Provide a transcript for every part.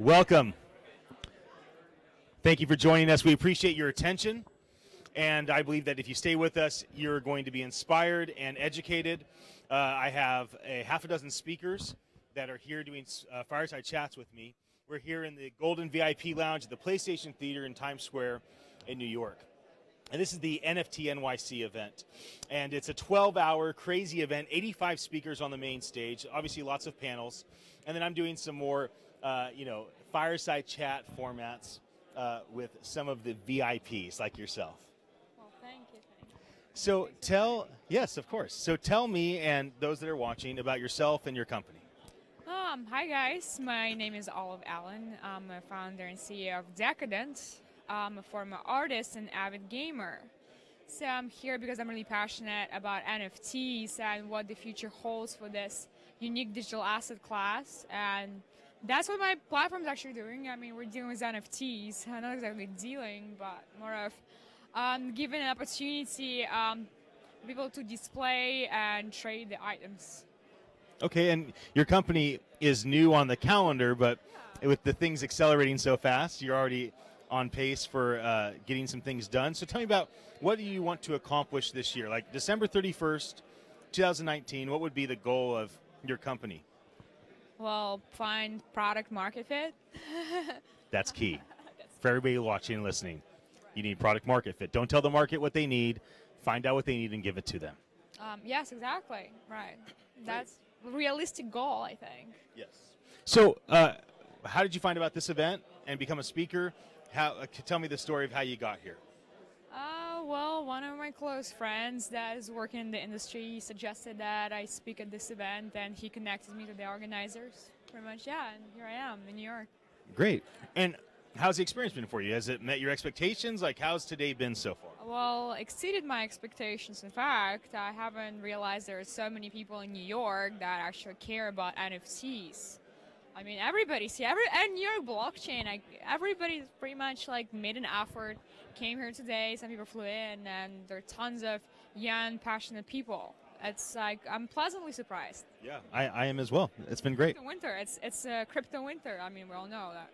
Welcome. Thank you for joining us. We appreciate your attention, and I believe that if you stay with us, you're going to be inspired and educated. I have a half a dozen speakers that are here doing fireside chats with me. We're here in the Golden VIP Lounge at the PlayStation Theater in Times Square in New York. And this is the Nyc.Nyc event. And it's a 12-hour crazy event, 85 speakers on the main stage, obviously lots of panels. And then I'm doing some more, fireside chat formats with some of the VIPs like yourself. Well, thank you. So yes, of course. So tell me and those that are watching about yourself and your company. Hi guys, my name is Olive Allen. I'm a founder and CEO of Decadent. I'm a former artist and avid gamer. So I'm here because I'm really passionate about NFTs and what the future holds for this unique digital asset class. And that's what my platform's actually doing. I mean, we're dealing with NFTs. Not exactly dealing, but more of giving an opportunity for people to display and trade the items. Okay, and your company is new on the calendar, but with the things accelerating so fast, you're already on pace for getting some things done. So tell me about what do you want to accomplish this year? Like December 31st, 2019, what would be the goal of your company? Well, find product market fit. That's key. For everybody watching and listening, you need product market fit. Don't tell the market what they need. Find out what they need and give it to them. Yes, exactly. Right. That's a realistic goal, I think. Yes. So how did you find about this event and become a speaker? Tell me the story of how you got here. Well, one of my close friends that is working in the industry suggested that I speak at this event, and he connected me to the organizers. Pretty much, yeah, and here I am in New York. Great. And how's the experience been for you? Has it met your expectations? Like, how's today been so far? Well, exceeded my expectations. In fact, I haven't realized there are so many people in New York that actually care about NFTs. I mean, everybody's here. And New York blockchain, everybody's pretty much like made an effort, came here today. Some people flew in, and there are tons of young, passionate people. It's like I'm pleasantly surprised. Yeah, I am as well. It's been great. Winter. It's a crypto winter. I mean, we all know that,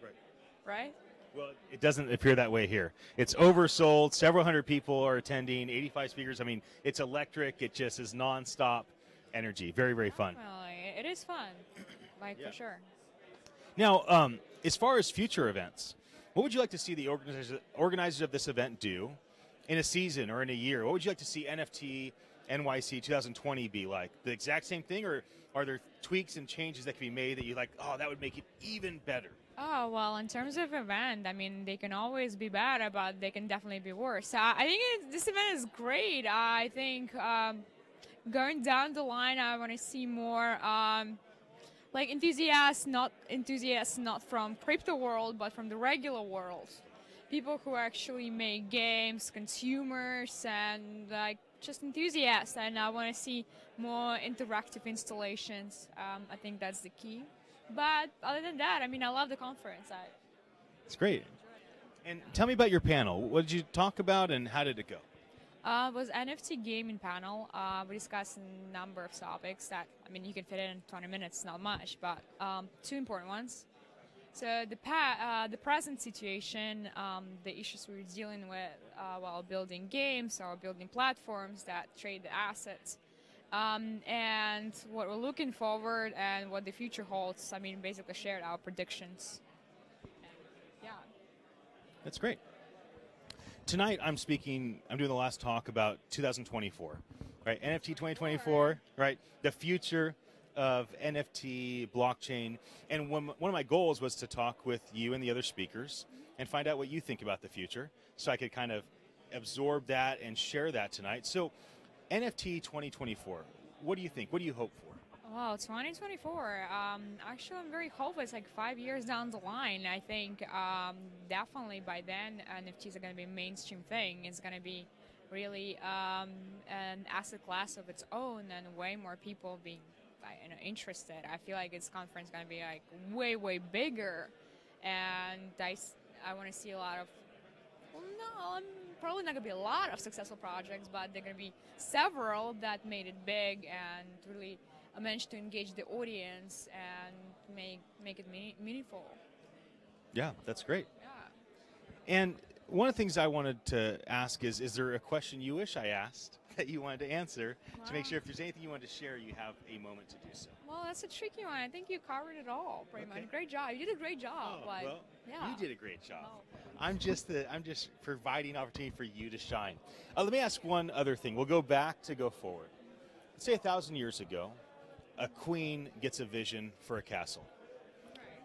right? Well, it doesn't appear that way here. It's oversold. Several hundred people are attending. 85 speakers. I mean, it's electric. It just is nonstop energy. Very, very fun. Definitely. It is fun, for sure. Now, as far as future events, what would you like to see the organizers of this event do in a season or in a year? What would you like to see Nyc 2020 be like? The exact same thing, or are there tweaks and changes that can be made that you like, oh, that would make it even better? Oh, well, in terms of event, I mean, they can always be better, but they can definitely be worse. I think this event is great. I think going down the line, I want to see more like enthusiasts not from crypto world, but from the regular world. People who actually make games, consumers, and like just enthusiasts. And I want to see more interactive installations. I think that's the key. But other than that, I mean, I love the conference. It's great. And tell me about your panel. What did you talk about, and how did it go? It was NFT gaming panel. We discussed a number of topics that, I mean, you can fit in 20 minutes, not much, but two important ones. So the present situation, the issues we're dealing with while building games or building platforms that trade the assets, and what we're looking forward and what the future holds. I mean, basically shared our predictions. Yeah. That's great. Tonight I'm doing the last talk about 2024, right? NFT 2024, right? The future of NFT, blockchain. And one of my goals was to talk with you and the other speakers and find out what you think about the future, so I could kind of absorb that and share that tonight. So NFT 2024, what do you think? What do you hope for? Wow, 2024. Actually, I'm very hopeful. It's like 5 years down the line. I think definitely by then NFTs are going to be a mainstream thing. It's going to be really an asset class of its own, and way more people being interested. I feel like this conference is going to be like way bigger, and I want to see a lot of. Well, no, I'm probably not going to be a lot of successful projects, but there are going to be several that made it big and really managed to engage the audience and make it meaningful. Yeah, that's great. Yeah. And one of the things I wanted to ask is there a question you wish I asked that you wanted to answer to make sure if there's anything you wanted to share, you have a moment to do so? Well, that's a tricky one. I think you covered it all pretty Okay. much. Great job. You did a great job. Oh, but well, yeah. you did a great job. Oh. I'm just providing opportunity for you to shine. Let me ask one other thing. We'll go back to go forward. Let's say 1,000 years ago, a queen gets a vision for a castle.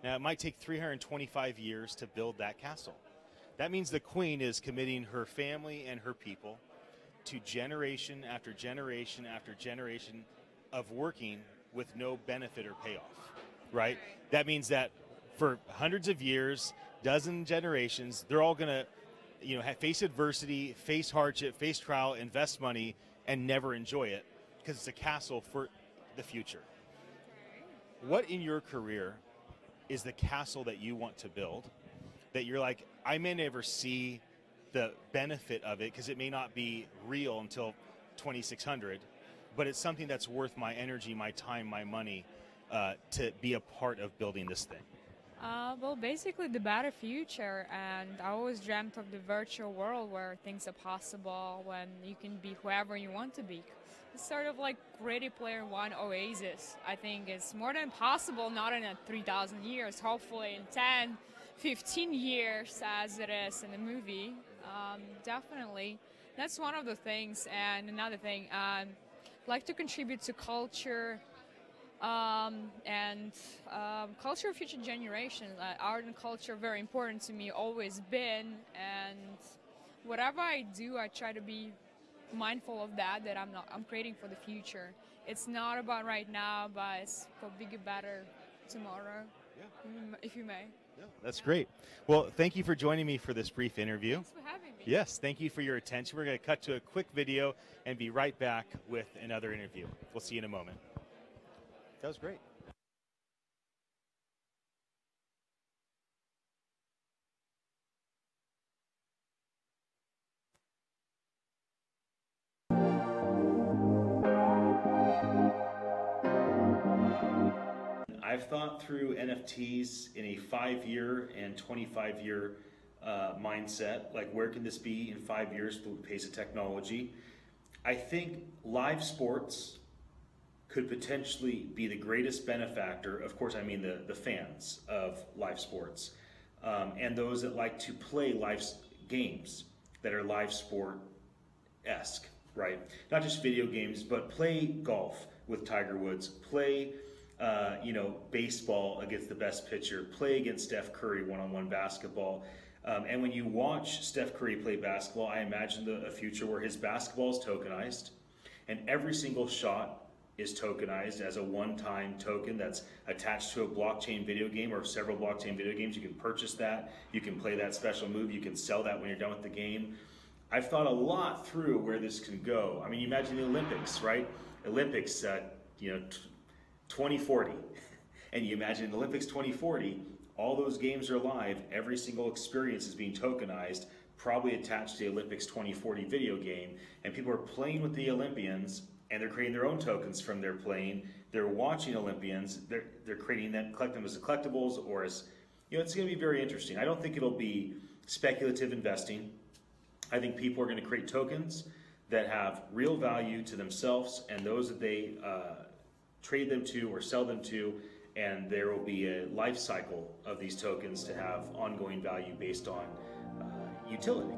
Now, it might take 325 years to build that castle. That means the queen is committing her family and her people to generation after generation after generation of working with no benefit or payoff, right? That means that for hundreds of years, dozen generations, they're all going to, face adversity, face hardship, face trial, invest money, and never enjoy it because it's a castle for the future. What in your career is the castle that you want to build that you're like, I may never see the benefit of it because it may not be real until 2600, but it's something that's worth my energy, my time, my money to be a part of building this thing? Well, basically the better future, and I always dreamt of the virtual world where things are possible, when you can be whoever you want to be. It's sort of like Ready Player One Oasis. I think it's more than possible, not in 3,000 years, hopefully in 10, 15 years as it is in the movie. Definitely. That's one of the things. And another thing, I'd like to contribute to culture and culture of future generations. Art and culture are very important to me, always been, and whatever I do, I try to be mindful of that I'm creating for the future. It's not about right now, but it's for bigger, better tomorrow. Yeah. If you may. Yeah, that's great. Well, thank you for joining me for this brief interview. Thanks for having me. Yes, thank you for your attention. We're going to cut to a quick video and be right back with another interview. We'll see you in a moment. That was great. I've thought through NFTs in a 5-year and 25-year mindset. Like, where can this be in 5 years with the pace of technology? I think live sports could potentially be the greatest benefactor. Of course, I mean the fans of live sports and those that like to play live games that are live sport-esque, right? Not just video games, but play golf with Tiger Woods, play baseball against the best pitcher, play against Steph Curry one-on-one basketball. And when you watch Steph Curry play basketball, I imagine a future where his basketball is tokenized and every single shot is tokenized as a one-time token that's attached to a blockchain video game or several blockchain video games. You can purchase that, you can play that special move, you can sell that when you're done with the game. I've thought a lot through where this can go. I mean, you imagine the Olympics, right? Olympics, 2040. And you imagine the Olympics 2040, all those games are live, every single experience is being tokenized, probably attached to the Olympics 2040 video game, and people are playing with the Olympians and they're creating their own tokens from their playing. They're watching Olympians, they're creating them, collect them as collectibles or as, it's going to be very interesting. I don't think it'll be speculative investing. I think people are going to create tokens that have real value to themselves and those that they trade them to or sell them to, and there will be a life cycle of these tokens to have ongoing value based on utility.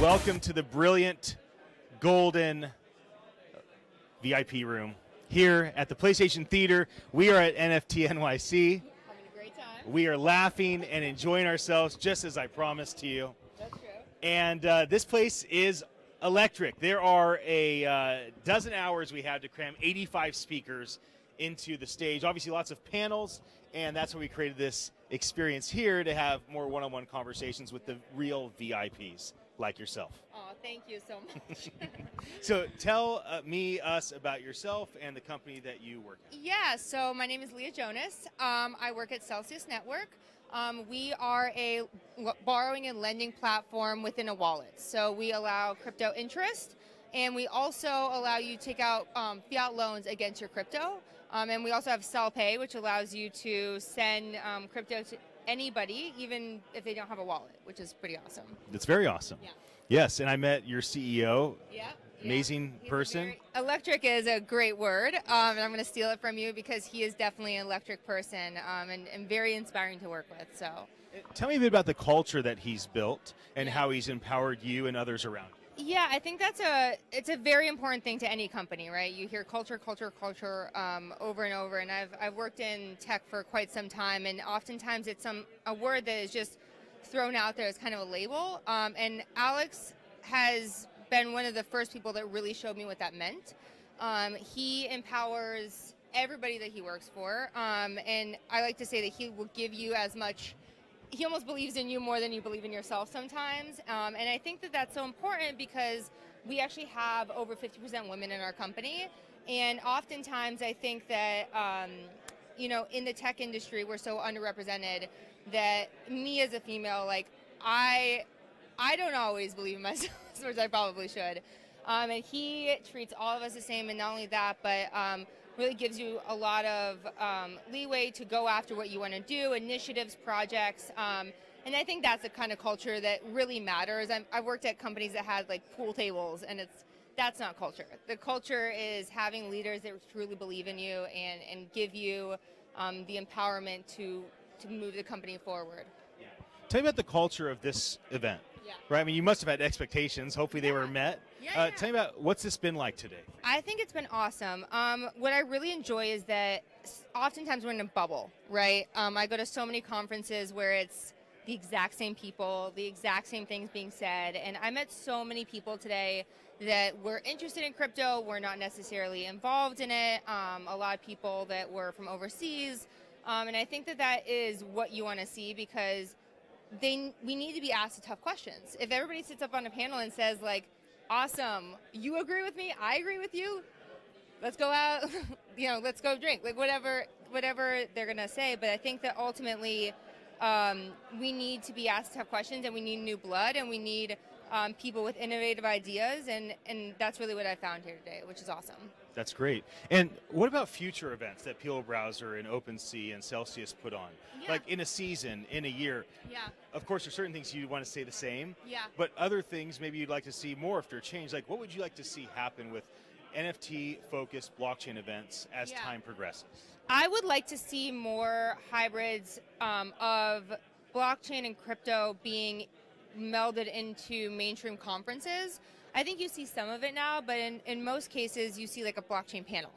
Welcome to the brilliant golden VIP room here at the PlayStation Theater. We are at NFT NYC. Having a great time. We are laughing and enjoying ourselves just as I promised to you. That's true. And this place is electric. There are a dozen hours we had to cram 85 speakers into the stage. Obviously lots of panels, and that's why we created this experience here to have more one-on-one conversations with the real VIPs like yourself. Oh, Thank you so much. So tell us about yourself and the company that you work at. Yeah, so my name is Leah Jonas. I work at Celsius Network. We are a borrowing and lending platform within a wallet. So we allow crypto interest, and we also allow you to take out fiat loans against your crypto. And we also have Sell Pay, which allows you to send crypto to anybody, even if they don't have a wallet, which is pretty awesome. That's very awesome. Yeah. Yes, and I met your CEO. Yeah. Amazing person. Electric is a great word, and I'm going to steal it from you because he is definitely an electric person and very inspiring to work with. So, tell me a bit about the culture that he's built and how he's empowered you and others around you. Yeah, I think it's a very important thing to any company, right? You hear culture over and over, and I've worked in tech for quite some time, and oftentimes it's a word that is just thrown out there as kind of a label. And Alex has been one of the first people that really showed me what that meant. He empowers everybody that he works for, and I like to say that he will give you as much. He almost believes in you more than you believe in yourself sometimes, and I think that that's so important because we actually have over 50% women in our company, and oftentimes I think that in the tech industry we're so underrepresented that me as a female, like I don't always believe in myself as much as I probably should. And he treats all of us the same, and not only that, but really gives you a lot of leeway to go after what you want to do, initiatives, projects. And I think that's the kind of culture that really matters. I've worked at companies that had like pool tables, and that's not culture. The culture is having leaders that truly believe in you and give you the empowerment to move the company forward. Yeah. Tell me about the culture of this event. Yeah. Right. I mean, you must have had expectations. Hopefully, they were met. Yeah. Tell me about what's this been like today. I think it's been awesome. What I really enjoy is that oftentimes we're in a bubble, right? I go to so many conferences where it's the exact same people, the exact same things being said, and I met so many people today that were interested in crypto, were not necessarily involved in it. A lot of people that were from overseas, and I think that is what you want to see because we need to be asked the tough questions. If everybody sits up on a panel and says like, awesome, you agree with me, I agree with you, let's go out, let's go drink, like whatever they're going to say. But I think that ultimately we need to be asked tough questions, and we need new blood, and we need people with innovative ideas, and that's really what I found here today, which is awesome. That's great. And what about future events that Peel Browser and OpenSea and Celsius put on? Yeah. Like in a season, in a year? Yeah. Of course, there's certain things you want to stay the same. Yeah. But other things maybe you'd like to see morphed or change. Like what would you like to see happen with NFT-focused blockchain events as time progresses? I would like to see more hybrids of blockchain and crypto being melded into mainstream conferences. I think you see some of it now, but in most cases you see like a blockchain panel.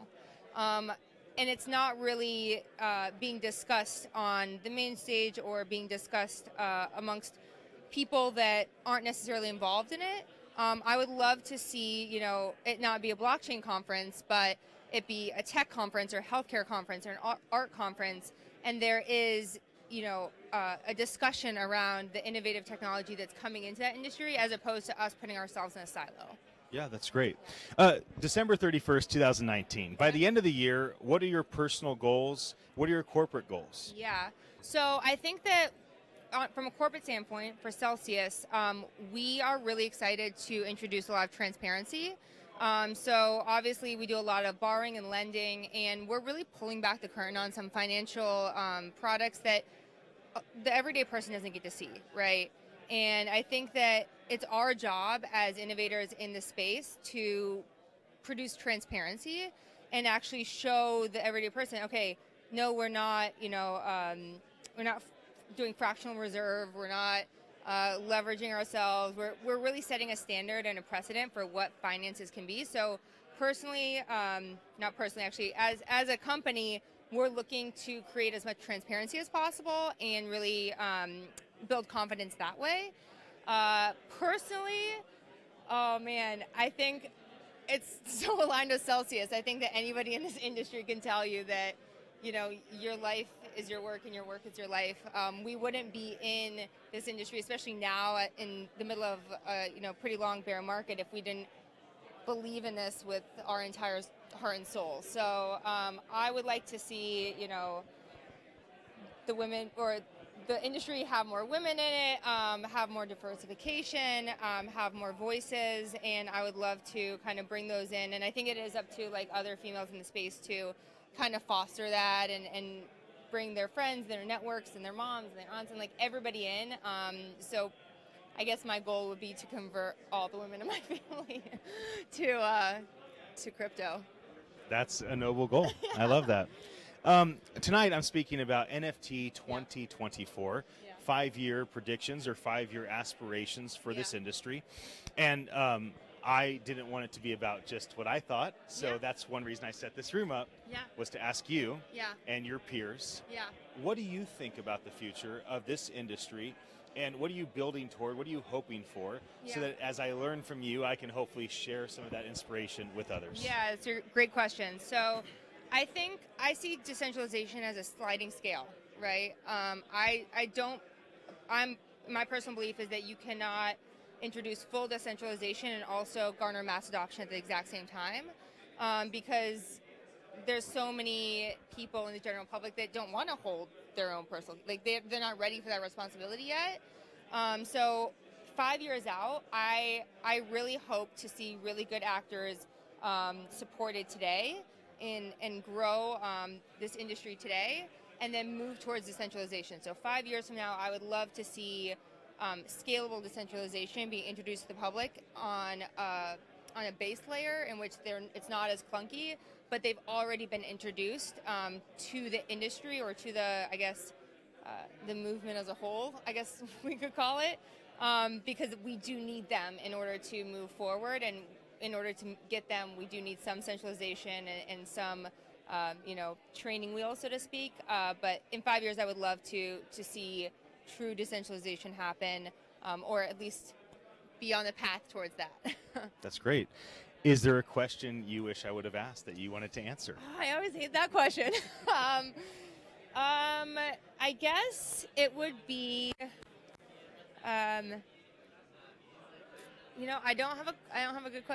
And it's not really being discussed on the main stage or being discussed amongst people that aren't necessarily involved in it. I would love to see, it not be a blockchain conference, but it be a tech conference or healthcare conference or an art conference, and there is a discussion around the innovative technology that's coming into that industry as opposed to us putting ourselves in a silo. Yeah, that's great. December 31st, 2019. By the end of the year, what are your personal goals? What are your corporate goals? Yeah. So I think that from a corporate standpoint for Celsius, we are really excited to introduce a lot of transparency. So obviously we do a lot of borrowing and lending, and we're really pulling back the curtain on some financial products that the everyday person doesn't get to see, right? And I think that it's our job as innovators in the space to produce transparency and actually show the everyday person, okay, no, we're not, we're not doing fractional reserve, we're not leveraging ourselves. We're really setting a standard and a precedent for what finances can be. So personally, not personally, actually, as a company, we're looking to create as much transparency as possible and really build confidence that way. Personally, oh man, I think it's so aligned with Celsius. I think that anybody in this industry can tell you that, your life is your work and your work is your life. We wouldn't be in this industry, especially now in the middle of pretty long bear market, if we didn't believe in this with our entire heart and soul. So I would like to see, the women or the industry have more women in it, have more diversification, have more voices, and I would love to kind of bring those in. And I think it is up to like other females in the space to kind of foster that and bring their friends, their networks, and their moms and their aunts and like everybody in. So I guess my goal would be to convert all the women in my family to crypto. That's a noble goal. I love that. Tonight I'm speaking about NFT 2024, 5-year predictions or 5-year aspirations for this industry. And I didn't want it to be about just what I thought, so that's one reason I set this room up, was to ask you and your peers, what do you think about the future of this industry, and what are you building toward, what are you hoping for, so that as I learn from you, I can hopefully share some of that inspiration with others? Yeah, it's a great question. So I think I see decentralization as a sliding scale, right? My personal belief is that you cannot introduce full decentralization and also garner mass adoption at the exact same time, because there's so many people in the general public that don't want to hold their own personal, like they're not ready for that responsibility yet. So 5 years out, I really hope to see really good actors supported today and grow this industry today, and then move towards decentralization. So 5 years from now, I would love to see scalable decentralization being introduced to the public on a base layer in which it's not as clunky, but they've already been introduced to the industry or to the, I guess, the movement as a whole, I guess we could call it, because we do need them in order to move forward, and in order to get them, we do need some centralization and some, training wheels, so to speak. But in 5 years, I would love to see true decentralization happen, or at least be on the path towards that. That's great. Is there a question you wish I would have asked that you wanted to answer? I always hate that question. I guess it would be, I don't have a good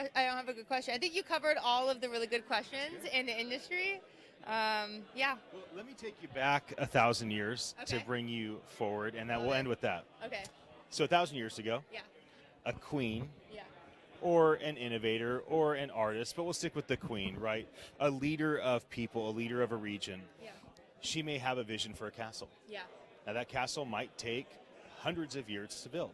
question. I think you covered all of the really good questions in the industry. Well, let me take you back 1,000 years to bring you forward, and we'll end with that. Okay. So 1,000 years ago, a queen, or an innovator, or an artist, but we'll stick with the queen, right? A leader of people, a leader of a region. She may have a vision for a castle. Now that castle might take hundreds of years to build.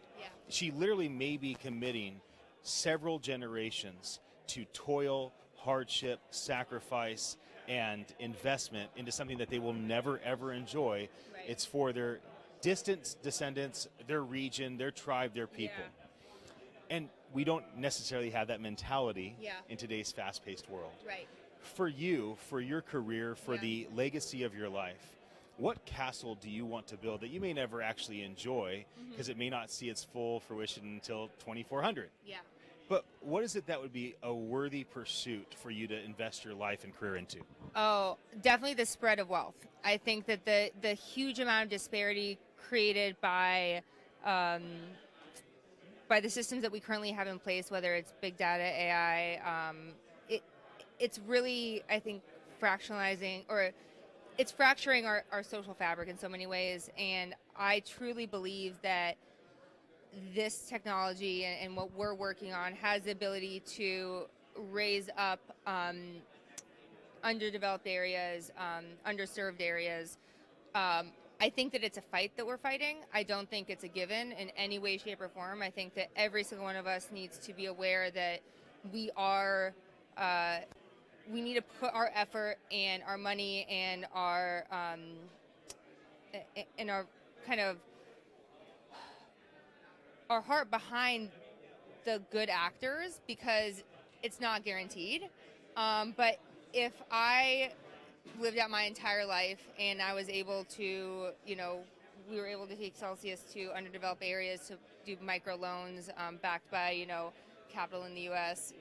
She literally may be committing several generations to toil, hardship, sacrifice, and investment into something that they will never, ever enjoy. It's for their distant descendants, their region, their tribe, their people. And we don't necessarily have that mentality in today's fast-paced world. For you, for your career, for the legacy of your life, what castle do you want to build that you may never actually enjoy, because it may not see its full fruition until 2400? But what is it that would be a worthy pursuit for you to invest your life and career into? Oh, definitely the spread of wealth. I think that the huge amount of disparity created by the systems that we currently have in place, whether it's big data, AI, it's really, I think, fractionalizing, or it's fracturing our social fabric in so many ways. And I truly believe that this technology and what we're working on has the ability to raise up underdeveloped areas, underserved areas. I think that it's a fight that we're fighting. I don't think it's a given in any way, shape, or form. I think that every single one of us needs to be aware that we need to put our effort and our money and our kind of our heart behind the good actors, because it's not guaranteed. But if I lived out my entire life and I was able to, we were able to take Celsius to underdeveloped areas to do micro loans backed by, capital in the U.S.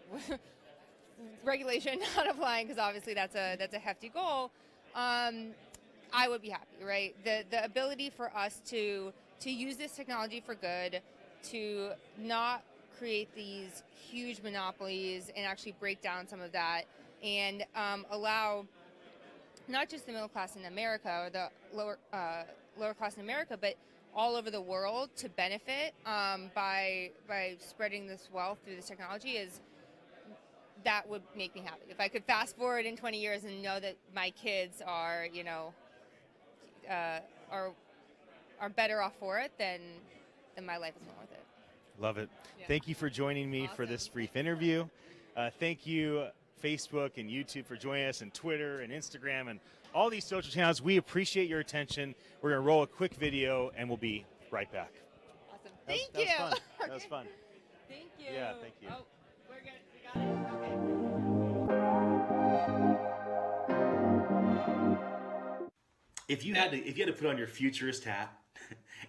Regulation not applying, because obviously that's a hefty goal. I would be happy, right? The ability for us to use this technology for good, to not create these huge monopolies and actually break down some of that, and allow not just the middle class in America or the lower class in America, but all over the world to benefit by spreading this wealth through this technology that would make me happy. If I could fast forward in 20 years and know that my kids are, you know, are better off for it, then my life is well worth it. Love it. Yeah. Thank you for joining me for this brief interview. Thank you, Facebook and YouTube, for joining us, and Twitter and Instagram and all these social channels. We appreciate your attention. We're going to roll a quick video, and we'll be right back. Awesome. That was Thank you. fun. Okay. That was fun. Thank you. Yeah, thank you. Oh, we're good. We got it. Okay. If you had to put on your futurist hat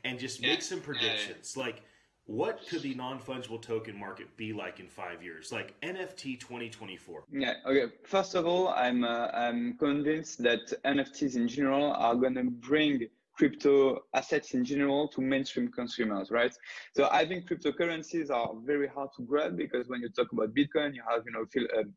and just make some predictions, like what could the non-fungible token market be like in 5 years, like NFT 2024? Yeah. Okay. First of all, I'm convinced that NFTs in general are going to bring crypto assets in general to mainstream consumers, right? So I think cryptocurrencies are very hard to grab because when you talk about Bitcoin, you have,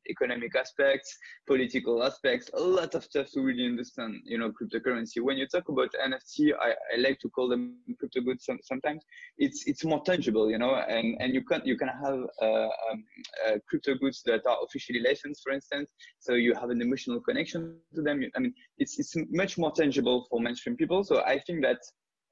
economic aspects, political aspects, a lot of stuff to really understand, cryptocurrency. When you talk about NFT, I like to call them crypto goods sometimes. It's more tangible, and you can have crypto goods that are officially licensed, for instance. So you have an emotional connection to them. It's much more tangible for mainstream people. So I think that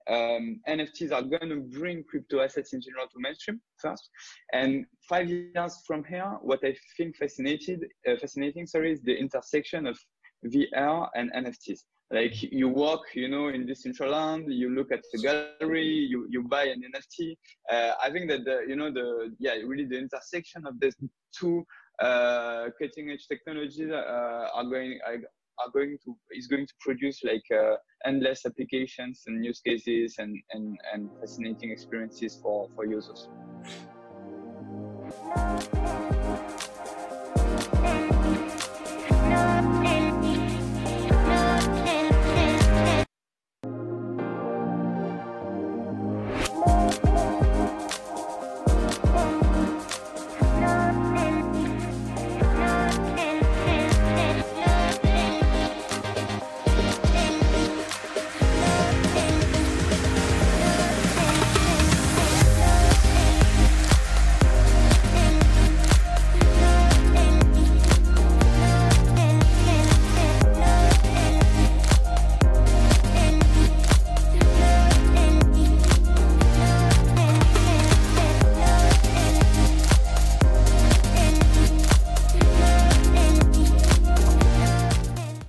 NFTs are going to bring crypto assets in general to mainstream first. And 5 years from here, what I think fascinating, is the intersection of VR and NFTs. Like you walk, in Decentraland, you look at the gallery, you buy an NFT. I think that really the intersection of these two cutting edge technologies is going to produce endless applications and use cases and fascinating experiences for users.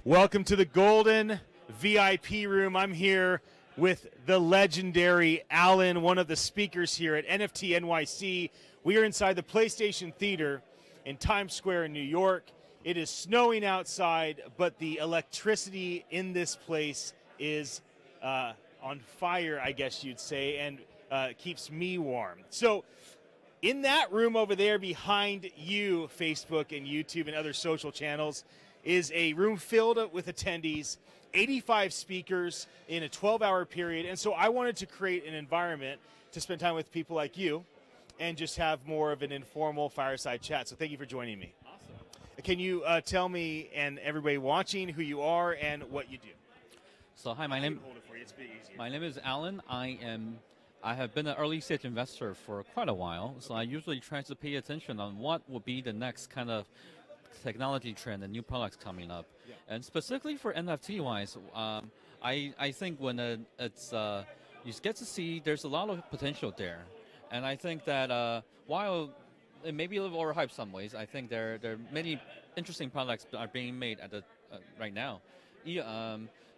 Welcome to the Golden VIP room. I'm here with the legendary Alan, one of the speakers here at NFT.Nyc. We are inside the PlayStation Theater in Times Square in New York. It is snowing outside, but the electricity in this place is on fire, I guess you'd say, and keeps me warm. So in that room over there behind you, Facebook and YouTube and other social channels, is a room filled with attendees, 85 speakers in a 12-hour period. And so I wanted to create an environment to spend time with people like you and just have more of an informal fireside chat. So thank you for joining me. Awesome. Can you tell me and everybody watching who you are and what you do? So hi, my name is Alan. I have been an early stage investor for quite a while. So I usually try to pay attention on what will be the next kind of technology trend and new products coming up. Yeah. And specifically for NFT wise, I think when you get to see there's a lot of potential there. And I think that while it may be a little overhyped some ways, I think there are many interesting products that are being made at the right now.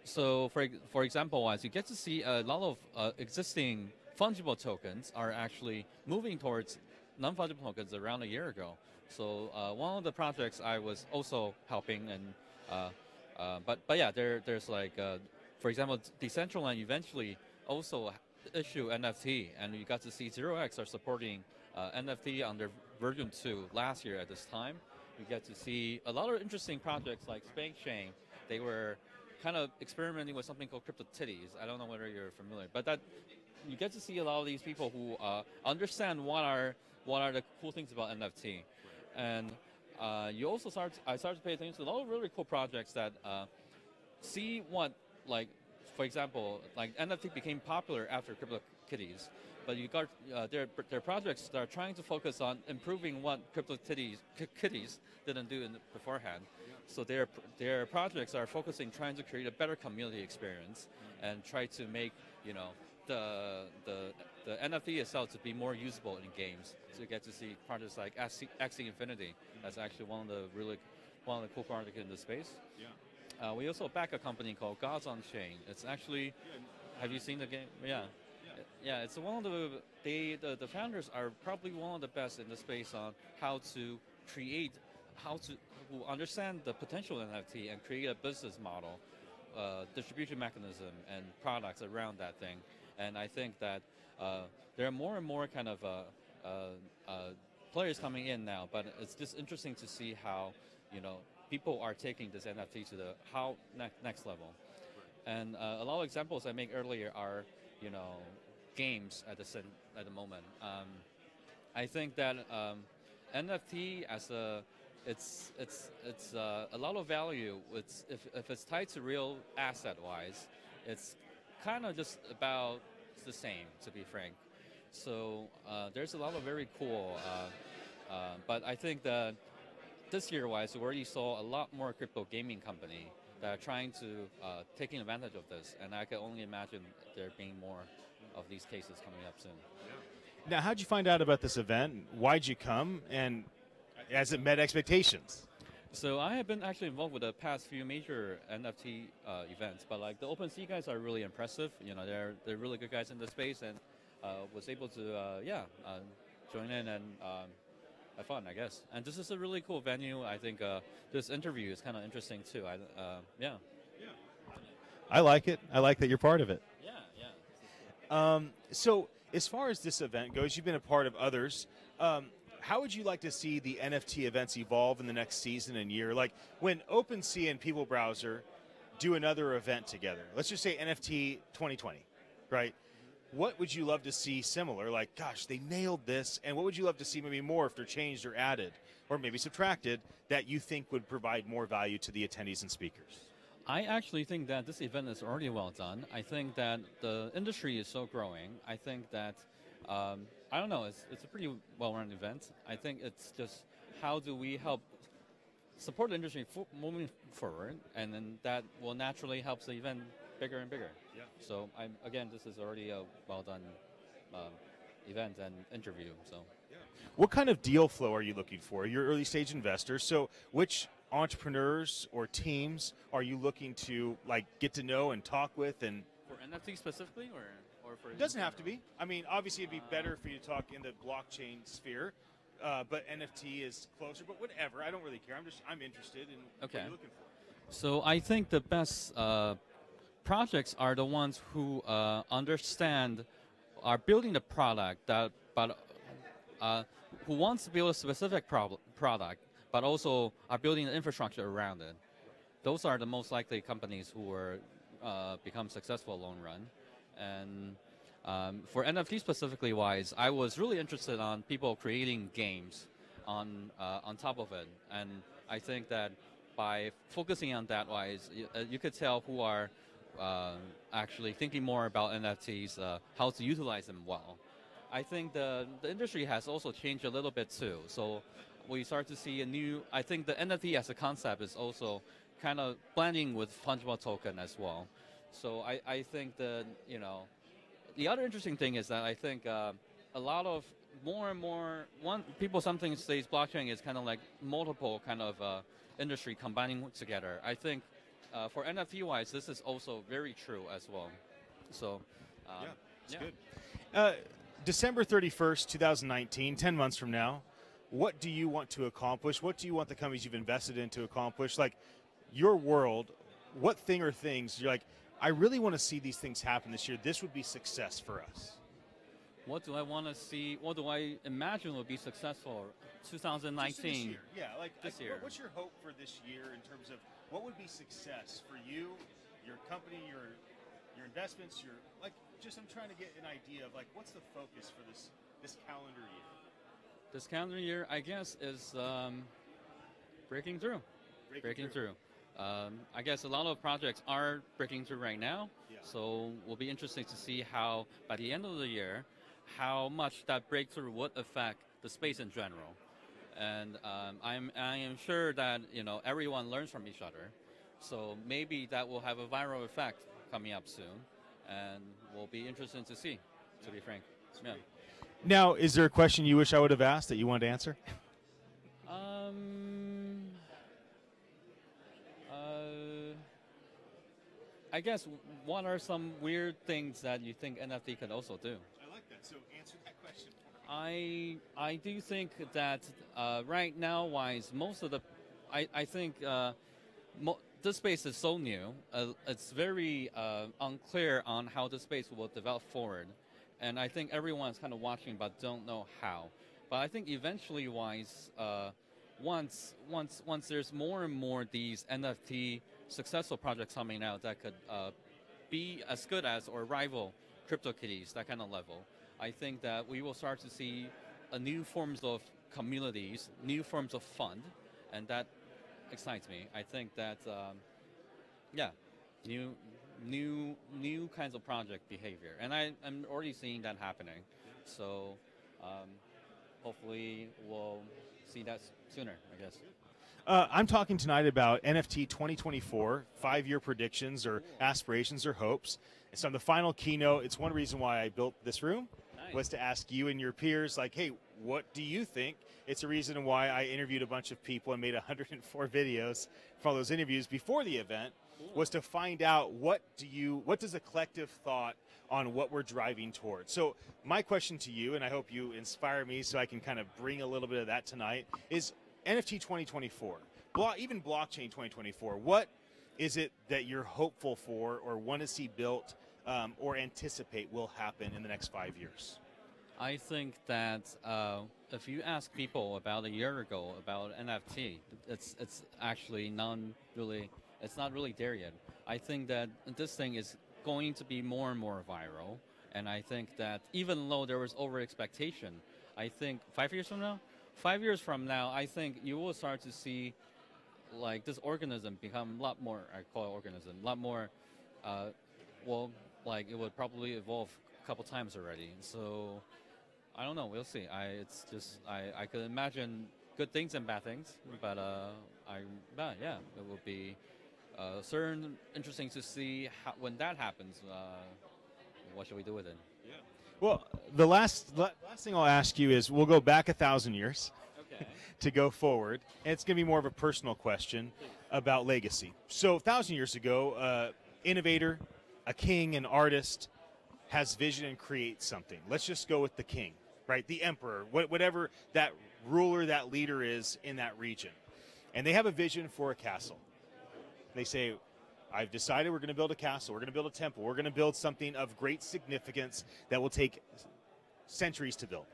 So for example wise, you get to see a lot of existing fungible tokens are actually moving towards non-fungible tokens around a year ago. So one of the projects I was also helping, and but yeah, there's like for example, Decentraland eventually also issue NFT, and you got to see 0x are supporting NFT under version 2 last year at this time. You get to see a lot of interesting projects like Space Chain. They were kind of experimenting with something called CryptoTitties. I don't know whether you're familiar, but that you get to see a lot of these people who understand what are the cool things about NFT, and you also I started to pay attention to a lot of really cool projects that see what, like, for example, like NFT became popular after CryptoKitties, but you got their projects that are trying to focus on improving what CryptoKitties didn't do beforehand. So their projects are trying to create a better community experience and try to make the NFT itself to be more usable in games. So you get to see projects like Axie Infinity. That's actually one of the cool projects in the space. Yeah. We also back a company called Gods on Chain. It's actually, have you seen the game? Yeah. Yeah, it's one of the founders are probably one of the best in the space on how to understand the potential of NFT and create a business model, distribution mechanism, and products around that thing. And I think that there are more and more kind of players coming in now, but it's just interesting to see how people are taking this NFT to the next level. And a lot of examples I made earlier are games at the moment. I think that NFT as it's a lot of value. If it's tied to real asset wise, it's kind of just about the same, to be frank. So there's a lot of very cool, but I think that this year wise, we already saw a lot more crypto gaming company that are trying to taking advantage of this, and I can only imagine there being more of these cases coming up soon. Now, how'd you find out about this event? Why'd you come, and has it met expectations? So I have been actually involved with the past few major NFT events, but like the OpenSea guys are really impressive. They're really good guys in the space, and was able to join in and have fun, I guess. And this is a really cool venue. I think this interview is kind of interesting too. Yeah. I like it. I like that you're part of it. Yeah. So as far as this event goes, you've been a part of others. How would you like to see the NFT events evolve in the next season and year? Like when OpenSea and People Browser do another event together, let's just say NFT 2020, right? What would you love to see similar? Like, gosh, they nailed this. And what would you love to see maybe morphed or changed or added or maybe subtracted that you think would provide more value to the attendees and speakers? I actually think that this event is already well done. I think that the industry is so growing. I think that, I don't know, it's a pretty well-run event. I think it's just how do we help support the industry moving forward, and then that will naturally help the event bigger and bigger. Yeah. So again, this is already a well-done event and interview. So, yeah. What kind of deal flow are you looking for? You're early-stage investors, so which entrepreneurs or teams are you looking to get to know and talk with? And for NFT specifically, or for it doesn't have to be. I mean, obviously, it'd be better for you to talk in the blockchain sphere, but NFT is closer. But whatever, I don't really care. I'm interested in what you're looking for. So I think the best projects are the ones who understand, are building the product but who wants to build a specific product, but also are building the infrastructure around it. Those are the most likely companies who will become successful long run. And for NFT specifically wise, I was really interested on people creating games on top of it. And I think that by focusing on that wise, you could tell who are actually thinking more about NFTs, how to utilize them well. I think the industry has also changed a little bit too. So we start to see I think the NFT as a concept is also kind of blending with fungible token as well. So I think that, the other interesting thing is that I think a lot of more and more, people sometimes say blockchain is kind of like multiple kind of industry combining together. I think for NFT-wise, this is also very true as well. So, it's good. December 31st, 2019, 10 months from now, what do you want to accomplish? What do you want the companies you've invested in to accomplish? Like, your world, what thing or things you're like, I really want to see these things happen this year. This would be success for us. What do I want to see? What do I imagine will be successful 2019? Just this year. Yeah, this year. What's your hope for this year in terms of what would be success for you your company, your investments, your like. Just I'm trying to get an idea of like what's the focus for this calendar year. This calendar year, I guess, is breaking through. Breaking through. I guess a lot of projects are breaking through right now. Yeah. So it will be interesting to see how, by the end of the year, how much that breakthrough would affect the space in general. And I am sure that everyone learns from each other. So maybe that will have a viral effect coming up soon, and will be interesting to see. To be frank. Yeah. Now, is there a question you wish I would have asked that you wanted to answer? I guess what are some weird things that you think NFT could also do? I like that. So answer that question. I do think that right now, wise, most of the, I think this space is so new. It's very unclear on how the space will develop forward, and I think everyone's kind of watching but don't know how. But I think eventually, wise, once there's more and more these NFT successful projects coming out that could be as good as or rival CryptoKitties, that kind of level, I think that we will start to see new forms of communities, new forms of fun, and that excites me. I think that, new kinds of project behavior, and I'm already seeing that happening. So hopefully we'll see that sooner, I guess. I'm talking tonight about NFT 2024, 5-year predictions or aspirations or hopes. And so on the final keynote, it's one reason why I built this room, was to ask you and your peers, like, hey, what do you think? It's a reason why I interviewed a bunch of people and made 104 videos for all those interviews before the event, was to find out what does the collective thought on what we're driving towards. So my question to you, and I hope you inspire me so I can kind of bring a little bit of that tonight, is NFT 2024, even blockchain 2024, what is it that you're hopeful for or want to see built or anticipate will happen in the next 5 years? I think that if you ask people about a year ago about NFT, it's actually not really there yet. I think that this thing is going to be more and more viral, and I think that even though there was over expectation, I think 5 years from now, I think you will start to see like this organism become a lot more, I call it organism, a lot more, like it would probably evolve a couple times already. So I don't know, we'll see. I could imagine good things and bad things, but yeah, it will be certain interesting to see when that happens. What should we do with it? Yeah. Well, the last thing I'll ask you is we'll go back 1,000 years to go forward. And it's going to be more of a personal question about legacy. So 1,000 years ago, innovator, a king, an artist has vision and creates something. Let's just go with the king, right? The emperor, whatever that ruler, that leader is in that region. And they have a vision for a castle. They say, I've decided we're going to build a castle, we're going to build a temple, we're going to build something of great significance that will take centuries to build.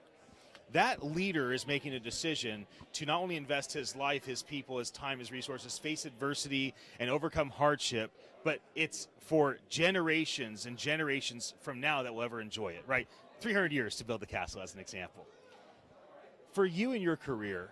That leader is making a decision to not only invest his life, his people, his time, his resources, face adversity, and overcome hardship, but it's for generations and generations from now that will ever enjoy it, right? 300 years to build the castle as an example. For you in your career,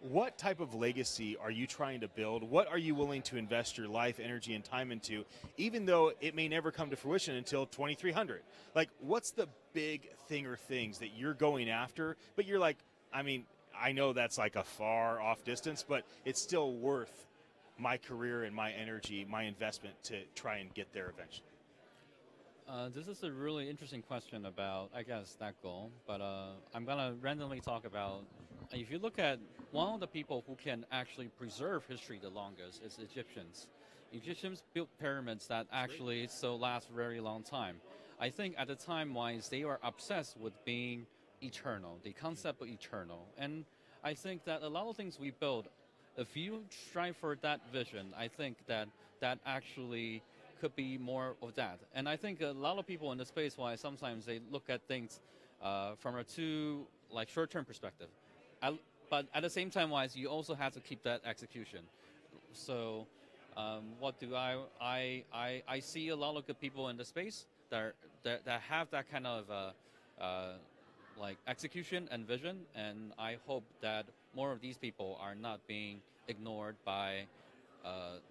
what type of legacy are you trying to build? What are you willing to invest your life, energy, and time into, even though it may never come to fruition until 2300? Like, what's the big thing or things that you're going after, but you're like, I mean, I know that's like a far off distance, but it's still worth my career and my energy, my investment to try and get there eventually? This is a really interesting question about, I guess, that goal, but I'm going to randomly talk about, if you look at one of the people who can actually preserve history the longest is Egyptians. Egyptians built pyramids that actually still last a very long time. I think at the time-wise, they were obsessed with being eternal, the concept of eternal. And I think that a lot of things we build, if you strive for that vision, I think that actually could be more of that. And I think a lot of people in the space-wise, sometimes they look at things from a too short-term perspective. But at the same time-wise, you also have to keep that execution. So What do I see a lot of good people in the space that have that kind of like execution and vision, and I hope that more of these people are not being ignored by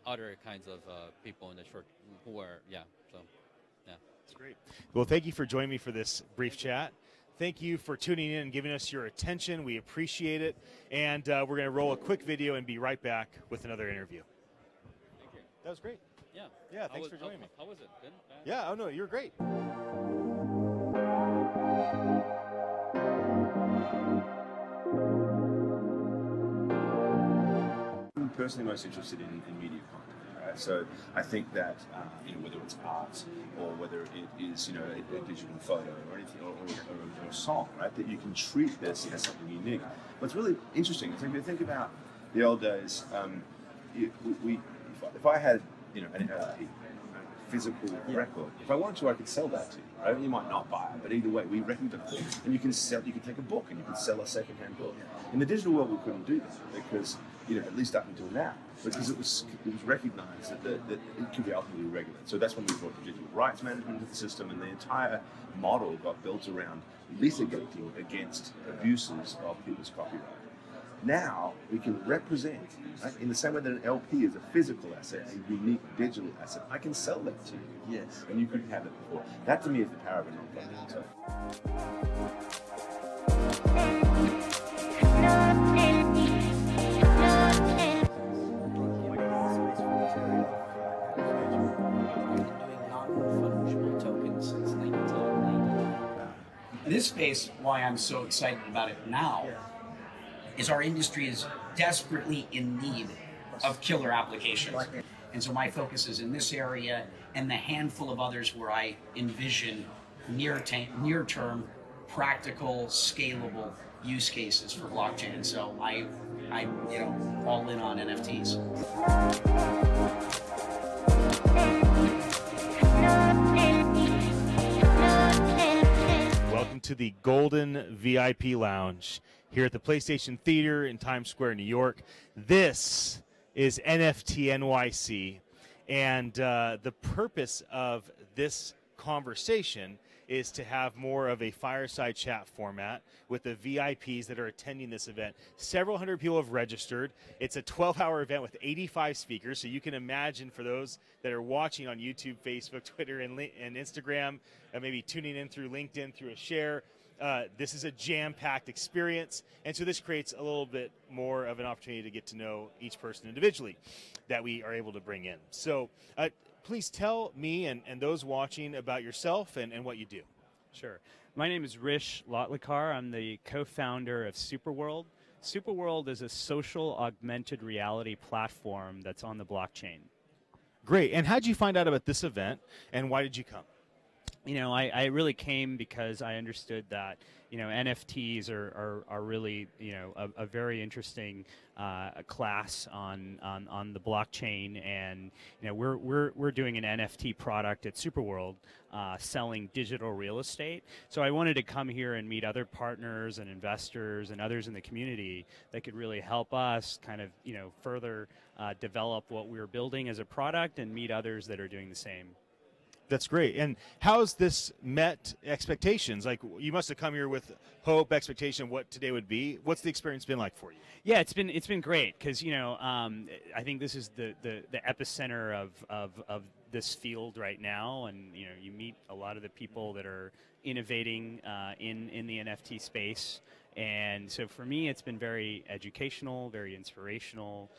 other kinds of people in the short who are so. That's great. Well, thank you for joining me for this brief chat. Thank you for tuning in and giving us your attention. We appreciate it. And we're going to roll a quick video and be right back with another interview. Thank you. That was great. Yeah. Yeah, thanks for joining me. How was it? Good? Bad? Yeah, oh no, you're great. I'm personally most interested in media content, right? So I think that whether it's art or whether it is a digital photo or anything or a song, right, that you can treat this as something unique. What's really interesting is if you think about the old days, if I had an LP, physical record, if I wanted to, I could sell that to you. Right? You might not buy it, but either way, we reckoned it, and you can sell. You can take a book and you can sell a second-hand book. In the digital world, we couldn't do that because at least up until now, because it was recognised that it could be ultimately regulated. So that's when we brought the digital rights management into the system, and the entire model got built around litigating against abuses of people's copyright. Now we can represent, right, in the same way that an LP is a physical asset, a unique digital asset. I can sell that to you. Yes. And you couldn't have it before. That to me is the power of a non-fungible. Non-fungible tokens since 1990. In this space, why I'm so excited about it now is our industry is desperately in need of killer applications. And so my focus is in this area and the handful of others where I envision near-term, practical, scalable use cases for blockchain. So I'm all in on NFTs. Welcome to the Golden VIP Lounge here at the PlayStation Theater in Times Square, New York. This is Nyc, and the purpose of this conversation is to have more of a fireside chat format with the VIPs that are attending this event. Several hundred people have registered. It's a 12-hour event with 85 speakers, so you can imagine for those that are watching on YouTube, Facebook, Twitter, and Instagram, maybe tuning in through LinkedIn through a share, this is a jam-packed experience, and so this creates a little bit more of an opportunity to get to know each person individually that we are able to bring in. So please tell me and those watching about yourself and what you do. Sure. My name is Rish Lotlikar. I'm the co-founder of Superworld. Superworld is a social augmented reality platform that's on the blockchain. Great. And how did you find out about this event, and why did you come? I really came because I understood that NFTs are really a very interesting class on the blockchain, and we're doing an NFT product at Superworld selling digital real estate. So I wanted to come here and meet other partners and investors and others in the community that could really help us kind of further develop what we're building as a product and meet others that are doing the same. That's great. And how has this met expectations? Like, you must have come here with hope, expectation, what today would be. What's the experience been like for you? Yeah, it's been great because I think this is the epicenter of this field right now, and you meet a lot of the people that are innovating in the NFT space, and so for me it's been very educational, very inspirational.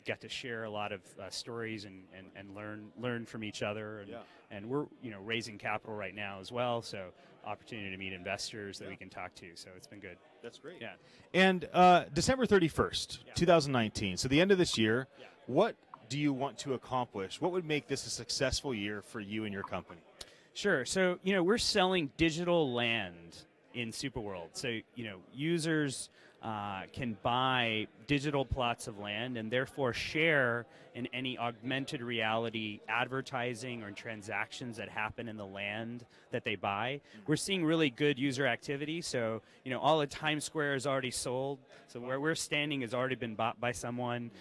Got to share a lot of stories and learn from each other, and we're raising capital right now as well, so opportunity to meet investors that we can talk to, so it's been good. That's great. Yeah. And December 31st, 2019, so the end of this year, what do you want to accomplish? What would make this a successful year for you and your company? Sure. So we're selling digital land in Superworld, so users can buy digital plots of land and therefore share in any augmented reality advertising or transactions that happen in the land that they buy. We're seeing really good user activity. So, all of Times Square is already sold. So where we're standing has already been bought by someone.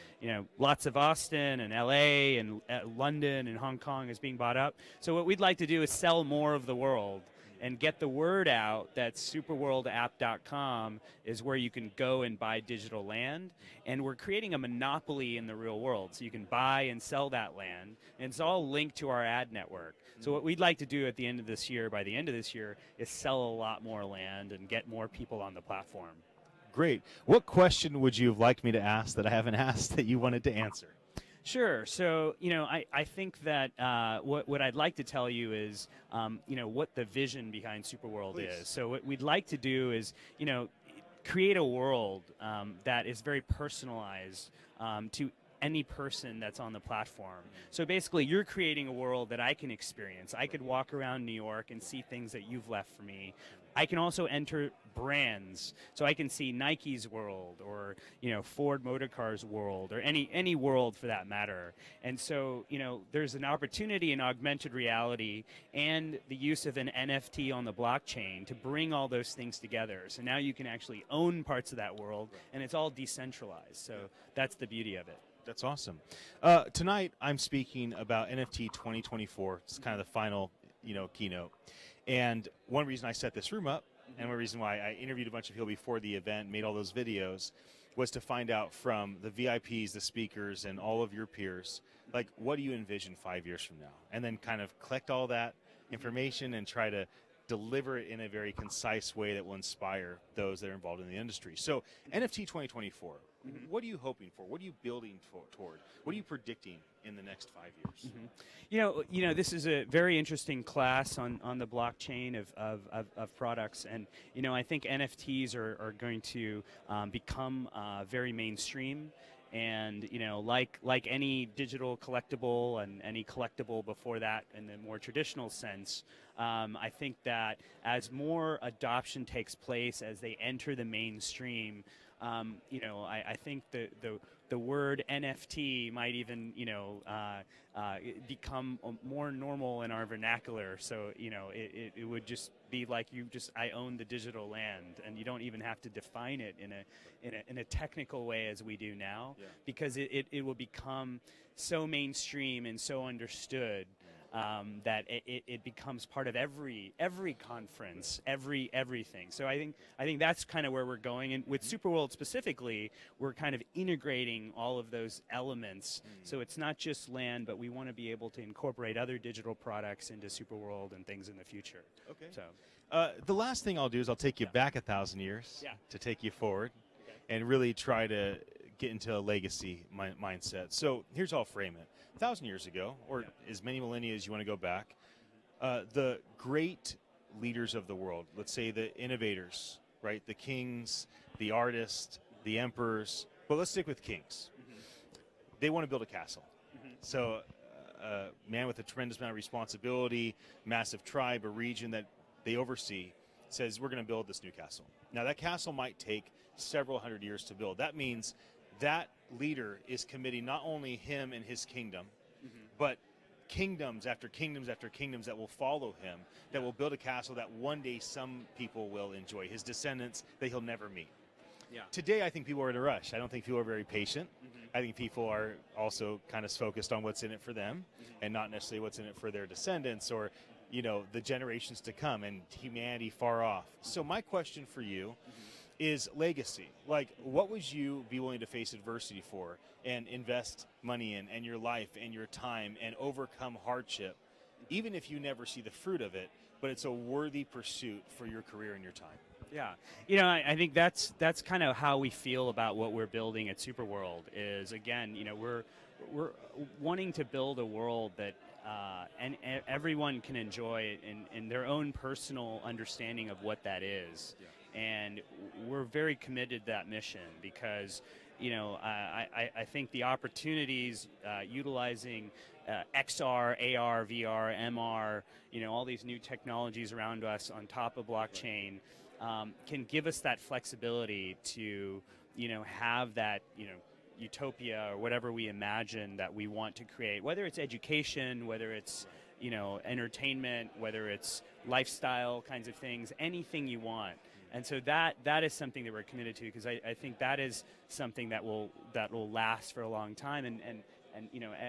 Lots of Austin and LA and London and Hong Kong is being bought up. So what we'd like to do is sell more of the world and get the word out that superworldapp.com is where you can go and buy digital land. And we're creating a monopoly in the real world. So you can buy and sell that land. And it's all linked to our ad network. So what we'd like to do at the end of this year, by the end of this year, is sell a lot more land and get more people on the platform. Great. What question would you have liked me to ask that I haven't asked that you wanted to answer? Sure. So, I think that what I'd like to tell you is, what the vision behind Superworld is. So what we'd like to do is, create a world that is very personalized to any person that's on the platform. So basically, you're creating a world that I can experience. I could walk around New York and see things that you've left for me. I can also enter brands, so I can see Nike's world, or Ford Motor Cars world, or any world for that matter. And so there's an opportunity in augmented reality and the use of an NFT on the blockchain to bring all those things together. So now you can actually own parts of that world, and it's all decentralized. So that's the beauty of it. That's awesome. Tonight I'm speaking about NFT 2024. It's kind of the final keynote. And one reason I set this room up, and one reason why I interviewed a bunch of people before the event, made all those videos, was to find out from the VIPs, the speakers, and all of your peers, like, what do you envision 5 years from now? And then kind of collect all that information and try to deliver it in a very concise way that will inspire those that are involved in the industry. So NFT 2024, what are you hoping for? What are you building toward? What are you predicting in the next 5 years? This is a very interesting class on the blockchain of products, and I think NFTs are going to become very mainstream. And like any digital collectible and any collectible before that in the more traditional sense, I think that as more adoption takes place, as they enter the mainstream, I think the word NFT might even become more normal in our vernacular. So it would just be like I own the digital land, and you don't even have to define it in a technical way as we do now, because it will become so mainstream and so understood that it becomes part of every conference, everything. So I think that's kind of where we're going. And with Superworld specifically, we're kind of integrating all of those elements. So it's not just land, but we want to be able to incorporate other digital products into Superworld and things in the future. Okay. So the last thing I'll do is I'll take you back 1,000 years to take you forward, and really try to get into a legacy mindset. So here's how I'll frame it. 1,000 years ago, or as many millennia as you want to go back, the great leaders of the world, let's say the innovators, right? The kings, the artists, the emperors, but let's stick with kings. They want to build a castle. So a man with a tremendous amount of responsibility, massive tribe, a region that they oversee, says, we're going to build this new castle. Now that castle might take several hundred years to build. That means that leader is committing not only him and his kingdom, but kingdoms after kingdoms after kingdoms that will follow him, that will build a castle that one day some people will enjoy, his descendants that he'll never meet. Today, I think people are in a rush. I don't think people are very patient. I think people are also kind of focused on what's in it for them, and not necessarily what's in it for their descendants or the generations to come and humanity far off. So my question for you is legacy. Like, what would you be willing to face adversity for and invest money in, and your life and your time, and overcome hardship, even if you never see the fruit of it, but it's a worthy pursuit for your career and your time? Yeah, I think that's kind of how we feel about what we're building at Superworld. Is, again, we're wanting to build a world that and everyone can enjoy in their own personal understanding of what that is. And we're very committed to that mission because, I think the opportunities utilizing XR, AR, VR, MR, all these new technologies around us on top of blockchain can give us that flexibility to, have that, utopia or whatever we imagine that we want to create, whether it's education, whether it's, entertainment, whether it's lifestyle kinds of things, anything you want. And so that is something that we're committed to, because I think that is something that will last for a long time, and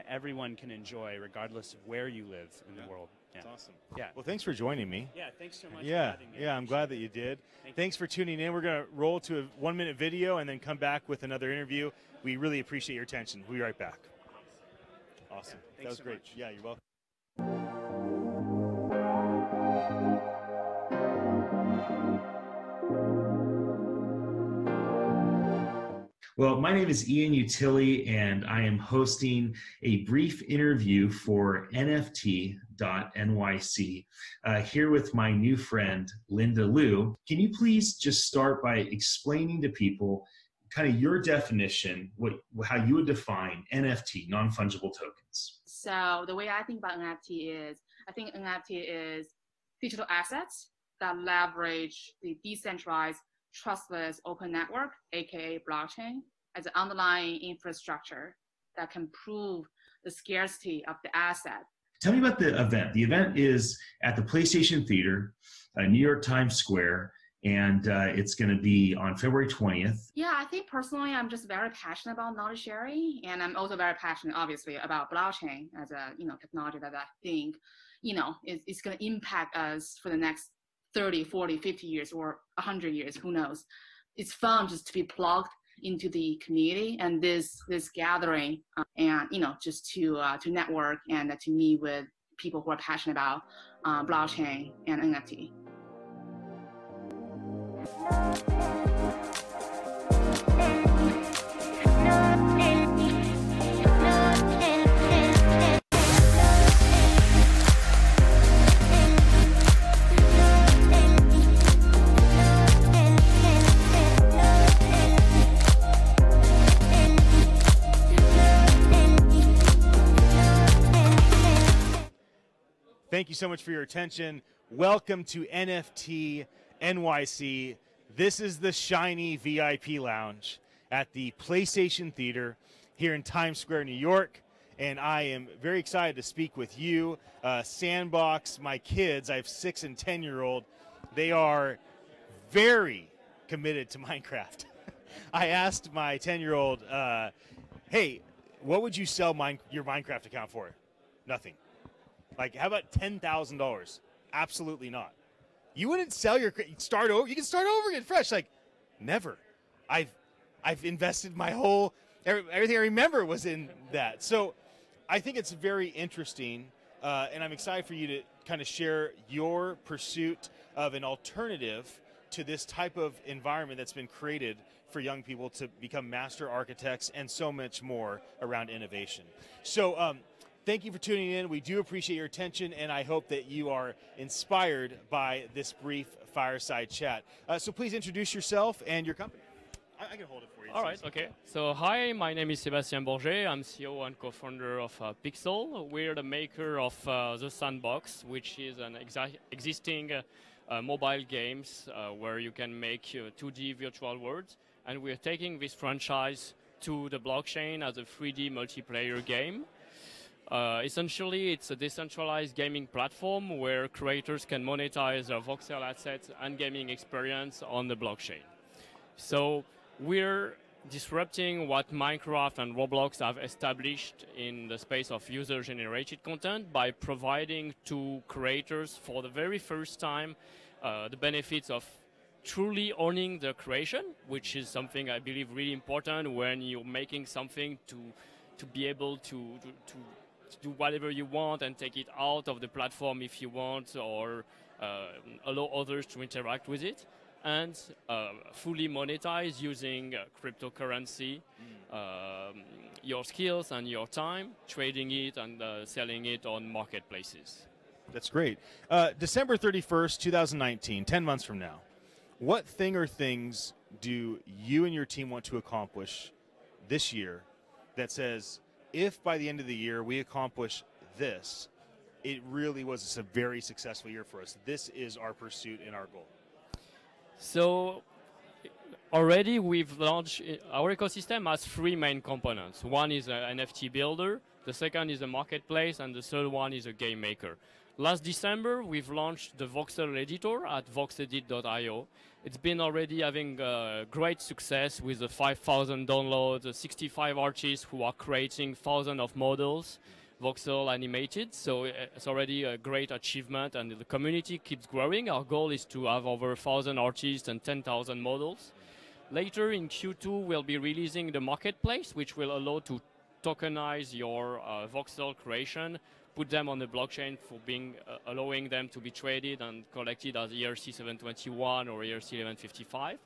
everyone can enjoy regardless of where you live in the world. That's awesome. Yeah. Well, thanks for joining me. Yeah, thanks so much for having me. Yeah, I'm glad that you did. Thanks for tuning in. We're going to roll to a 1-minute video and then come back with another interview. We really appreciate your attention. We'll be right back. Awesome. Yeah, that was so great. much. Yeah, you're welcome. Well, my name is Nyc, and I am hosting a brief interview for Nyc.Nyc here with my new friend, Linda Liu. Can you please just start by explaining to people kind of your definition, how you would define NFT, non-fungible tokens? So the way I think about NFT is, I think NFT is digital assets that leverage the decentralized, trustless open network, aka blockchain, as an underlying infrastructure that can prove the scarcity of the asset. Tell me about the event. The event is at the PlayStation Theater, New York Times Square, and it's going to be on February 20th. Yeah, I think personally, I'm just very passionate about knowledge sharing, and I'm also very passionate, obviously, about blockchain as a technology that I think is going to impact us for the next 30, 40, 50 years or 100 years, who knows. It's fun just to be plugged into the community and this gathering, and just to network and to meet with people who are passionate about blockchain and NFT. Thank you so much for your attention. Welcome to NFT NYC. This is the shiny VIP lounge at the PlayStation Theater here in Times Square, New York. And I am very excited to speak with you. Sandbox, my kids, I have 6 and 10-year-old. They are very committed to Minecraft. I asked my 10-year-old, hey, what would you sell your Minecraft account for? Nothing. Like, how about $10,000? Absolutely not. You wouldn't sell your start over. You can start over again, fresh. Like, never. I've invested my whole everything I remember was in that. So, I think it's very interesting, and I'm excited for you to kind of share your pursuit of an alternative to this type of environment that's been created for young people to become master architects and so much more around innovation. So. Thank you for tuning in. We do appreciate your attention, and I hope that you are inspired by this brief fireside chat. So please introduce yourself and your company. I can hold it for you. All right, okay. So hi, my name is Sébastien Bourget. I'm CEO and co-founder of Pixel. We're the maker of The Sandbox, which is an existing mobile games where you can make 2D virtual worlds. And we're taking this franchise to the blockchain as a 3D multiplayer game. Essentially, it's a decentralized gaming platform where creators can monetize their voxel assets and gaming experience on the blockchain. So we're disrupting what Minecraft and Roblox have established in the space of user-generated content by providing to creators for the very first time the benefits of truly owning their creation, which is something I believe really important when you're making something to be able to do whatever you want and take it out of the platform if you want, or allow others to interact with it, and fully monetize using cryptocurrency, your skills and your time, trading it and selling it on marketplaces. That's great. December 31st, 2019, 10 months from now, what thing or things do you and your team want to accomplish this year that says, if by the end of the year we accomplish this, it really was a very successful year for us. This is our pursuit and our goal. So already we've launched, our ecosystem has three main components. One is an NFT builder, the second is a marketplace, and the third one is a game maker. Last December, we've launched the voxel editor at voxedit.io. It's been already having great success with the 5,000 downloads, 65 artists who are creating thousands of models, voxel animated. So it's already a great achievement, and the community keeps growing. Our goal is to have over 1,000 artists and 10,000 models. Later in Q2, we'll be releasing the marketplace, which will allow to tokenize your voxel creation, put them on the blockchain for being allowing them to be traded and collected as ERC 721 or ERC 1155.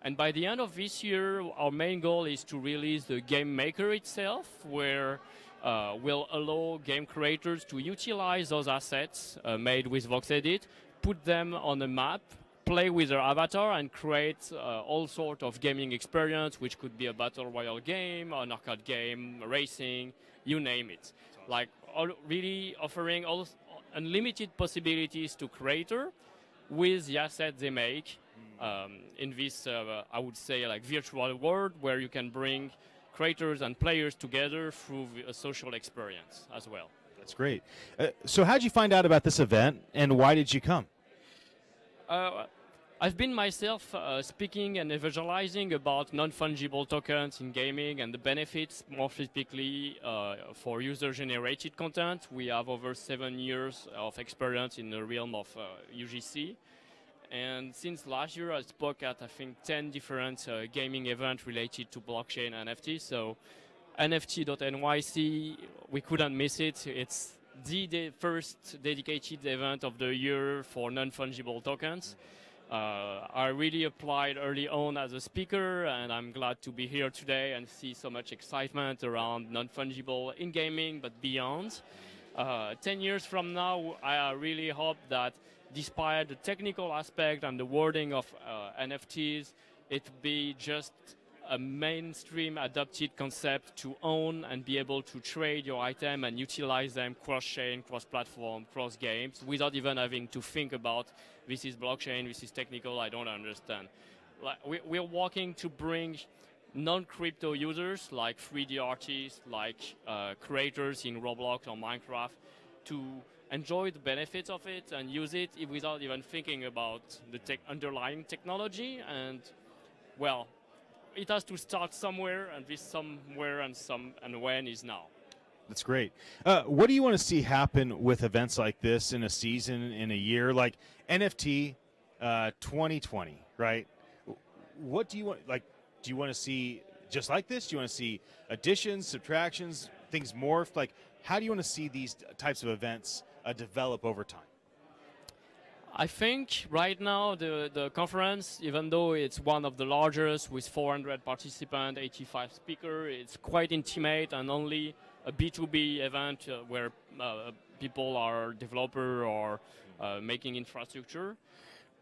And by the end of this year, our main goal is to release the game maker itself, where we'll allow game creators to utilize those assets made with VoxEdit, put them on a map, play with their avatar, and create all sorts of gaming experience, which could be a battle royale game, an arcade game, racing, you name it. Like really offering all unlimited possibilities to creator with the assets they make in this, I would say, like virtual world where you can bring creators and players together through a social experience as well. That's great. So how did you find out about this event, and why did you come? I've been myself speaking and evangelizing about non-fungible tokens in gaming and the benefits, more specifically for user-generated content. We have over 7 years of experience in the realm of UGC. And since last year, I spoke at, I think, 10 different gaming events related to blockchain NFT. So NFT.NYC, we couldn't miss it. It's the first dedicated event of the year for non-fungible tokens. I really applied early on as a speaker, and I'm glad to be here today and see so much excitement around non-fungible in gaming, but beyond. 10 years from now, I really hope that despite the technical aspect and the wording of NFTs, it be just a mainstream adopted concept to own and be able to trade your item and utilize them cross-chain, cross-platform, cross-games without even having to think about this is blockchain, this is technical, I don't understand. Like, we're working to bring non-crypto users like 3D artists, like creators in Roblox or Minecraft to enjoy the benefits of it and use it without even thinking about the underlying technology. And, well, it has to start somewhere, and this somewhere and when is now. That's great. What do you want to see happen with events like this in a season, in a year, like NFT 2020, right? What do you want? Like, do you want to see just like this? Do you want to see additions, subtractions, things morph? Like, how do you want to see these types of events develop over time? I think right now the conference, even though it's one of the largest with 400 participants, 85 speakers, it's quite intimate and only a B2B event where people are developer or making infrastructure.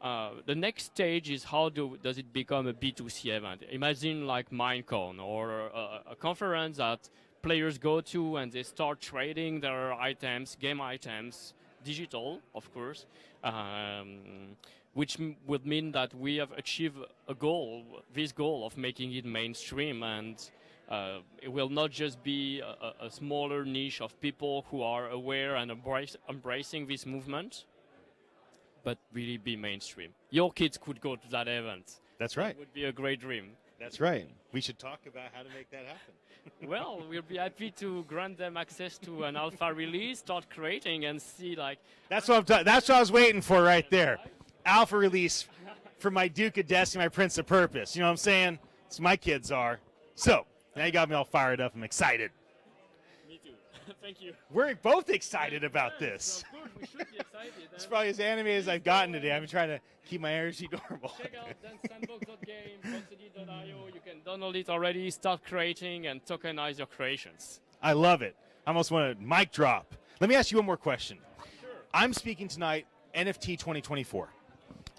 The next stage is how does it become a B2C event? Imagine like Minecon or a conference that players go to and they start trading their items, game items, digital, of course, which would mean that we have achieved a goal, this goal of making it mainstream, and it will not just be a smaller niche of people who are aware and embracing this movement, but really be mainstream. Your kids could go to that event. That's right. It would be a great dream. That's right. We should talk about how to make that happen. Well, we'll be happy to grant them access to an alpha release, start creating, and see like. That's what I was waiting for right there. Alpha release for my Duke of Destiny, my Prince of Purpose. You know what I'm saying? That's what my kids are. So now you got me all fired up. I'm excited. Me too. Thank you. We're both excited about this. Of course, we should be excited. It's probably as animated as I've gotten today. I've been trying to keep my energy normal. Check out sandbox.game, voxedit.io. You can download it already, start creating, and tokenize your creations. I love it. I almost want to mic drop. Let me ask you one more question. Sure. I'm speaking tonight, NFT 2024.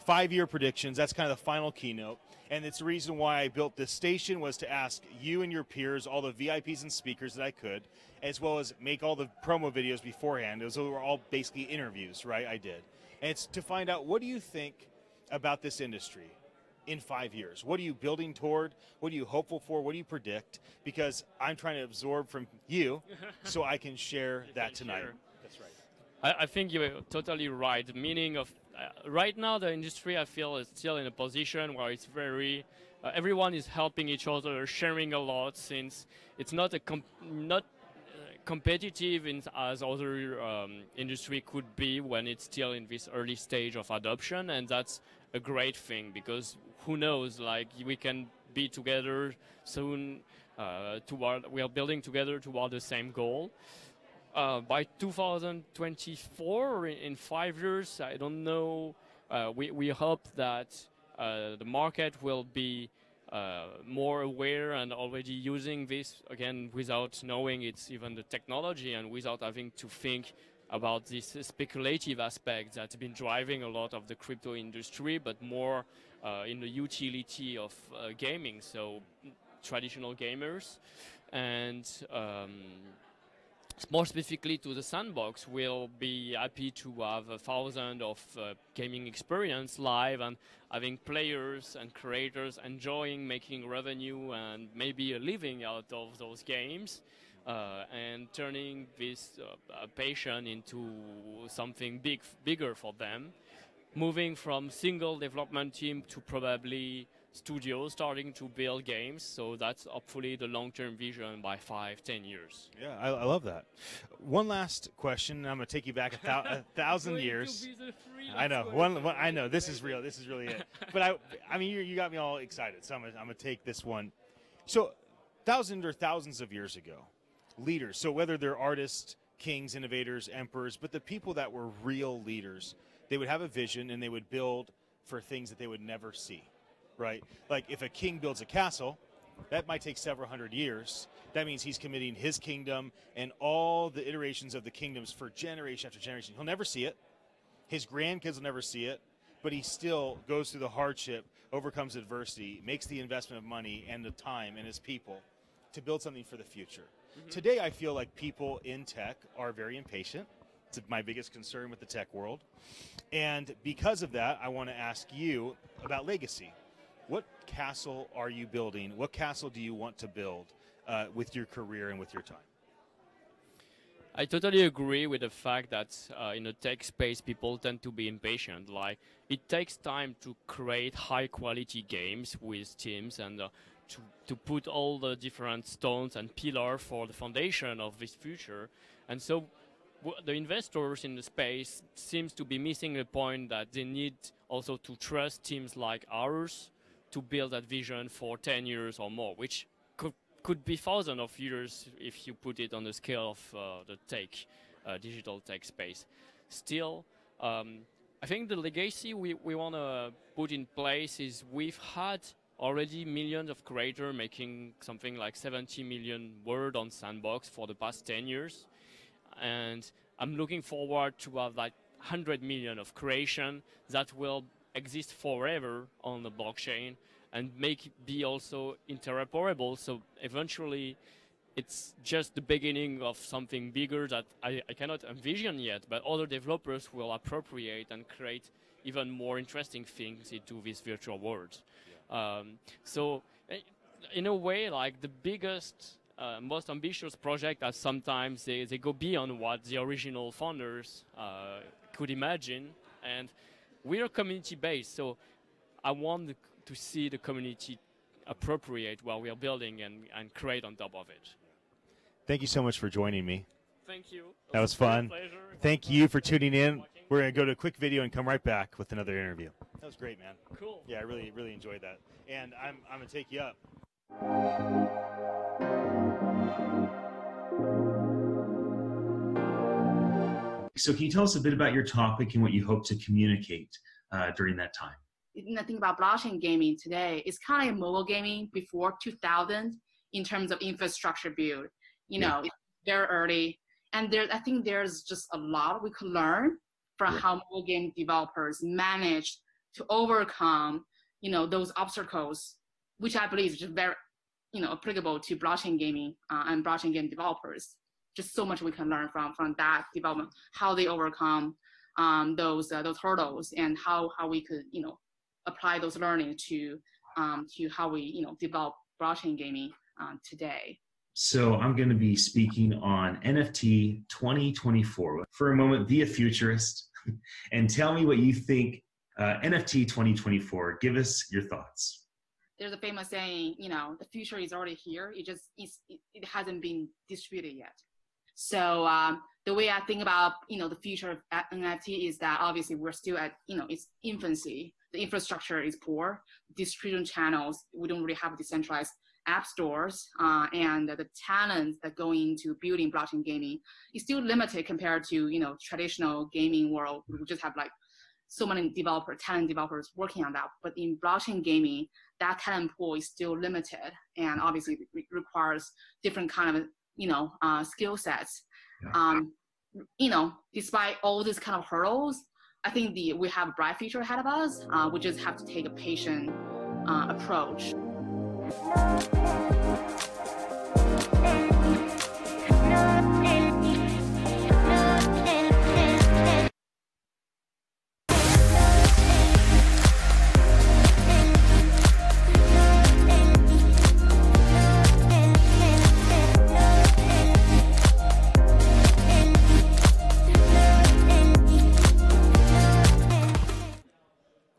5-year predictions. That's kind of the final keynote. And it's the reason why I built this station was to ask you and your peers, all the VIPs and speakers that I could, as well as make all the promo videos beforehand. Those were all basically interviews, right? I did. And it's to find out, what do you think about this industry? in 5 years? What are you building toward? What are you hopeful for? What do you predict? Because I'm trying to absorb from you so I can share that tonight. That's right. I think you're totally right. The meaning of right now, the industry, I feel, is still in a position where it's very everyone is helping each other, sharing a lot, since it's not not competitive as other industry could be when it's still in this early stage of adoption, and that's a great thing, because who knows, like, we can be together soon we are building together toward the same goal. By 2024, in 5 years, I don't know, we hope that the market will be more aware and already using this, again, without knowing it's even the technology and without having to think about this speculative aspect that's been driving a lot of the crypto industry, but more in the utility of gaming, so traditional gamers. And more specifically to the sandbox, we'll be happy to have 1,000 of gaming experience live and having players and creators enjoying making revenue and maybe a living out of those games, and turning this passion into something bigger for them, moving from single development team to probably studios starting to build games. So that's hopefully the long-term vision by 5-10 years. Yeah, I love that. One last question. I'm going to take you back a thousand years. I know. I know. This is real. This is really it. But I mean, you got me all excited. So I'm going to take this one. So thousands of years ago, leaders. So whether they're artists, kings, innovators, emperors, but the people that were real leaders, they would have a vision and they would build for things that they would never see. Right? Like if a king builds a castle, that might take several hundred years. That means he's committing his kingdom and all the iterations of the kingdoms for generation after generation. He'll never see it. His grandkids will never see it, but he still goes through the hardship, overcomes adversity, makes the investment of money and the time and his people to build something for the future. Mm-hmm. Today, I feel like people in tech are very impatient. It's my biggest concern with the tech world. And because of that, I want to ask you about legacy. What castle are you building? What castle do you want to build with your career and with your time? I totally agree with the fact that in the tech space, people tend to be impatient. Like, it takes time to create high-quality games with teams and to put all the different stones and pillars for the foundation of this future. And so the investors in the space seems to be missing the point that they need also to trust teams like ours to build that vision for 10 years or more, which could be thousands of years if you put it on the scale of the digital tech space. Still, I think the legacy we want to put in place is we've had already millions of creators making something like 70 million words on Sandbox for the past 10 years. And I'm looking forward to have like 100 million of creation that will exist forever on the blockchain and be also interoperable. So eventually it's just the beginning of something bigger that I cannot envision yet, but other developers will appropriate and create even more interesting things into this virtual world. So in a way, like the biggest, most ambitious project are sometimes they go beyond what the original founders could imagine. And we're community-based, so I want to see the community appropriate what we are building and create on top of it. Thank you so much for joining me. Thank you. That was fun. Thank you for tuning in. We're going to go to a quick video and come right back with another interview. That was great, man. Cool. Yeah, I really enjoyed that. And I'm going to take you up. So can you tell us a bit about your topic and what you hope to communicate during that time? The thing about blockchain gaming today is kind of like mobile gaming before 2000 in terms of infrastructure build. You know, it's very early. And I think there's just a lot we could learn from how mobile game developers managed to overcome, those obstacles, which I believe is just very, applicable to blockchain gaming and blockchain game developers. Just so much we can learn from that development, how they overcome those hurdles, and how we could apply those learnings to how we develop blockchain gaming today. So I'm going to be speaking on NFT 2024. For a moment, be a futurist and tell me what you think NFT 2024. Give us your thoughts. There's a famous saying, the future is already here. It hasn't been distributed yet. So the way I think about, the future of NFT is that obviously we're still at, its infancy. The infrastructure is poor. Distribution channels, we don't really have decentralized app stores, and the talent that go into building blockchain gaming is still limited compared to, traditional gaming world. We just have like so many talent developers working on that. But in blockchain gaming, that talent pool is still limited, and obviously it requires different kind of, skill sets. Despite all these kind of hurdles, I think we have a bright future ahead of us. We just have to take a patient approach.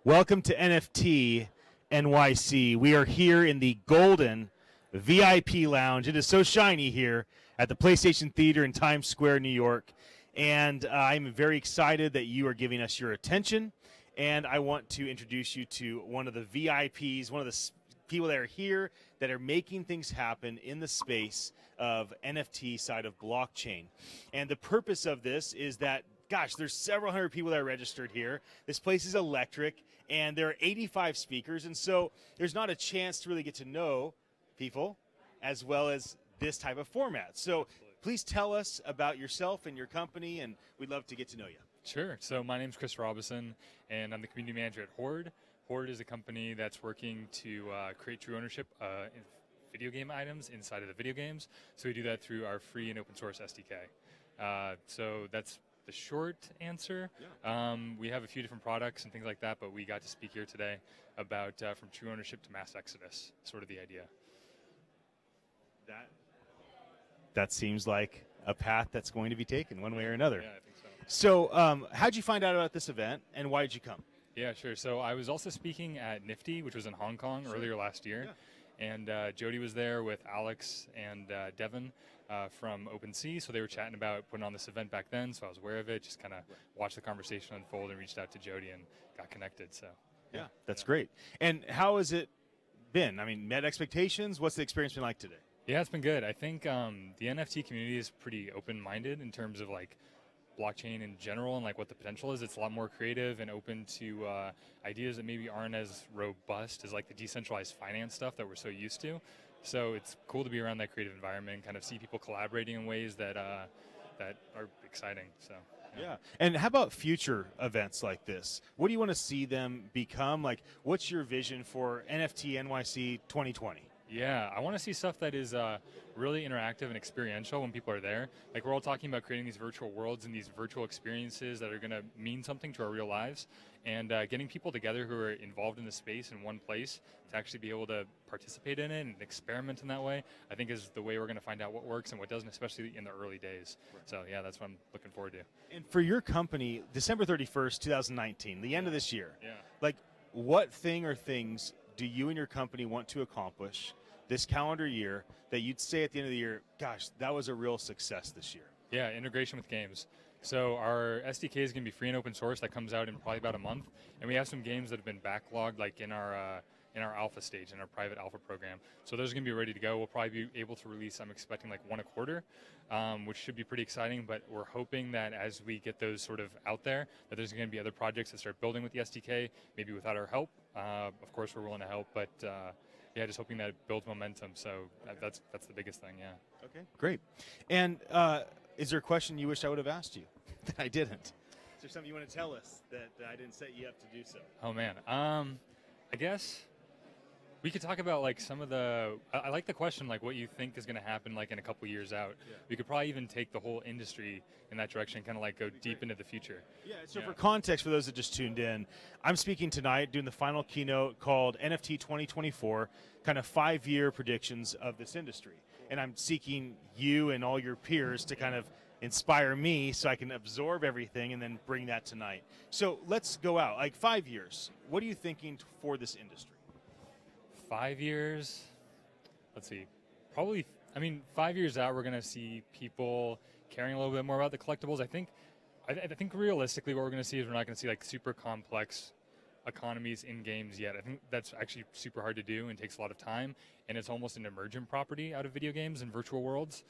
Welcome to NFT.Nyc. We are here in the golden VIP lounge. It is so shiny here at the PlayStation Theater in Times Square, New York. And I'm very excited that you are giving us your attention. And I want to introduce you to one of the VIPs, one of the people that are here that are making things happen in the space of NFT side of blockchain. And the purpose of this is that, gosh, there's several hundred people that are registered here. This place is electric, and there are 85 speakers, and so there's not a chance to really get to know people as well as this type of format. So please tell us about yourself and your company, and we'd love to get to know you. Sure. So my name's Chris Robinson, and I'm the community manager at Horde. Horde is a company that's working to create true ownership in video game items inside of the video games. So we do that through our free and open source SDK. So that's the short answer. Yeah. We have a few different products and things like that, but we got to speak here today about from true ownership to mass exodus, sort of the idea. That seems like a path that's going to be taken one way or another. Yeah, I think so. So how'd you find out about this event, and why did you come? Yeah, sure. So I was also speaking at Nifty, which was in Hong Kong earlier last year. Yeah. And Jody was there with Alex and Devin from OpenSea, so they were chatting about putting on this event back then, so I was aware of it, just kind of watched the conversation unfold and reached out to Jody and got connected. So yeah, that's great. And how has it been? I mean, met expectations? What's the experience been like today? Yeah, it's been good. I think the NFT community is pretty open-minded in terms of like blockchain in general and like what the potential is. It's a lot more creative and open to ideas that maybe aren't as robust as like the decentralized finance stuff that we're so used to. So it's cool to be around that creative environment, kind of see people collaborating in ways that that are exciting. So yeah. And how about future events like this? What do you want to see them become? Like, what's your vision for NFT.Nyc 2020? Yeah, I want to see stuff that is really interactive and experiential when people are there. Like, we're all talking about creating these virtual worlds and these virtual experiences that are going to mean something to our real lives. And getting people together who are involved in the space in one place to actually be able to participate in it and experiment in that way, I think is the way we're going to find out what works and what doesn't, especially in the early days. Right. So, yeah, that's what I'm looking forward to. And for your company, December 31st, 2019, the end of this year, yeah. Like, what thing or things do you and your company want to accomplish this calendar year that you'd say at the end of the year, gosh, that was a real success this year? Yeah, integration with games. So our SDK is going to be free and open source. That comes out in probably about a month. And we have some games that have been backlogged, like in our alpha stage, in our private alpha program. So those are going to be ready to go. We'll probably be able to release, I'm expecting, like one a quarter, which should be pretty exciting. But we're hoping that as we get those sort of out there, that there's going to be other projects that start building with the SDK, maybe without our help. Of course, we're willing to help, but yeah, just hoping that it builds momentum. So that's the biggest thing, yeah. Okay, great. And is there a question you wish I would have asked you that I didn't? Is there something you want to tell us that I didn't set you up to do so? Oh, man. I guess We could talk about like some of the. I like the question, like what you think is going to happen, like in a couple years out. Yeah. We could probably even take the whole industry in that direction, kind of like go deep into the future. Yeah. So for context, for those that just tuned in, I'm speaking tonight, doing the final keynote called NFT 2024, kind of 5-year predictions of this industry, and I'm seeking you and all your peers to kind of inspire me so I can absorb everything and then bring that tonight. So let's go out. Like 5 years, what are you thinking for this industry? 5 years, let's see, probably, I mean, 5 years out, we're going to see people caring a little bit more about the collectibles. I think realistically what we're going to see is we're not going to see like super complex economies in games yet. I think that's actually super hard to do and takes a lot of time, and it's almost an emergent property out of video games and virtual worlds.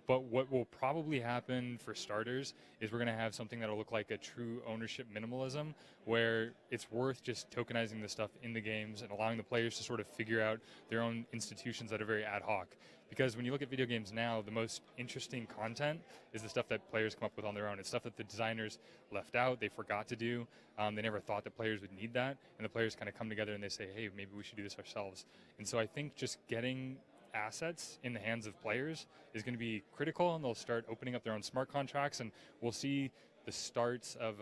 But what will probably happen for starters is we're going to have something that will look like a true ownership minimalism, where it's worth just tokenizing the stuff in the games and allowing the players to sort of figure out their own institutions that are very ad hoc. Because when you look at video games now, the most interesting content is the stuff that players come up with on their own. It's stuff that the designers left out, they forgot to do. They never thought that players would need that. And the players kind of come together and they say, hey, maybe we should do this ourselves. And so I think just getting assets in the hands of players is going to be critical, and they'll start opening up their own smart contracts, and we'll see the starts of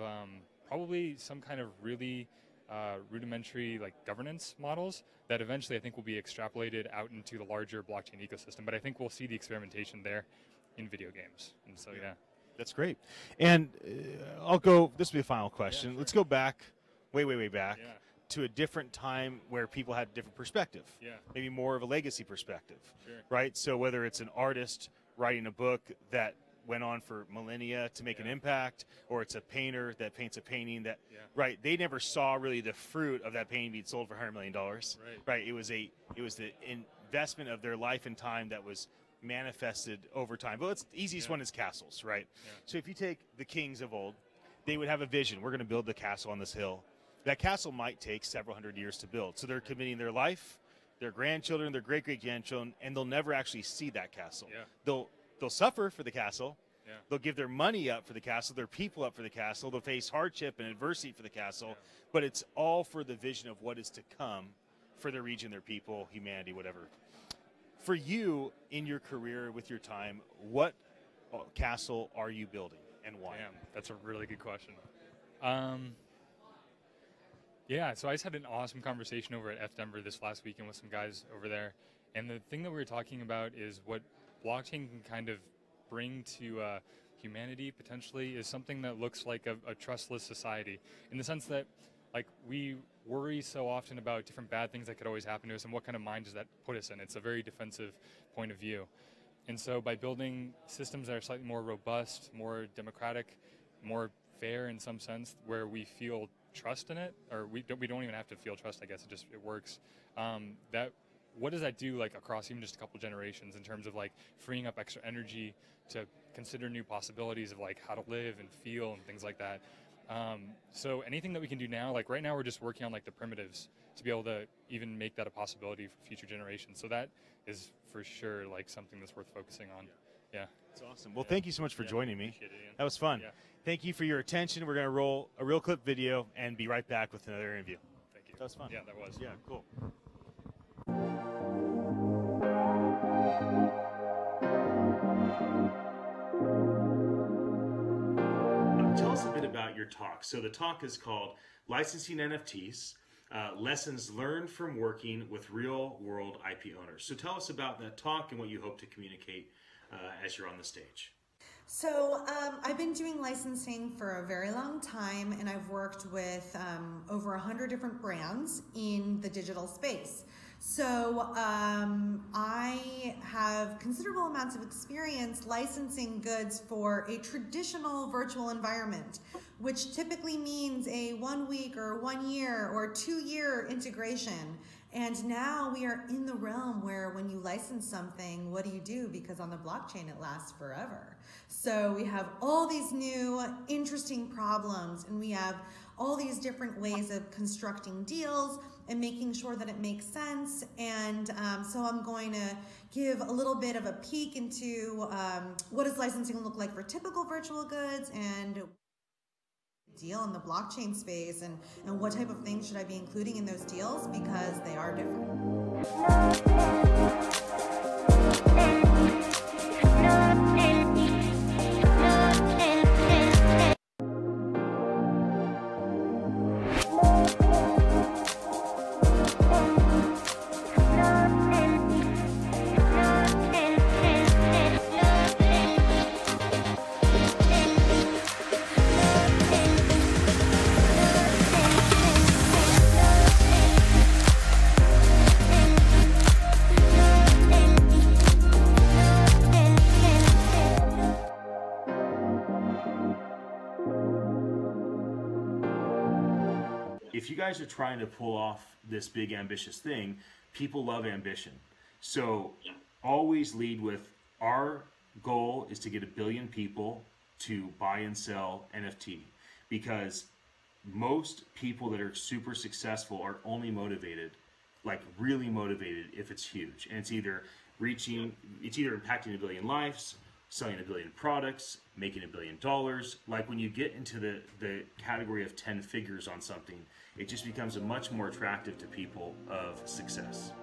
probably some kind of really rudimentary like governance models that eventually I think will be extrapolated out into the larger blockchain ecosystem. But I think we'll see the experimentation there in video games, and so yeah. That's great. And I'll go, this will be a final question. Yeah, sure. Let's go back, way back. Yeah. To a different time where people had a different perspective, maybe more of a legacy perspective, right? So whether it's an artist writing a book that went on for millennia to make an impact, or it's a painter that paints a painting that, right? They never saw really the fruit of that painting being sold for $100 million, right? It was the investment of their life and time that was manifested over time. But the easiest one is castles, right? So if you take the kings of old, they would have a vision. We're going to build the castle on this hill. That castle might take several hundred years to build. So they're committing their life, their grandchildren, their great-great-grandchildren, and they'll never actually see that castle. They'll suffer for the castle. They'll give their money up for the castle, their people up for the castle. They'll face hardship and adversity for the castle. But it's all for the vision of what is to come for their region, their people, humanity, whatever. For you, in your career, with your time, what castle are you building and why? Damn, that's a really good question. Yeah, so I just had an awesome conversation over at F Denver this last weekend with some guys over there. And the thing that we were talking about is what blockchain can kind of bring to humanity potentially is something that looks like a trustless society, in the sense that like we worry so often about different bad things that could always happen to us, and what kind of mind does that put us in? It's a very defensive point of view. And so by building systems that are slightly more robust, more democratic, more fair in some sense, where we feel trust in it, or we don't even have to feel trust, I guess, it works. What does that do like across even just a couple generations in terms of like freeing up extra energy to consider new possibilities of like how to live and feel and things like that? So anything that we can do now, like right now we're just working on like the primitives to be able to even make that a possibility for future generations. So that is for sure like something that's worth focusing on. Yeah. That's awesome. Well, thank you so much for joining me. Appreciate it, Ian. That was fun. Yeah. Thank you for your attention. We're going to roll a real clip video and be right back with another interview. Thank you. That was fun. Yeah, that was. Yeah, cool. Tell us a bit about your talk. So the talk is called Licensing NFTs, Lessons Learned from Working with Real-World IP Owners. So tell us about that talk and what you hope to communicate as you're on the stage. So I've been doing licensing for a very long time, and I've worked with over 100 different brands in the digital space. So I have considerable amounts of experience licensing goods for a traditional virtual environment, which typically means a 1 week or 1 year or 2 year integration. And now we are in the realm where when you license something, what do you do? Because on the blockchain, it lasts forever. So we have all these new interesting problems, and we have all these different ways of constructing deals and making sure that it makes sense. And so I'm going to give a little bit of a peek into what does licensing look like for typical virtual goods, and deal in the blockchain space, and what type of things should I be including in those deals because they are different. If you guys are trying to pull off this big ambitious thing, people love ambition. So always lead with, our goal is to get 1 billion people to buy and sell NFT, because most people that are super successful are only motivated, like really motivated, if it's huge. And it's either impacting 1 billion lives, selling 1 billion products, making $1 billion. Like when you get into the category of 10 figures on something, it just becomes a much more attractive to people of success.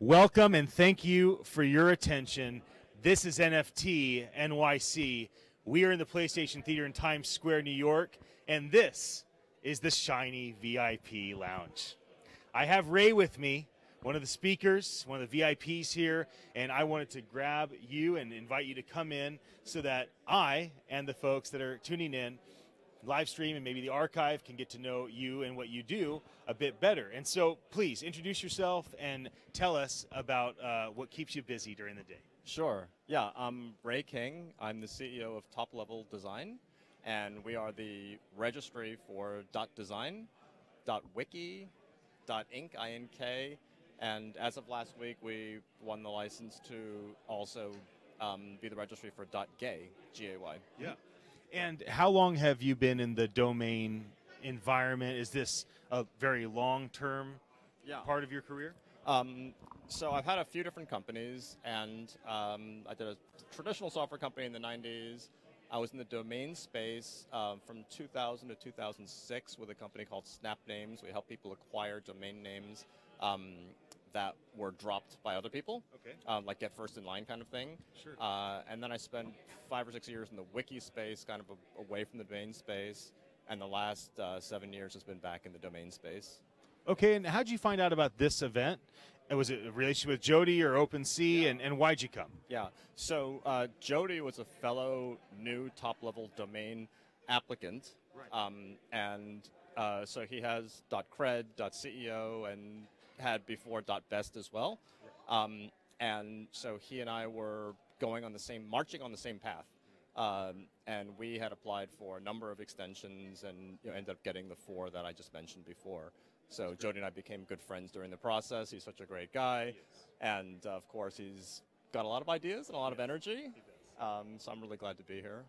Welcome and thank you for your attention. This is NFT.Nyc. We are in the PlayStation Theater in Times Square, New York, and this is the Shiny VIP Lounge. I have Ray with me, one of the speakers, one of the VIPs here, and I wanted to grab you and invite you to come in so that I and the folks that are tuning in live stream and maybe the archive can get to know you and what you do a bit better. And so please introduce yourself and tell us about what keeps you busy during the day. Sure. Yeah, I'm Ray King. I'm the CEO of Top Level Design, and we are the registry for .design, .wiki, .inc, and as of last week, we won the license to also be the registry for .gay, G-A-Y. Yeah. And how long have you been in the domain environment? Is this a very long-term part of your career? So I've had a few different companies, and I did a traditional software company in the 90s. I was in the domain space from 2000 to 2006 with a company called Snap Names. We help people acquire domain names that were dropped by other people, like get first in line kind of thing. Sure. And then I spent 5 or 6 years in the wiki space, kind of away from the domain space, and the last 7 years has been back in the domain space. Okay, and how'd you find out about this event? Was it a relationship with Jody or OpenSea, and why'd you come? Yeah, so Jody was a fellow new top-level domain applicant, and so he has .cred, .ceo, and had before .best as well, and so he and I were marching on the same path, and we had applied for a number of extensions and ended up getting the 4 that I just mentioned before. So Jody and I became good friends during the process. He's such a great guy, and of course he's got a lot of ideas and a lot of energy. So I'm really glad to be here.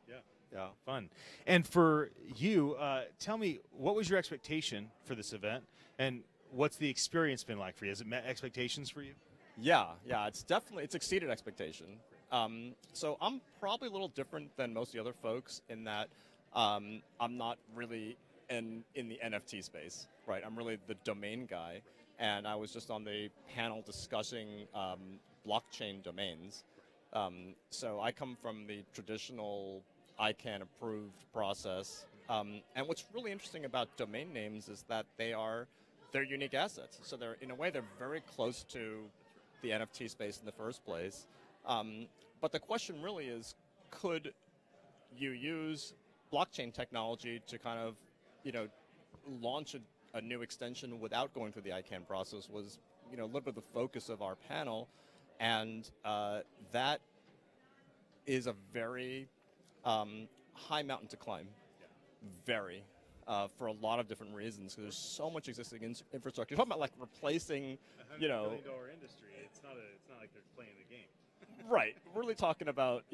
Yeah, fun. And for you, tell me, what was your expectation for this event, and what's the experience been like for you? Has it met expectations for you? Yeah, it's exceeded expectation. So I'm probably a little different than most of the other folks in that I'm not really in the NFT space, right? I'm really the domain guy, and I was just on the panel discussing blockchain domains. So I come from the traditional ICANN approved process, and what's really interesting about domain names is that they're unique assets. So in a way, they're very close to the NFT space in the first place. But the question really is, could you use blockchain technology to kind of, launch a new extension without going through the ICANN process was, a little bit of the focus of our panel, and that is a very high mountain to climb. Very. For a lot of different reasons, because there's so much existing infrastructure. You're talking about like replacing, $100 billion industry. It's not like they're playing the game. Right. We're really talking about,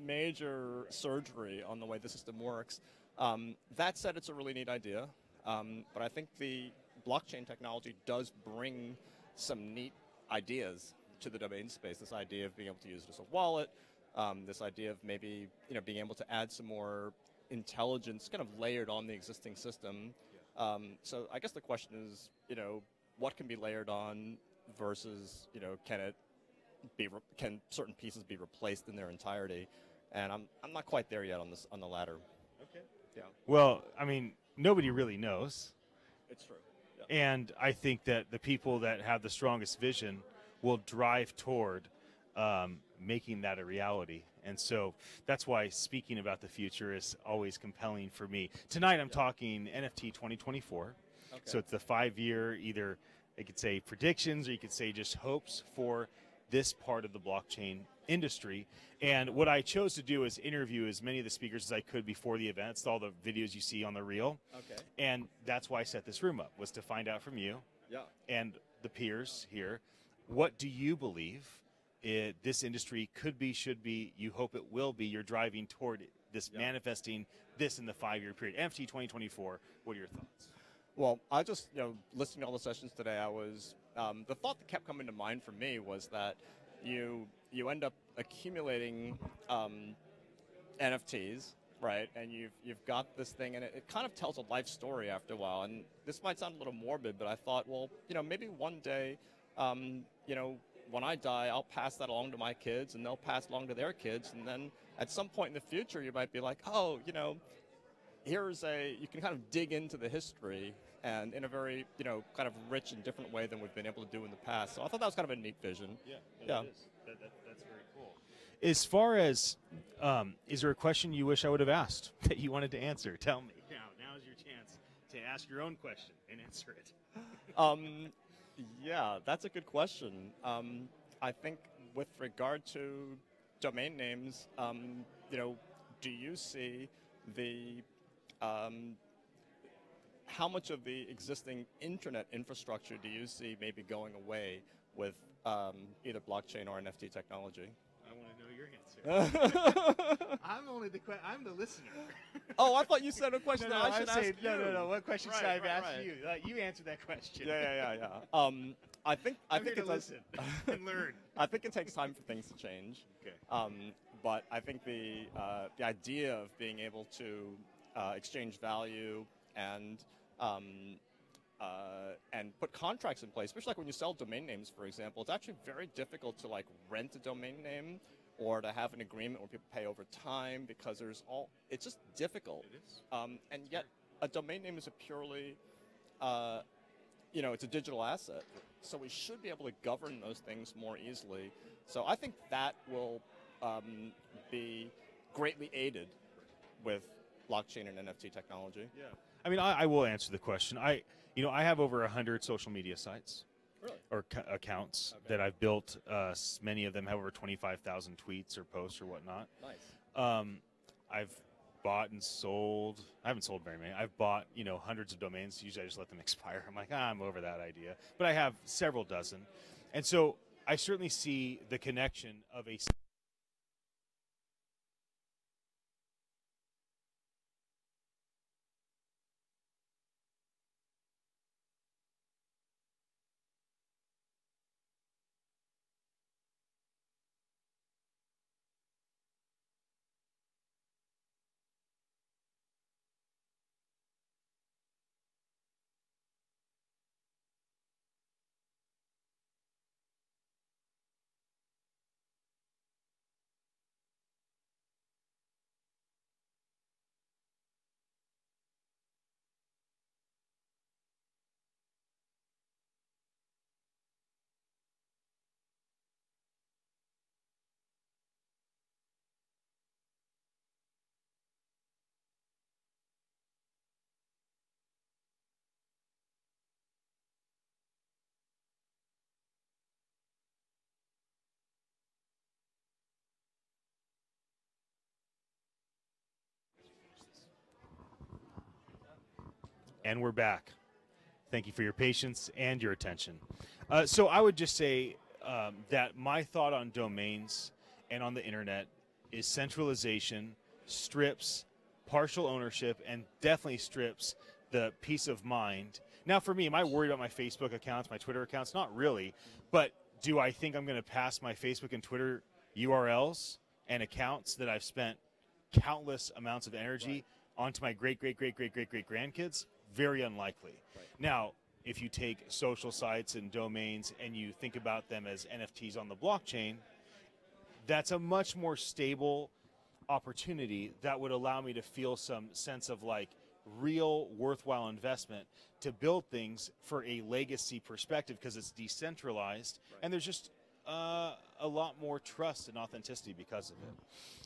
major surgery on the way the system works. That said, it's a really neat idea. But I think the blockchain technology does bring some neat ideas to the domain space. This idea of being able to use it as a wallet, this idea of maybe, being able to add some more intelligence kind of layered on the existing system. So I guess the question is, what can be layered on versus, can certain pieces be replaced in their entirety? And I'm not quite there yet on the latter. Okay. Yeah. Well, I mean, nobody really knows. It's true. Yeah. And I think that the people that have the strongest vision will drive toward making that a reality. And so that's why speaking about the future is always compelling for me. Tonight I'm talking NFT 2024. Okay. So it's the 5-year, either you could say predictions or you could say just hopes for this part of the blockchain industry. And what I chose to do is interview as many of the speakers as I could before the event. It's all the videos you see on the reel. Okay. And that's why I set this room up, was to find out from you and the peers here, what do you believe this industry could be, should be, you hope it will be, you're driving toward this, manifesting this in the 5-year period. NFT 2024, what are your thoughts? Well, I just, listening to all the sessions today, I was, the thought that kept coming to mind for me was that you end up accumulating NFTs, right? And you've got this thing, and it kind of tells a life story after a while. And this might sound a little morbid, but I thought, well, maybe one day, when I die, I'll pass that along to my kids, and they'll pass along to their kids, and then at some point in the future, you might be like, oh, you can kind of dig into the history, and in a very, kind of rich and different way than we've been able to do in the past. So I thought that was kind of a neat vision. Yeah, yeah. It is. That's very cool. As far as, is there a question you wish I would have asked that you wanted to answer? Tell me. Now's your chance to ask your own question and answer it. Yeah, that's a good question. I think with regard to domain names, do you see the how much of the existing internet infrastructure do you see maybe going away with either blockchain or NFT technology? I want to know your answer. I'm the listener. Oh, I thought you said a question that I should ask you. No. What question should I have asked you? You answer that question. Yeah. I think it does. And learn. I think it takes time for things to change. Okay. But I think the idea of being able to exchange value and put contracts in place, especially like when you sell domain names, for example, it's actually very difficult to like rent a domain name or to have an agreement where people pay over time, because it's just difficult. It is. And yet a domain name is a purely, it's a digital asset. So we should be able to govern those things more easily. So I think that will be greatly aided with blockchain and NFT technology. Yeah. I mean, I will answer the question. I have over 100 social media sites. Really? Or accounts that I've built. Many of them have over 25,000 tweets or posts or whatnot. Nice. I've bought and sold. I haven't sold very many. I've bought, hundreds of domains. Usually I just let them expire. I'm like, I'm over that idea. But I have several dozen. And so I certainly see the connection of a And we're back. Thank you for your patience and your attention. So I would just say that my thought on domains and on the internet is centralization, strips, partial ownership, and definitely strips the peace of mind. Now for me, am I worried about my Facebook accounts, my Twitter accounts? Not really. But do I think I'm going to pass my Facebook and Twitter URLs and accounts that I've spent countless amounts of energy onto my great-great-great-great-great-great-grandkids? Very unlikely. Right. Now, if you take social sites and domains and you think about them as NFTs on the blockchain, that's a much more stable opportunity that would allow me to feel some sense of like real worthwhile investment to build things for a legacy perspective, because it's decentralized and there's just a lot more trust and authenticity because of it.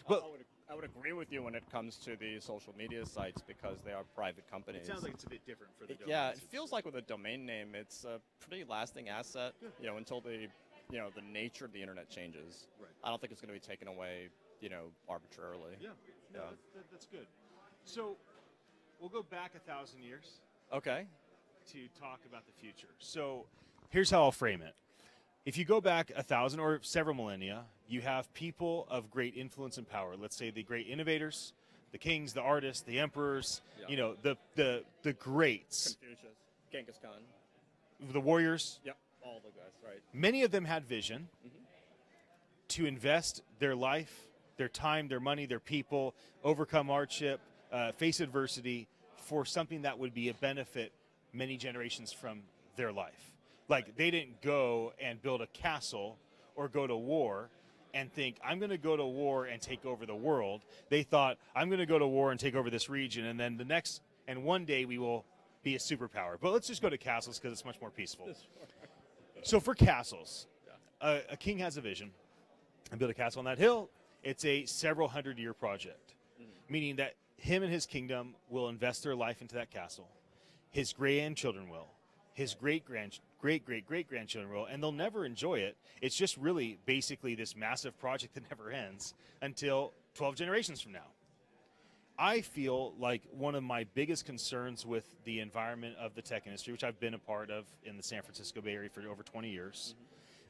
But I would agree with you when it comes to the social media sites because they are private companies. it sounds like it's a bit different for the domains. Yeah, it feels like with a domain name, it's a pretty lasting asset. You know, until the nature of the internet changes. Right. I don't think it's going to be taken away, arbitrarily. Yeah, no, that's good. So we'll go back 1,000 years. Okay. To talk about the future. So here's how I'll frame it. If you go back 1,000 or several millennia, you have people of great influence and power. Let's say the great innovators, the kings, the artists, the emperors, the greats. Confucius, Genghis Khan. The warriors. Yep, all the guys, right. Many of them had vision to invest their life, their time, their money, their people, overcome hardship, face adversity for something that would be a benefit many generations from their life. Like, they didn't go and build a castle or go to war and think, I'm going to go to war and take over the world. They thought, I'm going to go to war and take over this region, and then one day we will be a superpower. But let's just go to castles because it's much more peaceful. So for castles, a king has a vision and build a castle on that hill. It's a several hundred-year project, meaning that him and his kingdom will invest their life into that castle. His grandchildren will. His great-great-great-great-grandchildren will, and they'll never enjoy it. It's just really basically this massive project that never ends until 12 generations from now. I feel like one of my biggest concerns with the environment of the tech industry, which I've been a part of in the San Francisco Bay Area for over 20 years,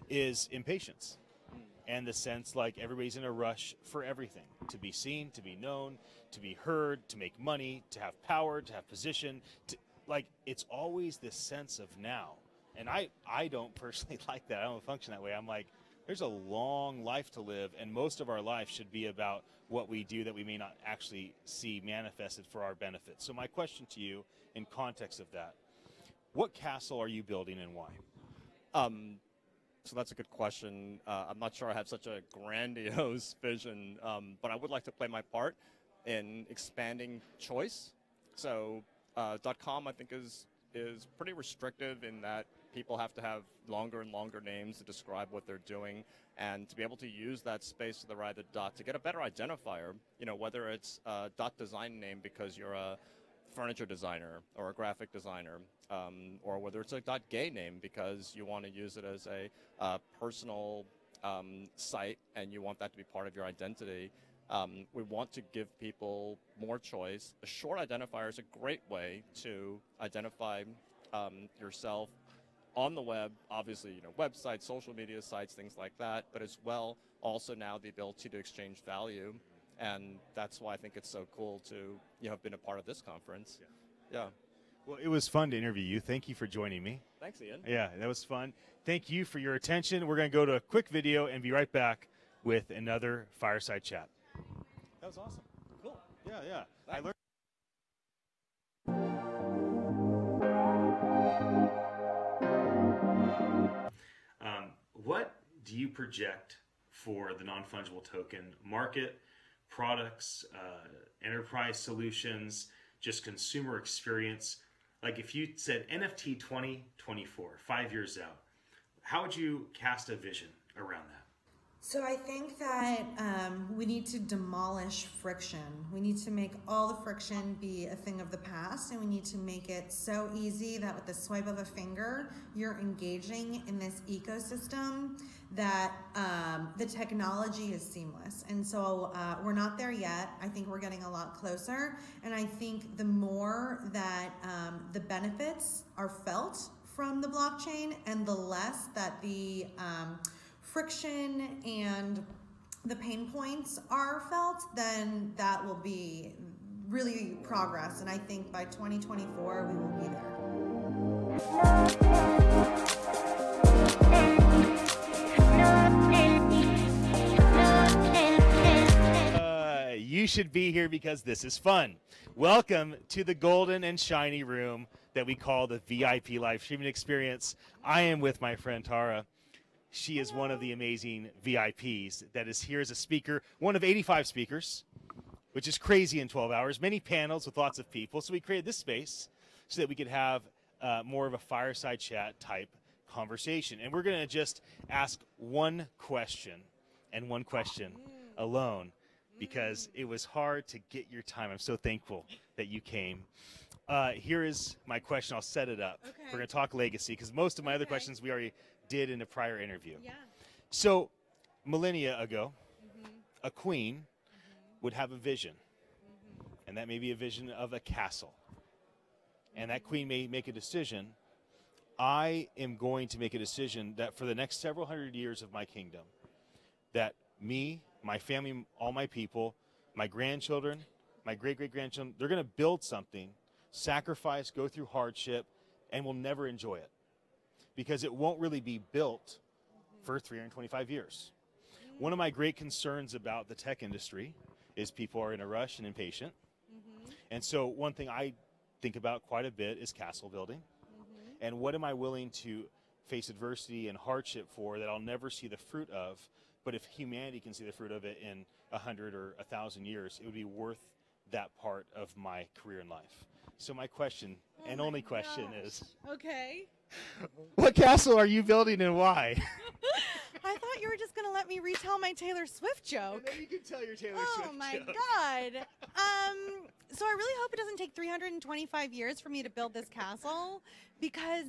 is impatience. And the sense like everybody's in a rush for everything, to be seen, to be known, to be heard, to make money, to have power, to have position, like, it's always this sense of now. And I don't personally like that. I don't function that way. I'm like, there's a long life to live, and most of our life should be about what we do that we may not actually see manifested for our benefit. So my question to you, in context of that, what castle are you building and why? So that's a good question. I'm not sure I have such a grandiose vision, but I would like to play my part in expanding choice. So .com, I think, is pretty restrictive in that people have to have longer and longer names to describe what they're doing, and to be able to use that space to the right of the dot to get a better identifier, whether it's a .design name because you're a furniture designer or a graphic designer, or whether it's a .gay name because you want to use it as a personal site and you want that to be part of your identity. We want to give people more choice. A short identifier is a great way to identify yourself on the web, obviously, websites, social media sites, things like that, but as well, also now the ability to exchange value. And that's why I think it's so cool to have been a part of this conference. Yeah. Well, it was fun to interview you. Thank you for joining me. Thanks, Ian. Yeah, that was fun. Thank you for your attention. We're going to go to a quick video and be right back with another Fireside Chat. That was awesome. Cool. Yeah. I learned. What do you project for the non-fungible token market, products, enterprise solutions, just consumer experience? Like if you said NFT 2024, 5 years out, how would you cast a vision around that? So I think that we need to demolish friction. We need to make all the friction be a thing of the past, and we need to make it so easy that with the swipe of a finger, you're engaging in this ecosystem that the technology is seamless. And so we're not there yet. I think we're getting a lot closer. And I think the more that the benefits are felt from the blockchain and the less that the friction and the pain points are felt, then that will be really progress. And I think by 2024, we will be there. You should be here because this is fun. Welcome to the golden and shiny room that we call the VIP live streaming experience. I am with my friend Tara. She is one of the amazing VIPs that is here as a speaker, one of 85 speakers, which is crazy in 12 hours, many panels with lots of people. So we created this space so that we could have more of a fireside chat type conversation. And we're going to just ask one question and one question alone, because it was hard to get your time. I'm so thankful that you came. Here is my question. I'll set it up. Okay. We're going to talk legacy, because most of my other questions we already did in a prior interview. Yeah. So millennia ago, a queen would have a vision, and that may be a vision of a castle. And that queen may make a decision. I am going to make a decision that for the next several hundred years of my kingdom, that me, my family, all my people, my grandchildren, my great-great-grandchildren, they're going to build something, sacrifice, go through hardship, and will never enjoy it, because it won't really be built for 325 years. One of my great concerns about the tech industry is people are in a rush and impatient. And so one thing I think about quite a bit is castle building. And what am I willing to face adversity and hardship for that I'll never see the fruit of? But if humanity can see the fruit of it in 100 or 1,000 years, it would be worth that part of my career in life. So my question, and only question, is, Okay. what castle are you building and why? I thought you were just going to let me retell my Taylor Swift joke. And then you can tell your Taylor Swift Oh my joke. God. So I really hope it doesn't take 325 years for me to build this castle, because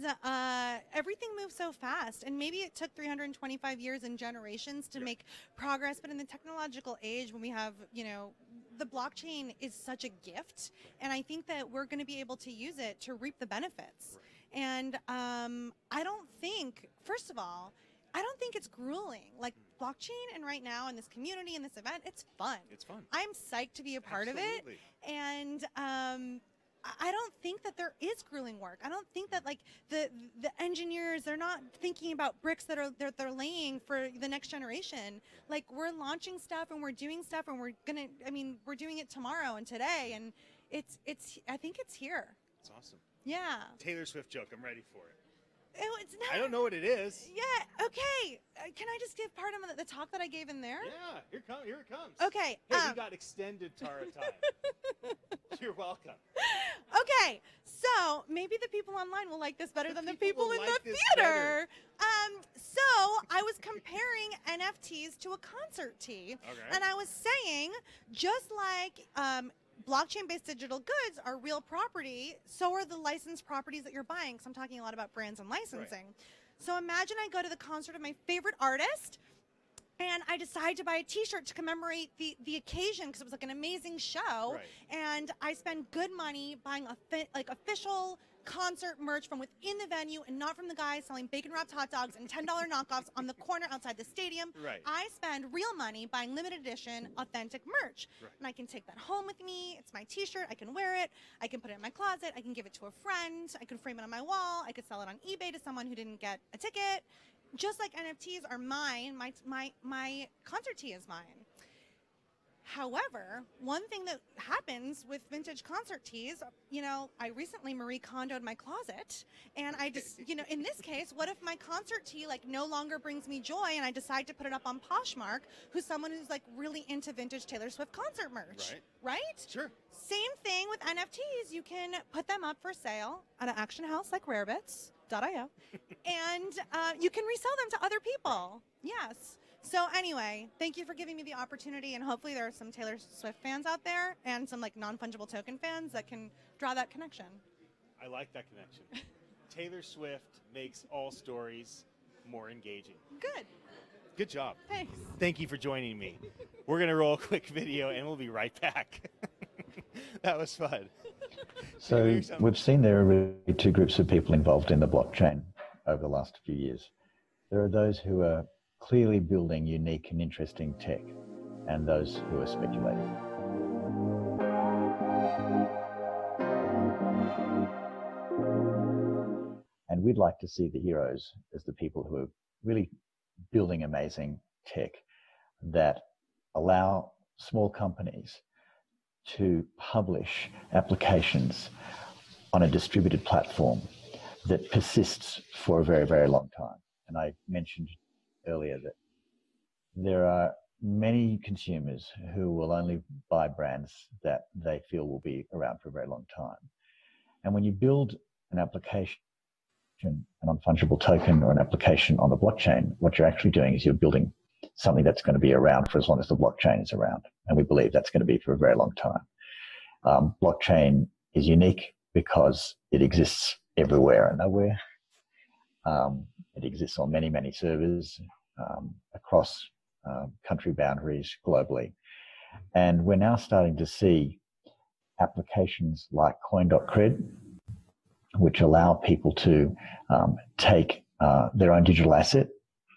everything moves so fast. And maybe it took 325 years and generations to make progress. But in the technological age, when we have, you know, the blockchain is such a gift. And I think that we're going to be able to use it to reap the benefits. Right. And I don't think, first of all, I don't think it's grueling. Like blockchain and right now in this community, in this event, it's fun. It's fun. I'm psyched to be a part Absolutely. of it. And I don't think that there is grueling work. I don't think that like the engineers, they're not thinking about bricks that they're laying for the next generation. Like we're launching stuff and we're doing stuff and we're doing it tomorrow and today, and I think it's here. It's awesome. Yeah. Taylor Swift joke. I'm ready for it. It's not, I don't know what it is. Yeah. Okay. Can I just give part of the talk that I gave in there? Yeah. Here it comes. Okay. Hey, we got extended Tara time. You're welcome. Okay. So maybe the people online will like this better than the people in the theater. Better. So I was comparing NFTs to a concert tee, and I was saying, just like blockchain-based digital goods are real property, so are the licensed properties that you're buying. Because I'm talking a lot about brands and licensing. Right. So imagine I go to the concert of my favorite artist, and I decide to buy a T-shirt to commemorate the occasion because it was like an amazing show. Right. And I spend good money buying official concert merch from within the venue and not from the guy selling bacon-wrapped hot dogs and $10 knockoffs on the corner outside the stadium. Right. I spend real money buying limited edition, authentic merch. Right. And I can take that home with me. It's my T-shirt. I can wear it. I can put it in my closet. I can give it to a friend. I can frame it on my wall. I could sell it on eBay to someone who didn't get a ticket. Just like NFTs are mine, my concert tee is mine. However, one thing that happens with vintage concert tees, you know, I recently Marie Kondo'd my closet, and I just, you know, in this case, what if my concert tee like no longer brings me joy, and I decide to put it up on Poshmark, who's someone who's like really into vintage Taylor Swift concert merch, right? Sure. Same thing with NFTs. You can put them up for sale at an auction house like Rarebits.io, and you can resell them to other people. Yes. So anyway, thank you for giving me the opportunity, and hopefully there are some Taylor Swift fans out there and some like non-fungible token fans that can draw that connection. I like that connection. Taylor Swift makes all stories more engaging. Good. Good job. Thanks. Thank you for joining me. We're going to roll a quick video, and we'll be right back. That was fun. So we've seen there are really two groups of people involved in the blockchain over the last few years. There are those who are clearly building unique and interesting tech, and those who are speculating. And we'd like to see the heroes as the people who are really building amazing tech that allow small companies to publish applications on a distributed platform that persists for a very, very long time. And I mentioned earlier that there are many consumers who will only buy brands that they feel will be around for a very long time. And when you build an application, a non-fungible token or an application on the blockchain, what you're actually doing is you're building something that's going to be around for as long as the blockchain is around. And we believe that's going to be for a very long time. Blockchain is unique because it exists everywhere and nowhere. It exists on many, many servers across country boundaries globally. And we're now starting to see applications like coin.cred, which allow people to take their own digital asset.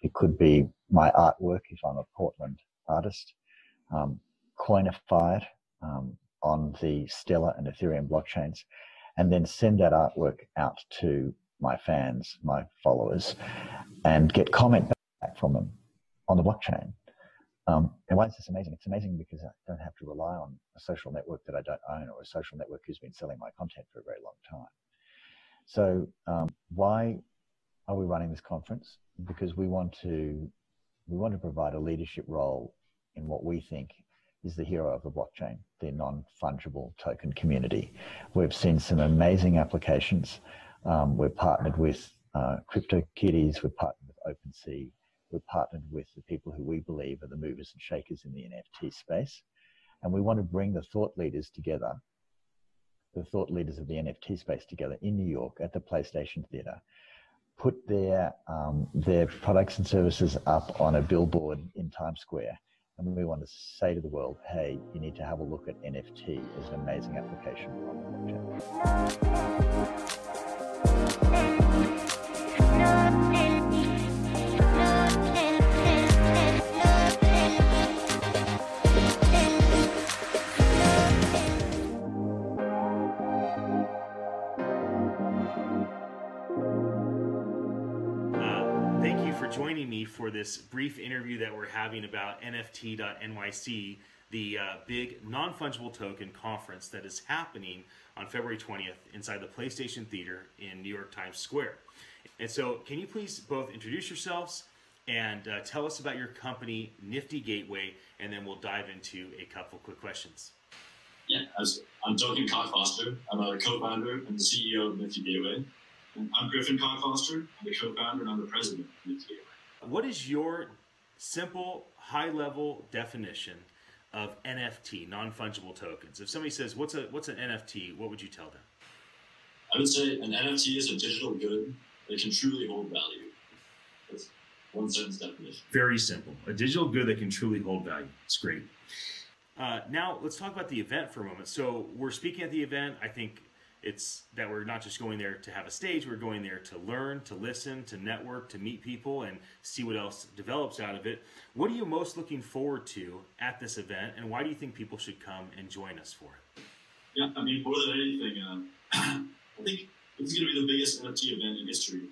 It could be my artwork if I'm a Portland artist, coinify it on the Stellar and Ethereum blockchains, and then send that artwork out to my fans, my followers, and get comment back from them on the blockchain. And why is this amazing? It's amazing because I don't have to rely on a social network that I don't own or a social network who's been selling my content for a very long time. So why are we running this conference? Because we want to provide a leadership role in what we think is the hero of the blockchain, the non-fungible token community. We've seen some amazing applications. We're partnered with CryptoKitties, we're partnered with OpenSea, we're partnered with the people who we believe are the movers and shakers in the NFT space. And we want to bring the thought leaders together, the thought leaders of the NFT space together in New York at the PlayStation Theater, put their products and services up on a billboard in Times Square. And we want to say to the world, hey, you need to have a look at NFT as an amazing application on the blockchain. Thank you for joining me for this brief interview that we're having about Nyc.Nyc, the big non-fungible token conference that is happening on February 20th inside the PlayStation Theater in New York Times Square. And so can you please both introduce yourselves and tell us about your company, Nifty Gateway, and then we'll dive into a couple quick questions. Yeah, I'm Duncan Cockfoster. I'm a co-founder and the CEO of Nifty Gateway. And I'm Griffin Cockfoster. I'm the co-founder and I'm the president of Nifty Gateway. What is your simple, high-level definition of NFT, non-fungible tokens? If somebody says, what's an NFT, what would you tell them? I would say an NFT is a digital good that can truly hold value. That's one sentence definition. Very simple. A digital good that can truly hold value. It's great. Now, let's talk about the event for a moment. So we're speaking at the event. I think it's that we're not just going there to have a stage, we're going there to learn, to listen, to network, to meet people, and see what else develops out of it. What are you most looking forward to at this event, and why do you think people should come and join us for it? Yeah, I mean, more than anything, I think this is going to be the biggest NFT event in history.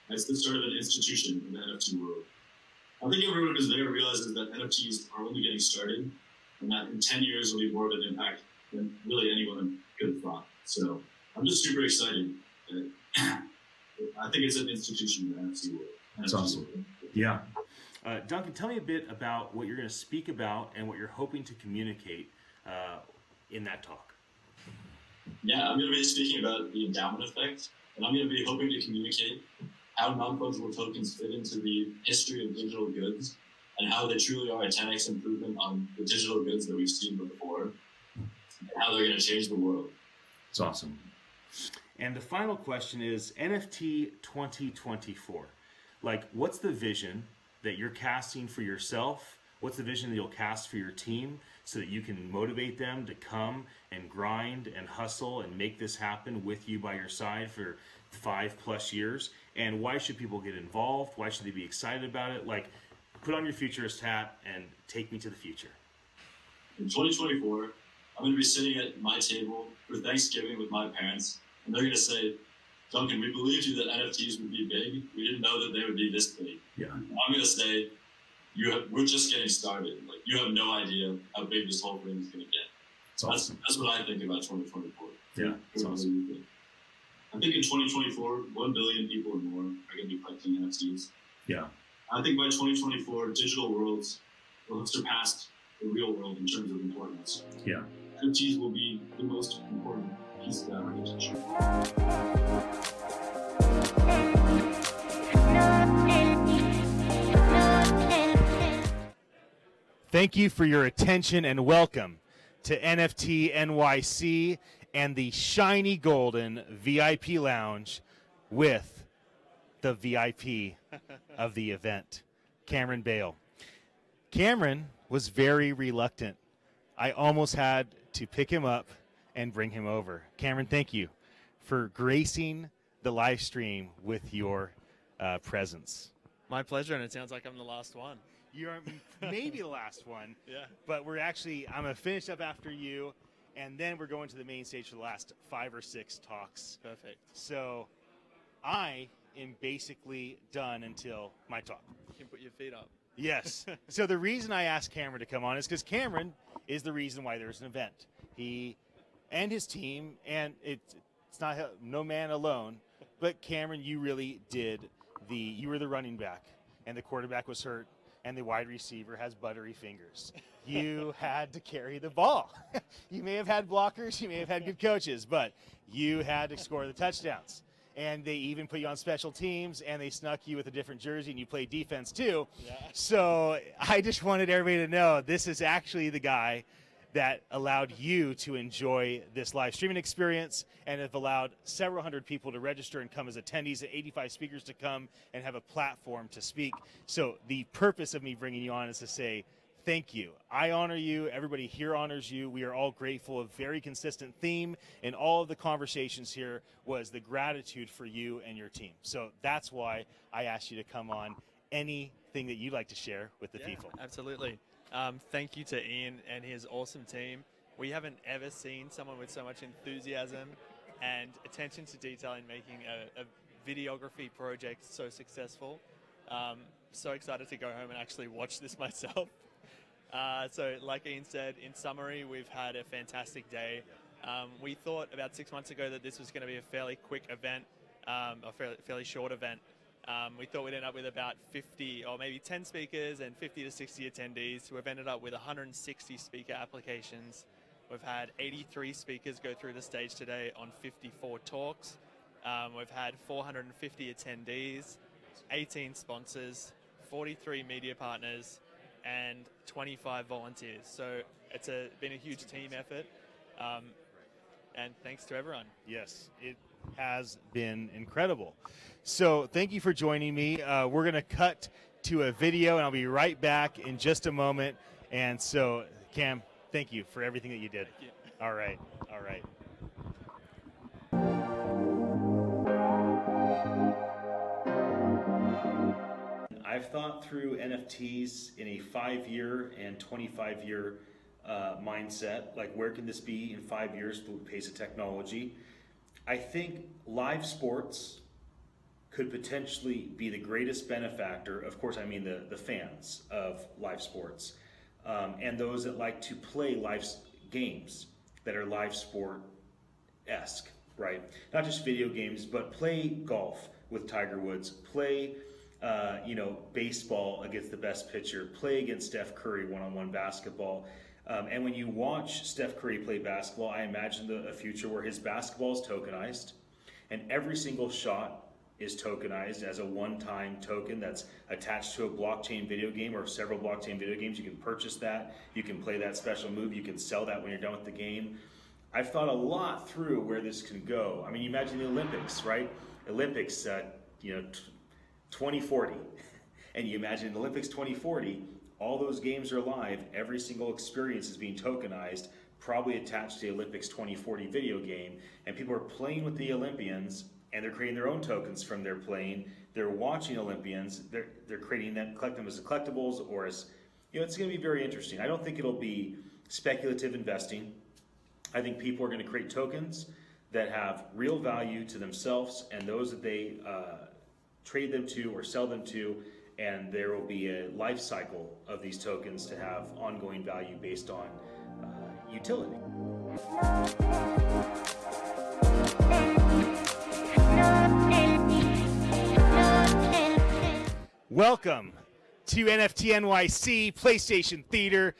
It's the start of an institution in the NFT world. I think everyone who's there realizes that NFTs are only getting started, and that in 10 years will be more of an impact than really anyone could have thought. So I'm just super excited. I think it's an institution in the NFT world. That's awesome. Yeah. Duncan, tell me a bit about what you're going to speak about and what you're hoping to communicate in that talk. Yeah, I'm going to be speaking about the endowment effect, and I'm going to be hoping to communicate how non-fungible tokens fit into the history of digital goods and how they truly are a 10x improvement on the digital goods that we've seen before and how they're going to change the world. It's awesome. And the final question is NFT 2024. Like, what's the vision that you're casting for yourself What's the vision that you'll cast for your team so that you can motivate them to come and grind and hustle and make this happen with you by your side for 5+ years? And why should people get involved? Why should they be excited about it? Like, put on your futurist hat and take me to the future. In 2024, I'm going to be sitting at my table for Thanksgiving with my parents, and they're going to say, Duncan, we believed you that NFTs would be big. We didn't know that they would be this big. Yeah. I'm going to say, we're just getting started. Like, you have no idea how big this whole thing is going to get. So awesome. That's what I think about 2024. Yeah, that's awesome. I think in 2024, 1 billion people or more are going to be collecting NFTs. Yeah. I think by 2024, digital worlds will have surpassed the real world in terms of importance. Yeah. NFTs will be the most important piece of that architecture. Thank you for your attention and welcome to NFT.Nyc and the shiny golden VIP lounge with the VIP of the event, Cameron Bale. Cameron was very reluctant. I almost had to pick him up and bring him over. Cameron, thank you for gracing the live stream with your presence. My pleasure, and it sounds like I'm the last one. You're maybe the last one. Yeah. But I'm going to finish up after you, and then we're going to the main stage for the last 5 or 6 talks. Perfect. So I am basically done until my talk. You can put your feet up. Yes. So the reason I asked Cameron to come on is because Cameron is the reason why there's an event. He and his team, and it's not no man alone, but Cameron, you really did you were the running back, and the quarterback was hurt, and the wide receiver has buttery fingers. You had to carry the ball. You may have had blockers, you may have had good coaches, but you had to score the touchdowns. And they even put you on special teams, and they snuck you with a different jersey, and you played defense too. Yeah. So I just wanted everybody to know this is actually the guy that allowed you to enjoy this live streaming experience and have allowed several hundred people to register and come as attendees, and 85 speakers to come and have a platform to speak. So the purpose of me bringing you on is to say thank you. I honor you. Everybody here honors you. We are all grateful. A very consistent theme in all of the conversations here was the gratitude for you and your team. So that's why I asked you to come on. Anything that you'd like to share with the people? Absolutely. Thank you to Ian and his awesome team. We haven't ever seen someone with so much enthusiasm and attention to detail in making a videography project so successful. So excited to go home and actually watch this myself. So like Ian said, in summary, we've had a fantastic day. We thought about 6 months ago that this was going to be a fairly quick event, a fairly short event. We thought we'd end up with about 50 or maybe 10 speakers and 50 to 60 attendees. We've ended up with 160 speaker applications. We've had 83 speakers go through the stage today on 54 talks. We've had 450 attendees, 18 sponsors, 43 media partners, and 25 volunteers. So it's been a huge team effort. And thanks to everyone. Yes, it has been incredible. So thank you for joining me. We're going to cut to a video, and I'll be right back in just a moment. And so, Cam, thank you for everything that you did. Thank you. All right. All right. I've thought through NFTs in a 5-year and 25-year mindset. Like, where can this be in 5 years with the pace of technology? I think live sports could potentially be the greatest benefactor. Of course, I mean the fans of live sports and those that like to play live games that are live sport-esque, right? Not just video games, but play golf with Tiger Woods, play baseball against the best pitcher, play against Steph Curry one-on-one basketball. And when you watch Steph Curry play basketball, I imagine a future where his basketball is tokenized, and every single shot is tokenized as a one-time token that's attached to a blockchain video game or several blockchain video games. You can purchase that. You can play that special move. You can sell that when you're done with the game. I've thought a lot through where this can go. I mean, you imagine the Olympics, right? Olympics, 2040. And you imagine the Olympics 2040, All those games are live. Every single experience is being tokenized, probably attached to the Olympics 2040 video game, and people are playing with the Olympians, and they're creating their own tokens from their playing. They're watching Olympians. They're creating them, collect them as collectibles, or as, it's going to be very interesting. I don't think it'll be speculative investing. I think people are going to create tokens that have real value to themselves and those that they trade them to or sell them to, and there will be a life cycle of these tokens to have ongoing value based on utility. Welcome to NFT.Nyc PlayStation Theater.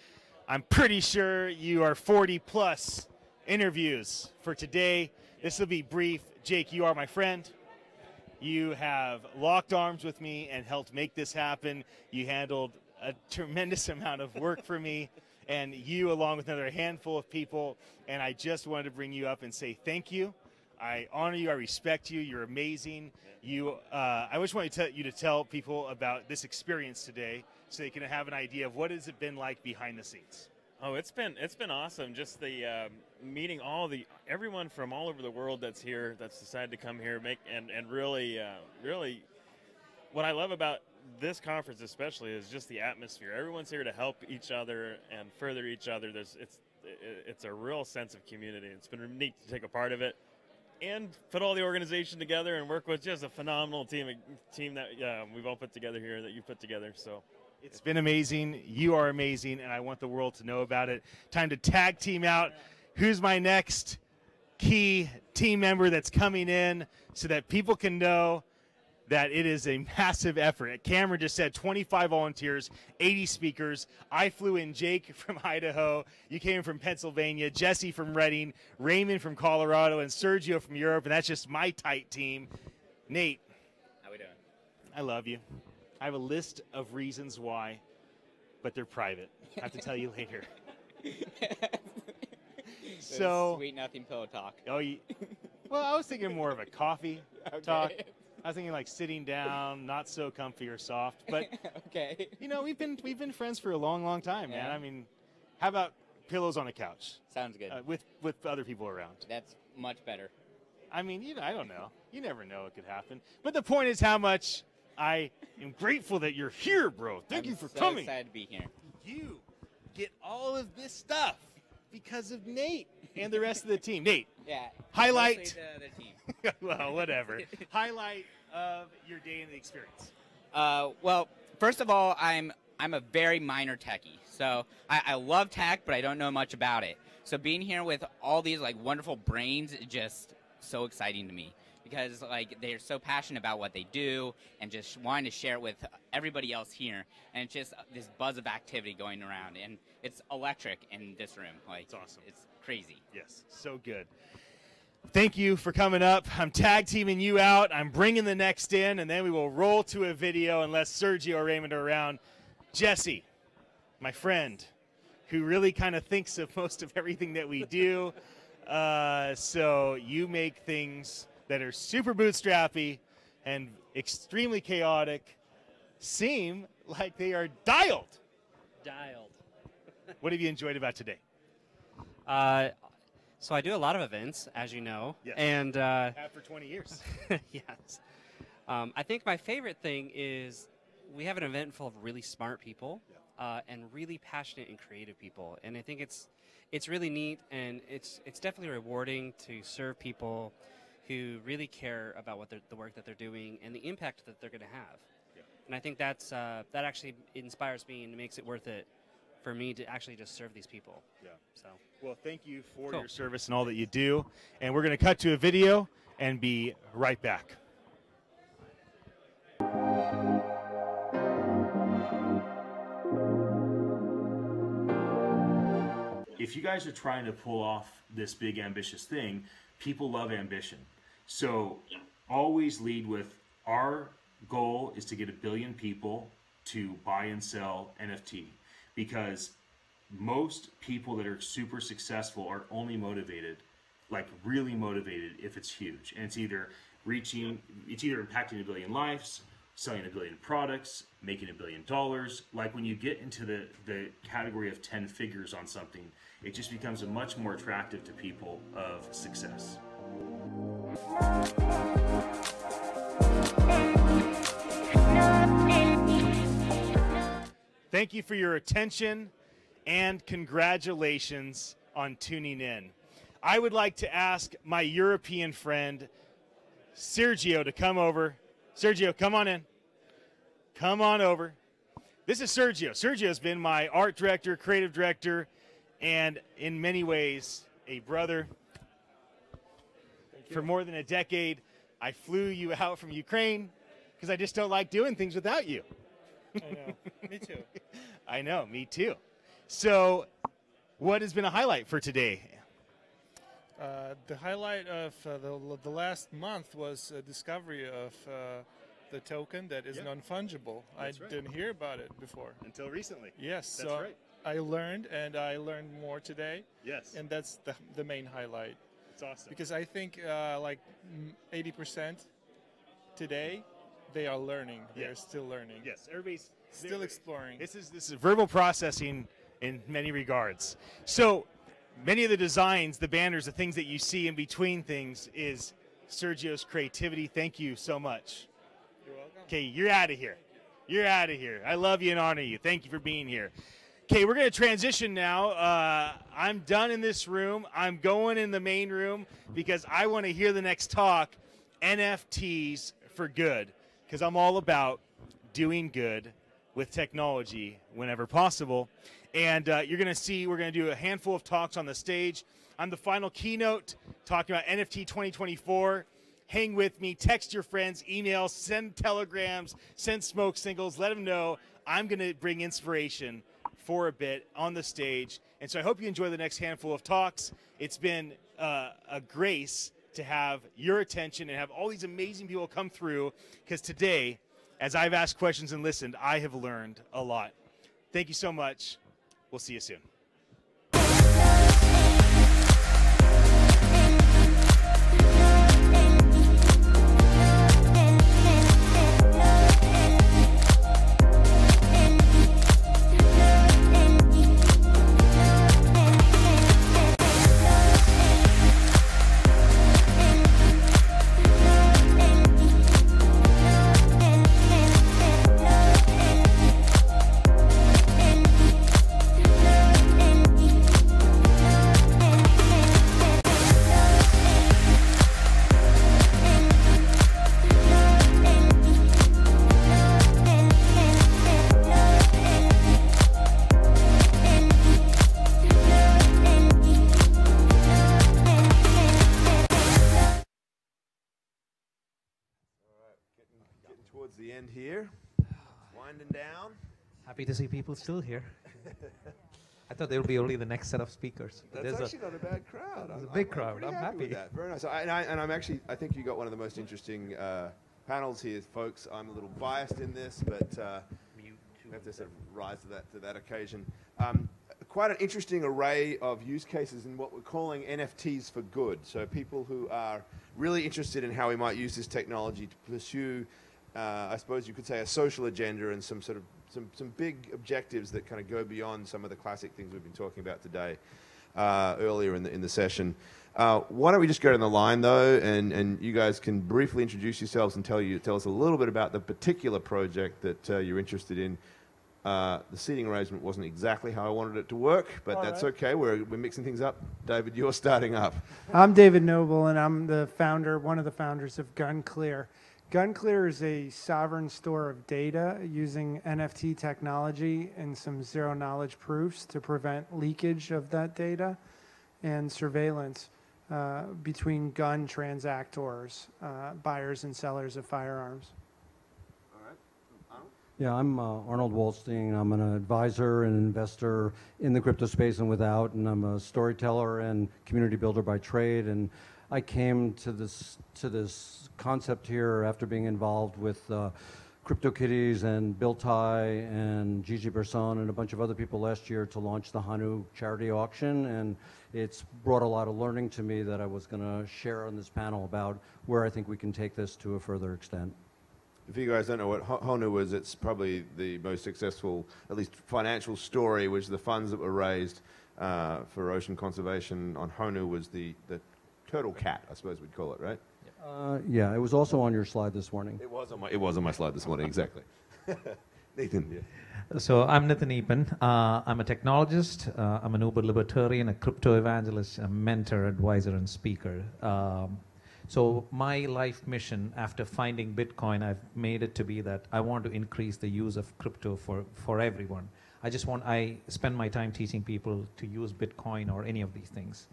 I'm pretty sure you are 40 plus interviews for today. This will be brief. Jake, you are my friend. You have locked arms with me and helped make this happen. You handled a tremendous amount of work for me, and you, along with another handful of people, and I just wanted to bring you up and say thank you. I honor you. I respect you. You're amazing. I just want you to tell people about this experience today so they can have an idea of what has it been like behind the scenes. Oh, it's been awesome. Just the meeting everyone from all over the world that's here, that's decided to come here, and really what I love about this conference especially is just the atmosphere. Everyone's here to help each other and further each other. It's a real sense of community. It's been neat to take a part of it and put all the organization together and work with just a phenomenal team that we've all put together here, that you put together. So. It's been amazing. You are amazing, and I want the world to know about it. Time to tag team out. Who's my next key team member that's coming in so that people can know that it is a massive effort. Cameron just said 25 volunteers, 80 speakers. I flew in Jake from Idaho. You came from Pennsylvania. Jesse from Reading. Raymond from Colorado. And Sergio from Europe. And that's just my tight team. Nate. How we doing? I love you. I have a list of reasons why, but they're private. I have to tell you later. So sweet nothing pillow talk. Oh, well, I was thinking more of a coffee talk. I was thinking like sitting down, not so comfy or soft. But okay, we've been friends for a long, long time, man. Yeah. I mean, how about pillows on a couch? Sounds good. With other people around. That's much better. I mean, I don't know. You never know what could happen. But the point is how much I am grateful that you're here, bro. Thank you for coming. I'm excited to be here. You get all of this stuff because of Nate and the rest of the team. Nate, yeah, highlight. Mostly the team. Well, whatever. Highlight of your day in the experience. Well, first of all, I'm a very minor techie, so I love tech, but I don't know much about it. So being here with all these wonderful brains is just so exciting to me. Because they're so passionate about what they do and just wanting to share it with everybody else here, and it's just this buzz of activity going around, and it's electric in this room. It's awesome. It's crazy. Yes, so good. Thank you for coming up. I'm tag teaming you out. I'm bringing the next in, and then we will roll to a video unless Sergio or Raymond are around. Jesse, my friend, who really kind of thinks of most of everything that we do. So you make things that are super bootstrappy and extremely chaotic seem like they are dialed. What have you enjoyed about today? So I do a lot of events, as you know. Yes. And have for 20 years. Yes. I think my favorite thing is we have an event full of really smart people and really passionate and creative people. And I think it's really neat, and it's definitely rewarding to serve people who really care about the work that they're doing and the impact that they're going to have. Yeah. And I think that actually inspires me and makes it worth it for me to actually just serve these people. Yeah. So, well, thank you for your service and all that you do. And we're going to cut to a video and be right back. If you guys are trying to pull off this big ambitious thing, people love ambition. So always lead with, our goal is to get 1 billion people to buy and sell NFT, because most people that are super successful are only motivated, really motivated, if it's huge. And it's either impacting 1 billion lives, selling 1 billion products, making $1 billion. Like when you get into the category of 10 figures on something, it just becomes a much more attractive to people of success. Thank you for your attention and congratulations on tuning in. I would like to ask my European friend, Sergio, to come over. Sergio, come on in. Come on over. This is Sergio. Sergio's been my art director, creative director, and in many ways, a brother. For more than a decade, I flew you out from Ukraine because I just don't like doing things without you. I know. Me too. I know, me too. So, what has been a highlight for today? The highlight of the last month was a discovery of the token that is non-fungible. I didn't hear about it before. Until recently. Yes. That's so right. I learned, and I learned more today. Yes. And that's the main highlight. It's awesome. Because I think like 80% today, they are learning. They're still learning. Yes, everybody's still exploring. This is verbal processing in many regards. So many of the designs, the banners, the things that you see in between things is Sergio's creativity. Thank you so much. You're welcome. Okay, you're out of here. You're out of here. I love you and honor you. Thank you for being here. Okay, we're going to transition now. I'm done in this room. I'm going in the main room because I want to hear the next talk, NFTs for good, because I'm all about doing good with technology whenever possible. And you're going to see we're going to do a handful of talks on the stage. I'm the final keynote talking about NFT 2024. Hang with me. Text your friends, email, send telegrams, send smoke signals. Let them know I'm going to bring inspiration for a bit on the stage. And so I hope you enjoy the next handful of talks. It's been a grace to have your attention and have all these amazing people come through, because today, as I've asked questions and listened, I have learned a lot. Thank you so much. We'll see you soon. Towards the end here, winding down. Happy to see people still here. I thought there would be only the next set of speakers. That's actually not a bad crowd. There's a big crowd. I'm happy. With that. Very nice. I think you got one of the most interesting panels here, folks. I'm a little biased in this, but we have to sort of rise to that occasion. Quite an interesting array of use cases in what we're calling NFTs for good. So people who are really interested in how we might use this technology to pursue, I suppose you could say, a social agenda and some big objectives that kind of go beyond some of the classic things we've been talking about today earlier in the session. Why don't we just go down the line though, and you guys can briefly introduce yourselves and tell us a little bit about the particular project that you're interested in. The seating arrangement wasn't exactly how I wanted it to work, but that's okay. We're mixing things up. David, you're starting up. I'm David Noble, and I'm the founder, one of the founders of GunClear. GunClear is a sovereign store of data using NFT technology and some zero-knowledge proofs to prevent leakage of that data and surveillance between gun transactors, buyers and sellers of firearms. Yeah, I'm Arnold Waldstein. I'm an advisor and investor in the crypto space and without, and I'm a storyteller and community builder by trade. And I came to this concept here after being involved with CryptoKitties and BuildTie and Gigi Berson and a bunch of other people last year to launch the Hanu charity auction, and it's brought a lot of learning to me that I was going to share on this panel about where I think we can take this to a further extent. if you guys don't know what Honu is, it's probably the most successful, at least financial story, was the funds that were raised for ocean conservation on Honu was the turtle cat, I suppose we'd call it, right? Yeah, it was also on your slide this morning. It was on my slide this morning, exactly. Nathan, yeah. So I'm Nyc.Nyc. I'm a technologist. I'm an uber libertarian, a crypto evangelist, a mentor, advisor, and speaker. So my life mission after finding Bitcoin, I've made it to be that I want to increase the use of crypto for everyone. I spend my time teaching people to use Bitcoin or any of these things.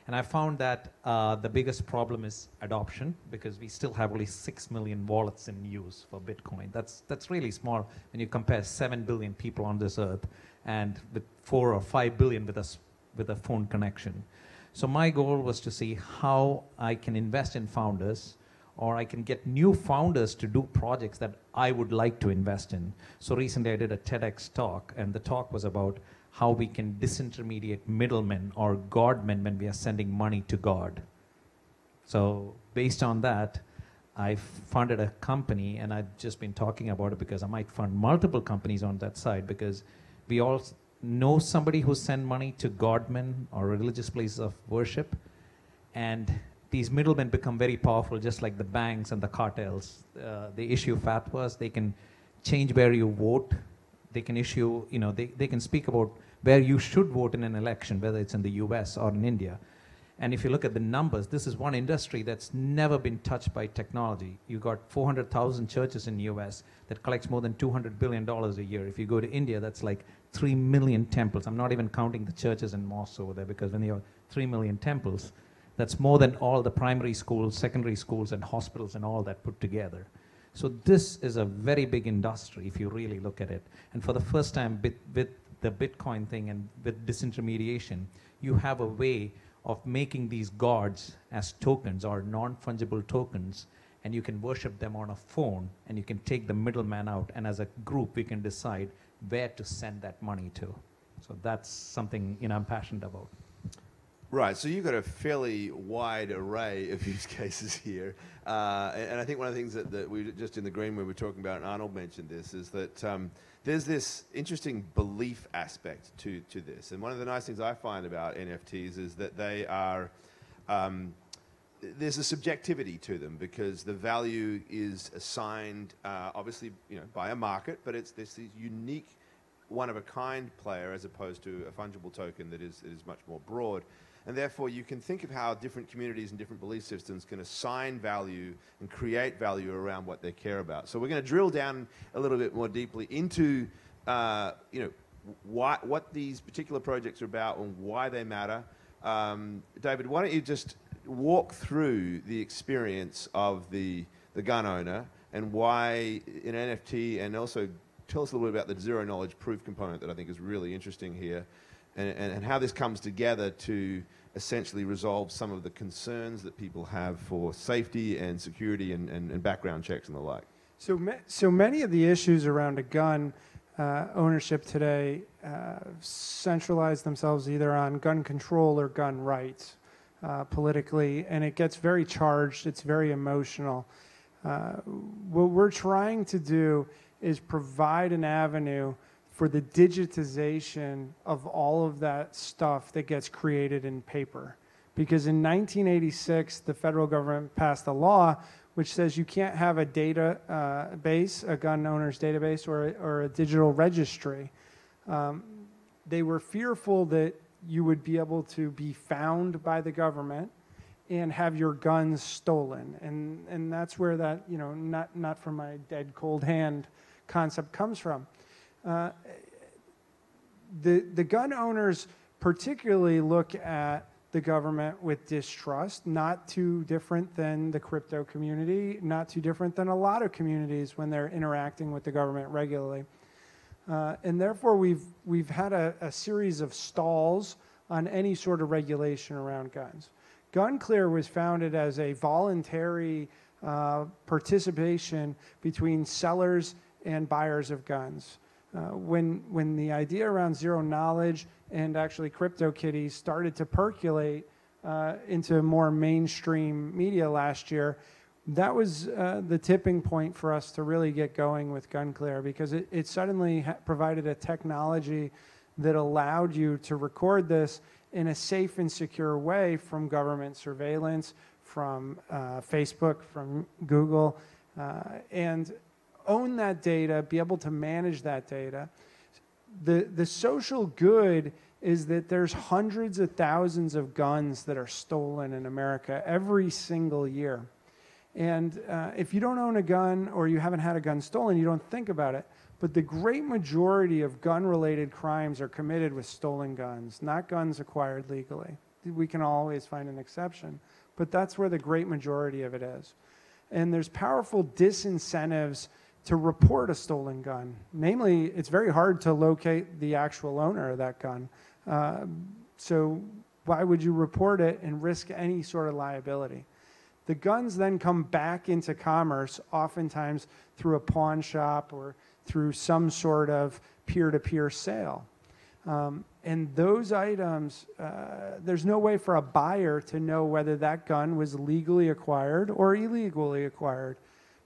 And I found that the biggest problem is adoption, because we still have only 6 million wallets in use for Bitcoin. That's really small when you compare 7 billion people on this earth and with 4 or 5 billion with a phone connection. So my goal was to see how I can invest in founders, or I can get new founders to do projects that I would like to invest in. So recently I did a TEDx talk, and the talk was about how we can disintermediate middlemen or godmen when we are sending money to God. So based on that, I funded a company, and I've just been talking about it because I might fund multiple companies on that side, because we all know somebody who send money to godmen or religious places of worship, and these middlemen become very powerful, just like the banks and the cartels. They issue fatwas, they can change where you vote, they can issue, they can speak about where you should vote in an election, whether it's in the US or in India. And if you look at the numbers, this is one industry that's never been touched by technology. You got 400,000 churches in the US that collects more than $200 billion a year. If you go to India, that's like 3 million temples. I'm not even counting the churches and mosques over there, because when you have 3 million temples, that's more than all the primary schools, secondary schools, and hospitals and all that put together. So this is a very big industry if you really look at it. And for the first time with the Bitcoin thing and with disintermediation, you have a way of making these gods as tokens or non-fungible tokens, and you can worship them on a phone, and you can take the middleman out, and as a group we can decide where to send that money to. So that's something I'm passionate about. Right, so you've got a fairly wide array of use cases here. And I think one of the things that we just in the green room we were talking about, and Arnold mentioned this, is that there's this interesting belief aspect to this. And one of the nice things I find about NFTs is that they are, there's a subjectivity to them, because the value is assigned, obviously, by a market, but it's this unique, one-of-a-kind player as opposed to a fungible token that is much more broad. And therefore, you can think of how different communities and different belief systems can assign value and create value around what they care about. So we're going to drill down a little bit more deeply into, what these particular projects are about and why they matter. David, why don't you just walk through the experience of the gun owner and why in NFT, and also tell us a little bit about the zero-knowledge proof component that I think is really interesting here. And how this comes together to essentially resolve some of the concerns that people have for safety and security and background checks and the like. So many of the issues around a gun ownership today centralize themselves either on gun control or gun rights politically, and it gets very charged, it's very emotional. What we're trying to do is provide an avenue for the digitization of all of that stuff that gets created in paper. Because in 1986, the federal government passed a law which says you can't have a database, a gun owner's database, or a digital registry. They were fearful that you would be able to be found by the government and have your guns stolen. And that's where that, not from my dead cold hand concept comes from. The gun owners particularly look at the government with distrust, not too different than the crypto community, not too different than a lot of communities when they're interacting with the government regularly. And therefore, we've had a series of stalls on any sort of regulation around guns. GunClear was founded as a voluntary participation between sellers and buyers of guns. When the idea around zero knowledge and actually CryptoKitties started to percolate into more mainstream media last year, that was the tipping point for us to really get going with GunClear, because it suddenly provided a technology that allowed you to record this in a safe and secure way from government surveillance, from Facebook, from Google, and own that data, be able to manage that data. The social good is that there's hundreds of thousands of guns that are stolen in America every single year. And if you don't own a gun or you haven't had a gun stolen, you don't think about it. But the great majority of gun-related crimes are committed with stolen guns, not guns acquired legally. We can always find an exception, but that's where the great majority of it is. And there's powerful disincentives to report a stolen gun. Namely, it's very hard to locate the actual owner of that gun. So why would you report it and risk any sort of liability? The guns then come back into commerce, oftentimes through a pawn shop or through some sort of peer-to-peer sale. And those items, there's no way for a buyer to know whether that gun was legally acquired or illegally acquired.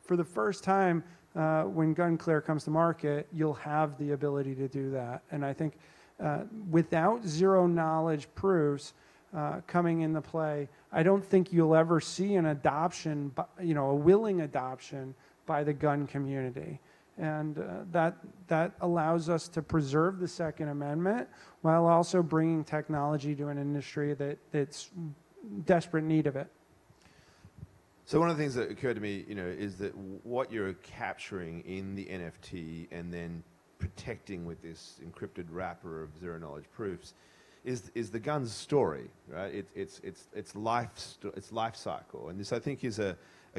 For the first time, when GunClear comes to market, you'll have the ability to do that. And I think without zero-knowledge proofs coming into play, I don't think you'll ever see an adoption, a willing adoption by the gun community. And that allows us to preserve the Second Amendment while also bringing technology to an industry that's desperate need of it. So one of the things that occurred to me, is that what you're capturing in the NFT and then protecting with this encrypted wrapper of zero-knowledge proofs is the gun's story, right? Its life cycle, and this I think is a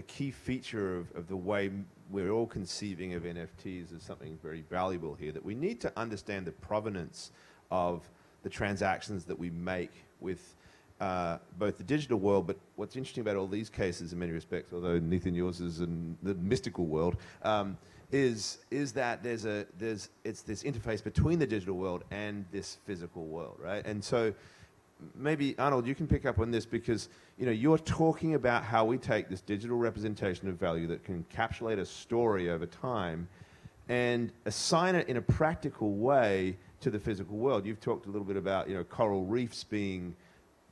key feature of the way we're all conceiving of NFTs as something very valuable here. That we need to understand the provenance of the transactions that we make with both the digital world, but what's interesting about all these cases in many respects, although Nathan, yours is in the mystical world, is that it's this interface between the digital world and this physical world, right? And so maybe Arnold, you can pick up on this, because you're talking about how we take this digital representation of value that can encapsulate a story over time and assign it in a practical way to the physical world. You've talked a little bit about coral reefs being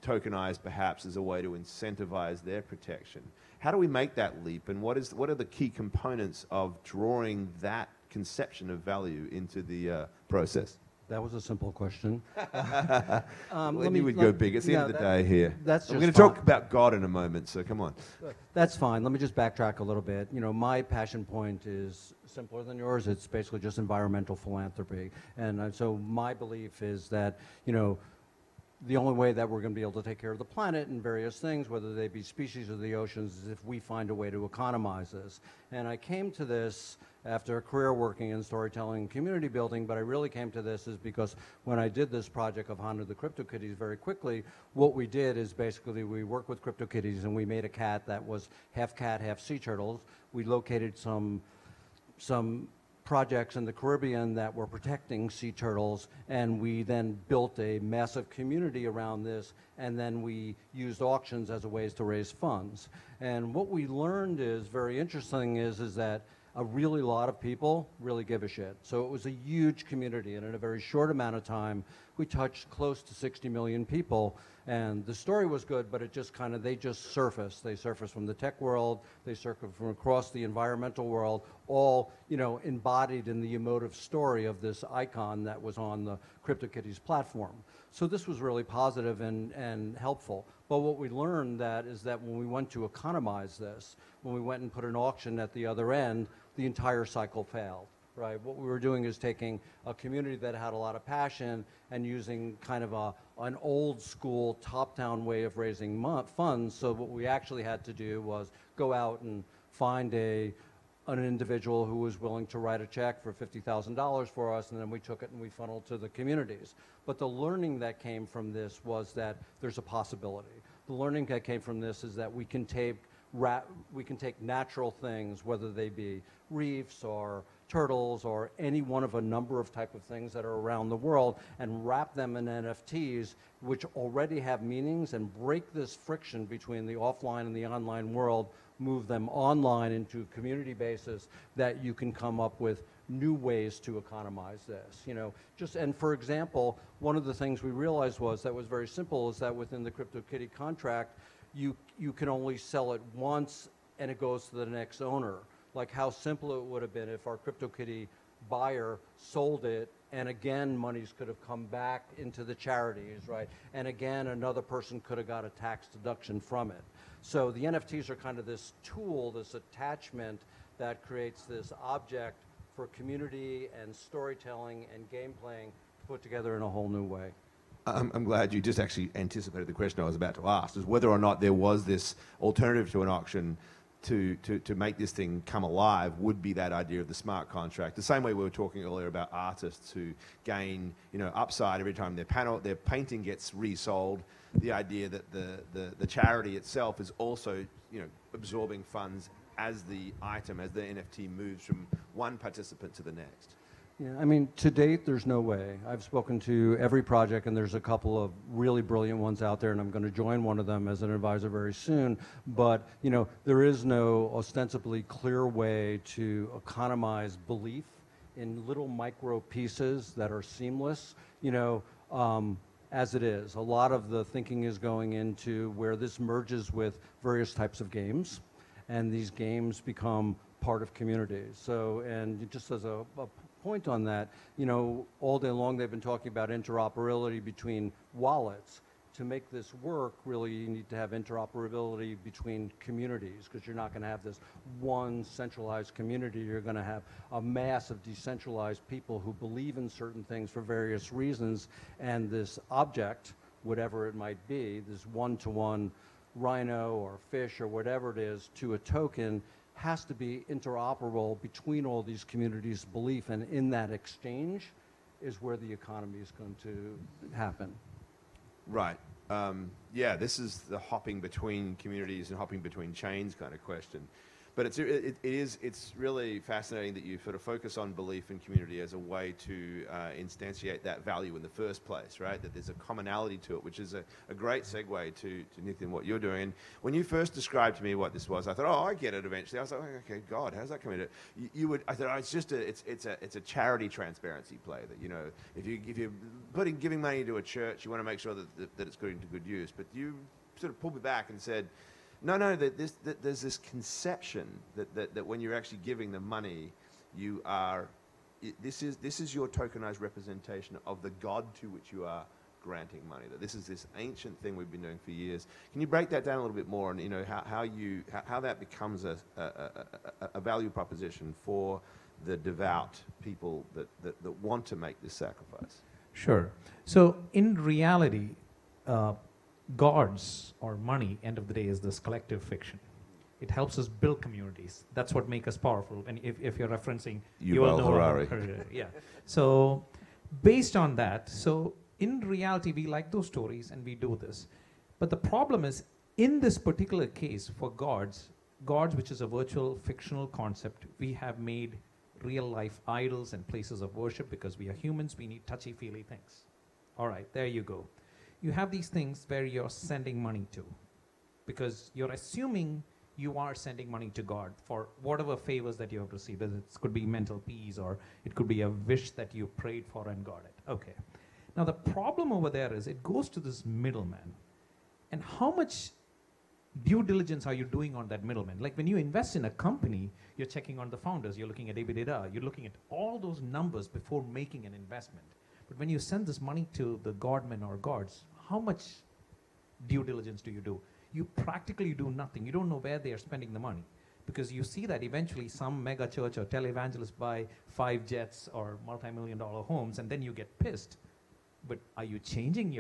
tokenized perhaps as a way to incentivize their protection. How do we make that leap, and what are the key components of drawing that conception of value into the process? That was a simple question. Well, you would go big. It's the end of the day here. That's We're going to talk about God in a moment, so come on. That's fine. Let me just backtrack a little bit. My passion point is simpler than yours. It's basically just environmental philanthropy. And so my belief is that, the only way that we're going to be able to take care of the planet and various things, whether they be species or the oceans, is if we find a way to economize this. And I came to this after a career working in storytelling and community building, but I really came to this is because when I did this project of Honor the CryptoKitties very quickly, what we did is basically we worked with CryptoKitties and we made a cat that was half cat, half sea turtles. We located some projects in the Caribbean that were protecting sea turtles, and we then built a massive community around this, and then we used auctions as a ways to raise funds. And what we learned is very interesting is that a really lot of people really give a shit. So it was a huge community, and in a very short amount of time, we touched close to 60 million people. And the story was good, but it just they just surfaced. They surfaced from the tech world, they surfaced from across the environmental world, all, embodied in the emotive story of this icon that was on the CryptoKitties platform. So this was really positive and helpful. But what we learned is that when we went to economize this, when we went and put an auction at the other end, the entire cycle failed. Right. What we were doing is taking a community that had a lot of passion and using kind of an old school top-down way of raising funds. So what we actually had to do was go out and find an individual who was willing to write a check for $50,000 for us, and then we took it and we funneled to the communities. But the learning that came from this was that there's a possibility. The learning that came from this is that we can take natural things, whether they be reefs or turtles or any one of a number of type of things that are around the world, and wrap them in NFTs, which already have meanings, and break this friction between the offline and the online world move them online into a community basis, that you can come up with new ways to economize this. You know, and for example, one of the things we realized was that was very simple is that within the CryptoKitty contract, you can only sell it once and it goes to the next owner. Like how simple it would have been if our CryptoKitty buyer sold it, and again monies could have come back into the charities, right? And again another person could have got a tax deduction from it. So the NFTs are kind of this tool, this attachment that creates this object for community and storytelling and game playing to put together in a whole new way. I'm glad you just actually anticipated the question I was about to ask, is whether or not there was this alternative to an auction to make this thing come alive would be that idea of the smart contract. The same way we were talking earlier about artists who gain, you know, upside every time their painting gets resold. The idea that the charity itself is also, you know, absorbing funds as the item, as the NFT moves from one participant to the next. Yeah, I mean, to date, there's no way. I've spoken to every project, and there's a couple of really brilliant ones out there, and I'm going to join one of them as an advisor very soon. But, you know, there is no ostensibly clear way to economize belief in little micro pieces that are seamless, you know, as it is. A lot of the thinking is going into where this merges with various types of games, and these games become part of communities. So, and just as a point on that, you know, all day long they've been talking about interoperability between wallets. To make this work, really you need to have interoperability between communities, because you're not going to have this one centralized community. You're going to have a mass of decentralized people who believe in certain things for various reasons, and this object, whatever it might be, this one-to-one rhino or fish or whatever it is to a token, has to be interoperable between all these communities' belief, and in that exchange is where the economy is going to happen. Right. Yeah, this is the hopping between communities and hopping between chains kind of question. But it's really fascinating that you sort of focus on belief in community as a way to instantiate that value in the first place, right? That there's a commonality to it, which is a great segue to Nyc and what you're doing. And when you first described to me what this was, I thought, oh, I get it eventually. I was like, okay, God, how's that coming to it? I thought, oh, it's just it's a charity transparency play that, you know, if you're giving money to a church, you want to make sure that it's going to good use. But you sort of pulled me back and said, no, that there's this conception that when you're actually giving the money, you are, this is your tokenized representation of the God to which you are granting money. That this is this ancient thing we've been doing for years. Can you break that down a little bit more, and you know how that becomes a value proposition for the devout people that want to make this sacrifice? Sure. So in reality, gods or money, end of the day, is this collective fiction. It helps us build communities. That's what makes us powerful. And if you're referencing Yuval Harari. Yeah. So based on that, so in reality, we like those stories and we do this. But the problem is, in this particular case, for gods, which is a virtual fictional concept, we have made real life idols and places of worship because we are humans, we need touchy-feely things. All right, there you go. You have these things where you're sending money to, because you're assuming you are sending money to God for whatever favors that you have received. It could be mental peace, or it could be a wish that you prayed for and got it. Okay. Now the problem over there is it goes to this middleman. And how much due diligence are you doing on that middleman? Like when you invest in a company, you're checking on the founders, you're looking at EBITDA, you're looking at all those numbers before making an investment. But when you send this money to the godmen or gods, how much due diligence do you do? You practically do nothing. You don't know where they are spending the money, because you see that eventually some mega church or televangelist buy 5 jets or multi-million-dollar homes, and then you get pissed. But are you changing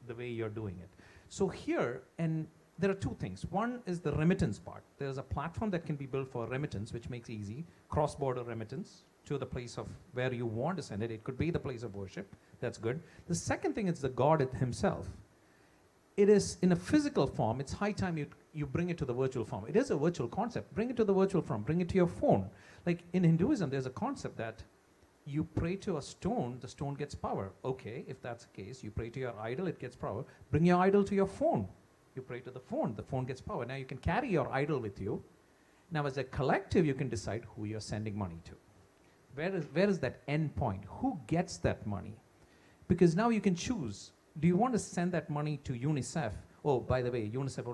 the way you're doing it? So here, and there are 2 things. One is the remittance part. There's a platform that can be built for remittance, which makes easy, cross-border remittance to the place of where you want to send it. It could be the place of worship. That's good. The second thing is the God himself. It is in a physical form. It's high time you bring it to the virtual form. It is a virtual concept. Bring it to the virtual form. Bring it to your phone. Like in Hinduism, there's a concept that you pray to a stone, the stone gets power. Okay, if that's the case, you pray to your idol, it gets power. Bring your idol to your phone. You pray to the phone gets power. Now you can carry your idol with you. Now as a collective, you can decide who you're sending money to. Where is that end point? Who gets that money? Because now you can choose. Do you want to send that money to UNICEF? Oh, by the way, UNICEF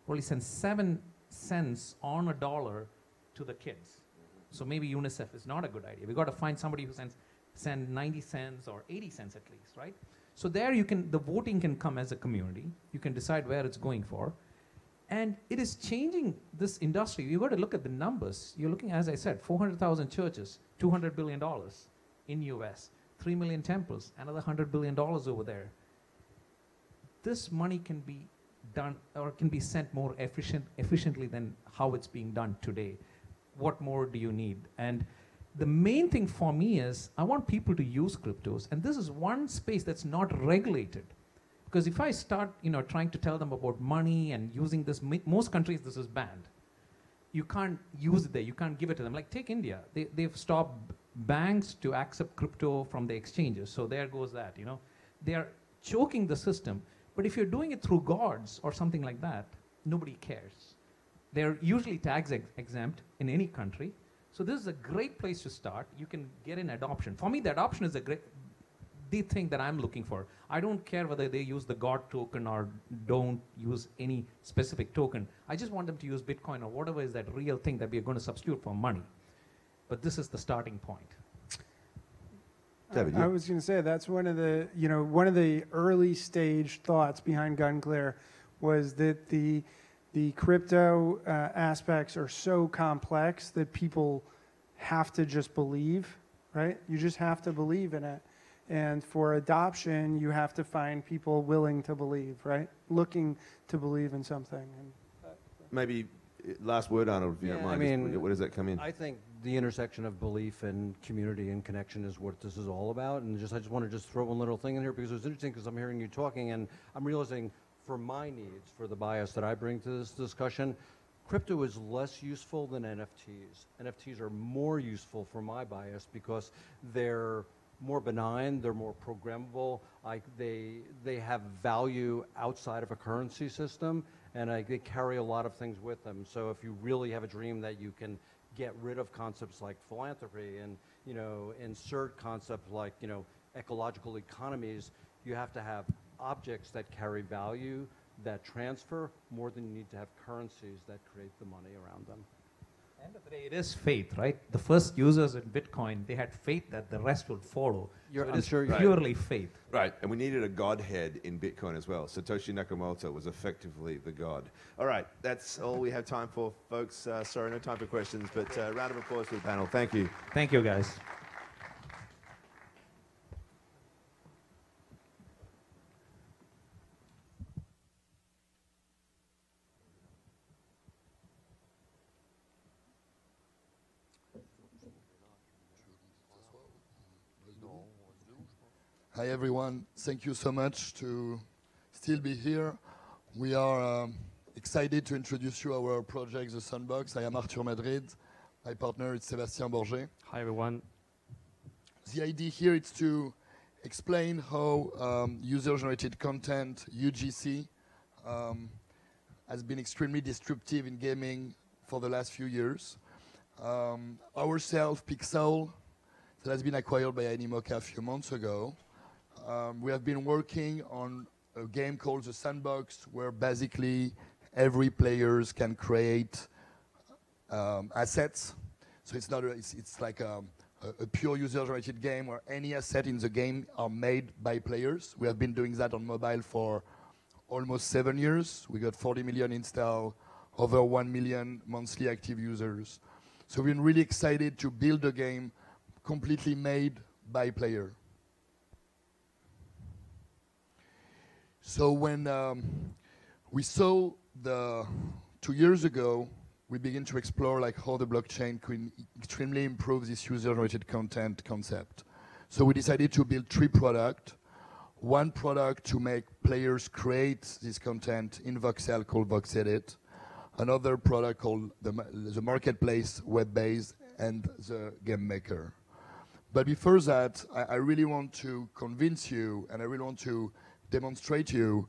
only sends 7 cents on a dollar to the kids. So maybe UNICEF is not a good idea. We've got to find somebody who send 90 cents or 80 cents at least, right? So there the voting can come as a community. You can decide where it's going for. And it is changing this industry. You've got to look at the numbers. You're looking, as I said, 400,000 churches, $200 billion in US, 3 million temples, another $100 billion over there. This money can be done or can be sent more efficiently than how it's being done today. What more do you need? And the main thing for me is I want people to use cryptos, and this is one space that's not regulated. Because if I start, trying to tell them about money and using this, most countries this is banned. You can't use it there. You can't give it to them. Like take India. They've stopped banks to accept crypto from the exchanges. So there goes that. They are choking the system. But if you're doing it through gods or something like that, nobody cares. They're usually tax exempt in any country. So this is a great place to start. You can get in adoption. For me, the adoption is the thing that I'm looking for. I don't care whether they use the God token or don't use any specific token. I just want them to use Bitcoin or whatever is that real thing that we are going to substitute for money. But this is the starting point. I was going to say that's one of the early stage thoughts behind GunClear was that the crypto aspects are so complex that people have to just believe, right? You just have to believe in it. And for adoption, you have to find people willing to believe, right? Looking to believe in something. And maybe last word, Arnold, if you don't mind. I mean, where does that come in? I think the intersection of belief and community and connection is what this is all about. And I just want to throw one little thing in here because it was interesting because I'm hearing you talking and I'm realizing for my needs, for the bias that I bring to this discussion, crypto is less useful than NFTs. NFTs are more useful for my bias because they're more benign, they're more programmable, they have value outside of a currency system, and they carry a lot of things with them. So if you really have a dream that you can get rid of concepts like philanthropy and insert concepts like ecological economies, you have to have objects that carry value, that transfer, more than you need to have currencies that create the money around them. At the end of the day, it is faith, right? The first users in Bitcoin, they had faith that the rest would follow. So it is purely faith. Right, and we needed a godhead in Bitcoin as well. Satoshi Nakamoto was effectively the god. All right, that's all we have time for, folks. Sorry, no time for questions, but round of applause for the panel. Thank you. Thank you, guys. Hi everyone, thank you so much to still be here. We are excited to introduce you our project, The Sandbox. I am Arthur Madrid. My partner is Sébastien Borget. Hi everyone. The idea here is to explain how user-generated content, UGC, has been extremely disruptive in gaming for the last few years. Ourselves, Pixel, that has been acquired by Animoca a few months ago. We have been working on a game called The Sandbox, where basically every player can create assets. So it's not it's like a pure user-generated game where any asset in the game are made by players. We have been doing that on mobile for almost 7 years. We got 40 million install, over 1 million monthly active users. So we've been really excited to build a game completely made by player. So when we saw 2 years ago, we began to explore like how the blockchain could extremely improve this user-generated content concept. So we decided to build 3 products. One product to make players create this content in Voxel called VoxEdit. Another product called the marketplace web-based and the game maker. But before that, I really want to convince you and I really want to demonstrate to you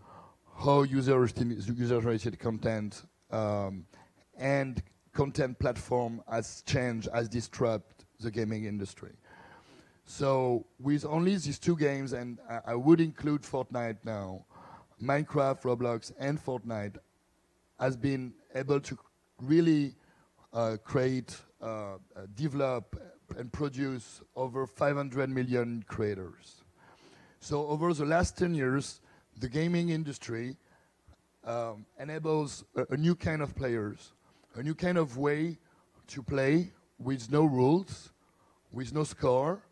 how user-generated content and content platform has changed, has disrupted the gaming industry. So with only these two games, and I would include Fortnite now, Minecraft, Roblox, and Fortnite has been able to really create, develop, and produce over 500 million creators. So over the last 10 years, the gaming industry enables a new kind of players, a new kind of way to play with no rules, with no score,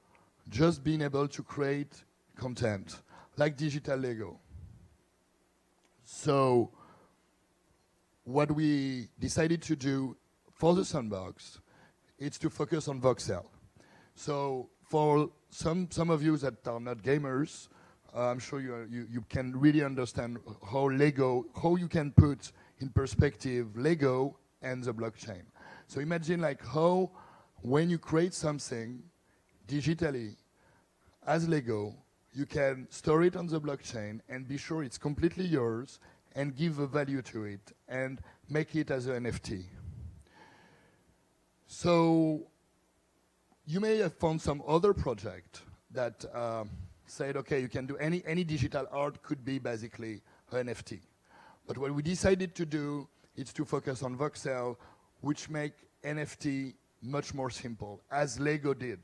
just being able to create content, like digital Lego. So what we decided to do for the sandbox is to focus on voxel. So for some of you that are not gamers, I'm sure you can really understand how you can put in perspective Lego and the blockchain. So imagine like how when you create something digitally as Lego, you can store it on the blockchain and be sure it's completely yours and give a value to it and make it as an NFT. So you may have found some other project that said, okay, you can do any digital art could be basically an NFT. But what we decided to do is to focus on voxel, which make NFT much more simple, as Lego did.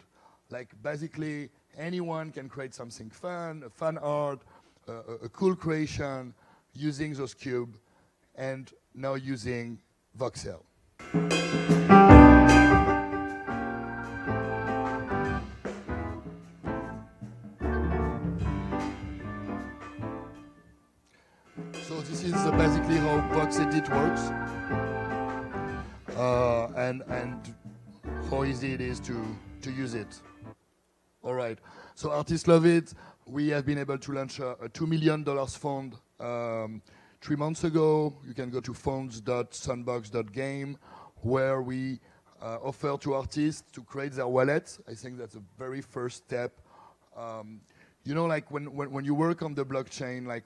Like basically anyone can create something fun, a fun art, a cool creation using those cubes and now using voxel. So this is basically how VoxEdit works and how easy it is to use it. All right, so artists love it. We have been able to launch a $2 million fund 3 months ago. You can go to funds.sandbox.game where we offer to artists to create their wallets. I think that's a very first step. You know, like when you work on the blockchain, like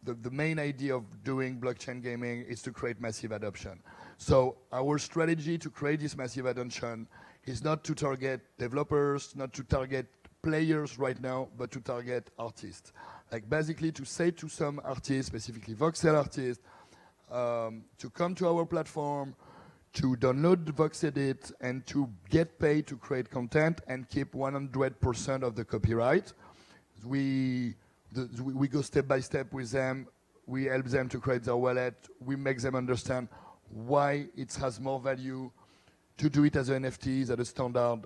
the main idea of doing blockchain gaming is to create massive adoption. So our strategy to create this massive adoption is not to target developers, not to target players right now, but to target artists. Like basically to say to some artists, specifically voxel artists, to come to our platform, to download VoxEdit, and to get paid to create content and keep 100% of the copyright. We go step by step with them. We help them to create their wallet. We make them understand why it has more value to do it as an NFT than a standard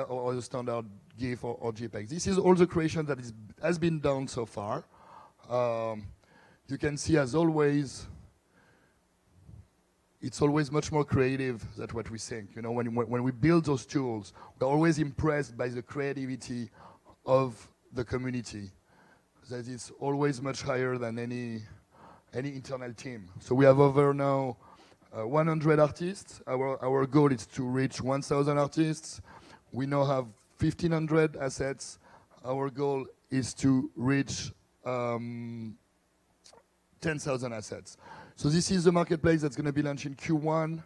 or a standard GIF or JPEG. This is all the creation that has been done so far. You can see, as always, it's always much more creative than what we think. You know, when we build those tools, we're always impressed by the creativity of the community. That is always much higher than any internal team. So we have over now 100 artists. Our goal is to reach 1,000 artists. We now have 1,500 assets. Our goal is to reach 10,000 assets. So this is the marketplace that's going to be launched in Q1,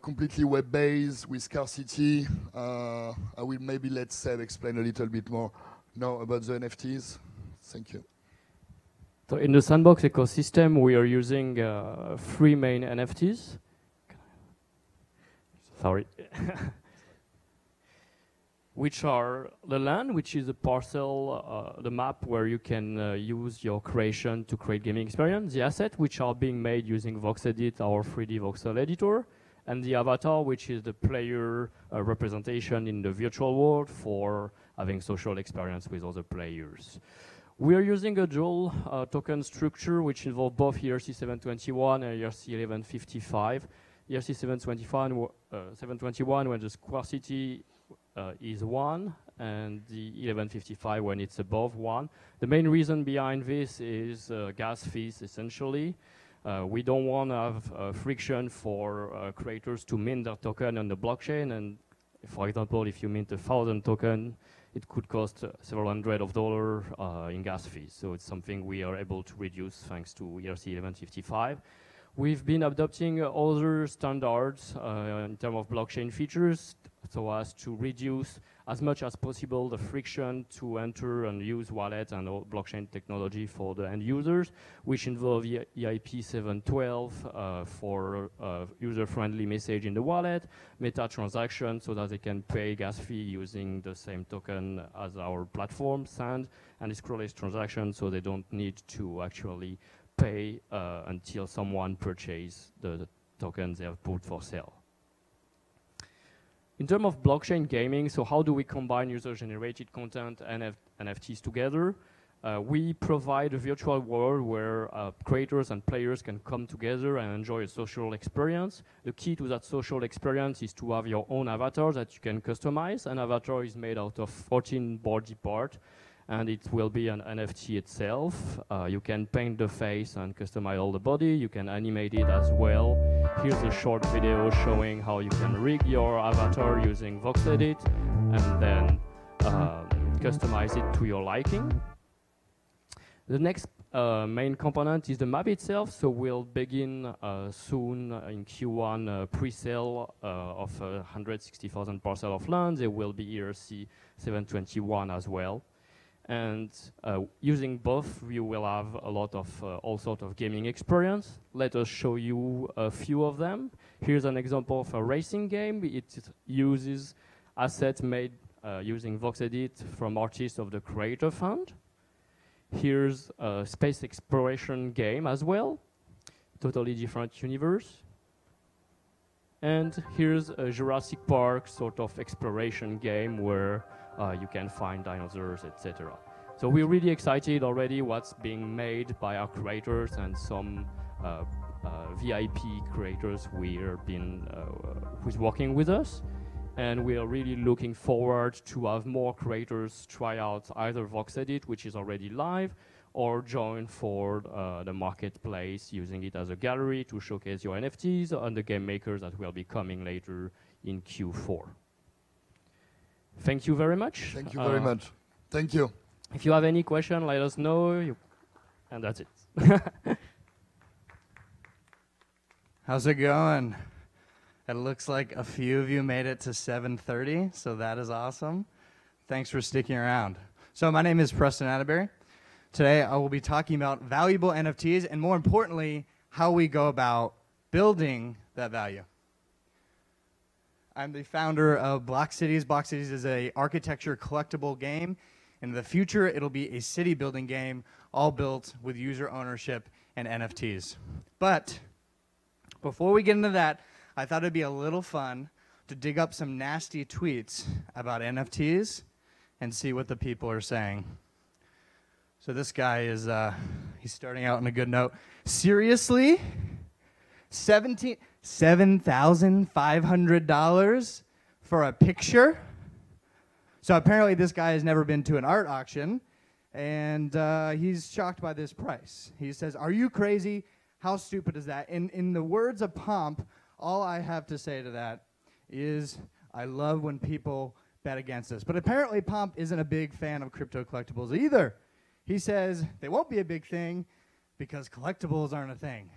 completely web-based with scarcity. I will maybe let Seb explain a little bit more now about the NFTs. Thank you. So in the sandbox ecosystem, we are using 3 main NFTs. Sorry. Which are the land, which is a parcel, the map where you can use your creation to create gaming experience, the asset, which are being made using VoxEdit, our 3D voxel editor, and the avatar, which is the player representation in the virtual world for having social experience with other players. We are using a dual token structure, which involves both ERC-721 and ERC-1155. ERC-721 when the scarcity is 1, and the 1155 when it's above 1. The main reason behind this is gas fees, essentially. We don't want to have friction for creators to mint their token on the blockchain, and for example, if you mint 1,000 token, it could cost several $100s in gas fees. So it's something we are able to reduce thanks to ERC 1155. We've been adopting other standards in terms of blockchain features so as to reduce as much as possible the friction to enter and use wallet and blockchain technology for the end users, which involve EIP 712 for user-friendly message in the wallet, meta transaction so that they can pay gas fee using the same token as our platform, Sand, and scrollless transaction so they don't need to actually pay until someone purchases the tokens they have put for sale. In terms of blockchain gaming, so how do we combine user-generated content and NFTs together? We provide a virtual world where creators and players can come together and enjoy a social experience. The key to that social experience is to have your own avatar that you can customize. An avatar is made out of 14 body parts, and it will be an NFT itself. You can paint the face and customize all the body. You can animate it as well. Here's a short video showing how you can rig your avatar using VoxEdit and then customize it to your liking. The next main component is the map itself. So we'll begin soon in Q1 pre-sale of 160,000 parcel of land. There will be ERC 721 as well. And using both, you will have a lot of all sorts of gaming experience. Let us show you a few of them. Here's an example of a racing game. It uses assets made using VoxEdit from artists of the Creator Fund. Here's a space exploration game as well, totally different universe. And here's a Jurassic Park sort of exploration game where you can find dinosaurs, etc. So we're really excited already what's being made by our creators and some VIP creators who's working with us. And we are really looking forward to have more creators try out either VoxEdit, which is already live, or join for the marketplace using it as a gallery to showcase your NFTs and the game makers that will be coming later in Q4. Thank you very much. Thank you very much. Thank you. If you have any question, let us know. And that's it. How's it going? It looks like a few of you made it to 7:30, so that is awesome. Thanks for sticking around. So my name is Preston Atterbury. Today I will be talking about valuable NFTs and, more importantly, how we go about building that value. I'm the founder of Block Cities. Block Cities is an architecture collectible game. In the future, it'll be a city building game, all built with user ownership and NFTs. But before we get into that, I thought it'd be a little fun to dig up some nasty tweets about NFTs and see what the people are saying. So this guy is, he's starting out on a good note. Seriously? $7,500 for a picture? So apparently this guy has never been to an art auction, and he's shocked by this price. He says, "Are you crazy? How stupid is that?" In the words of Pomp, all I have to say to that is, I love when people bet against us. But apparently Pomp isn't a big fan of crypto collectibles either. He says they won't be a big thing because collectibles aren't a thing.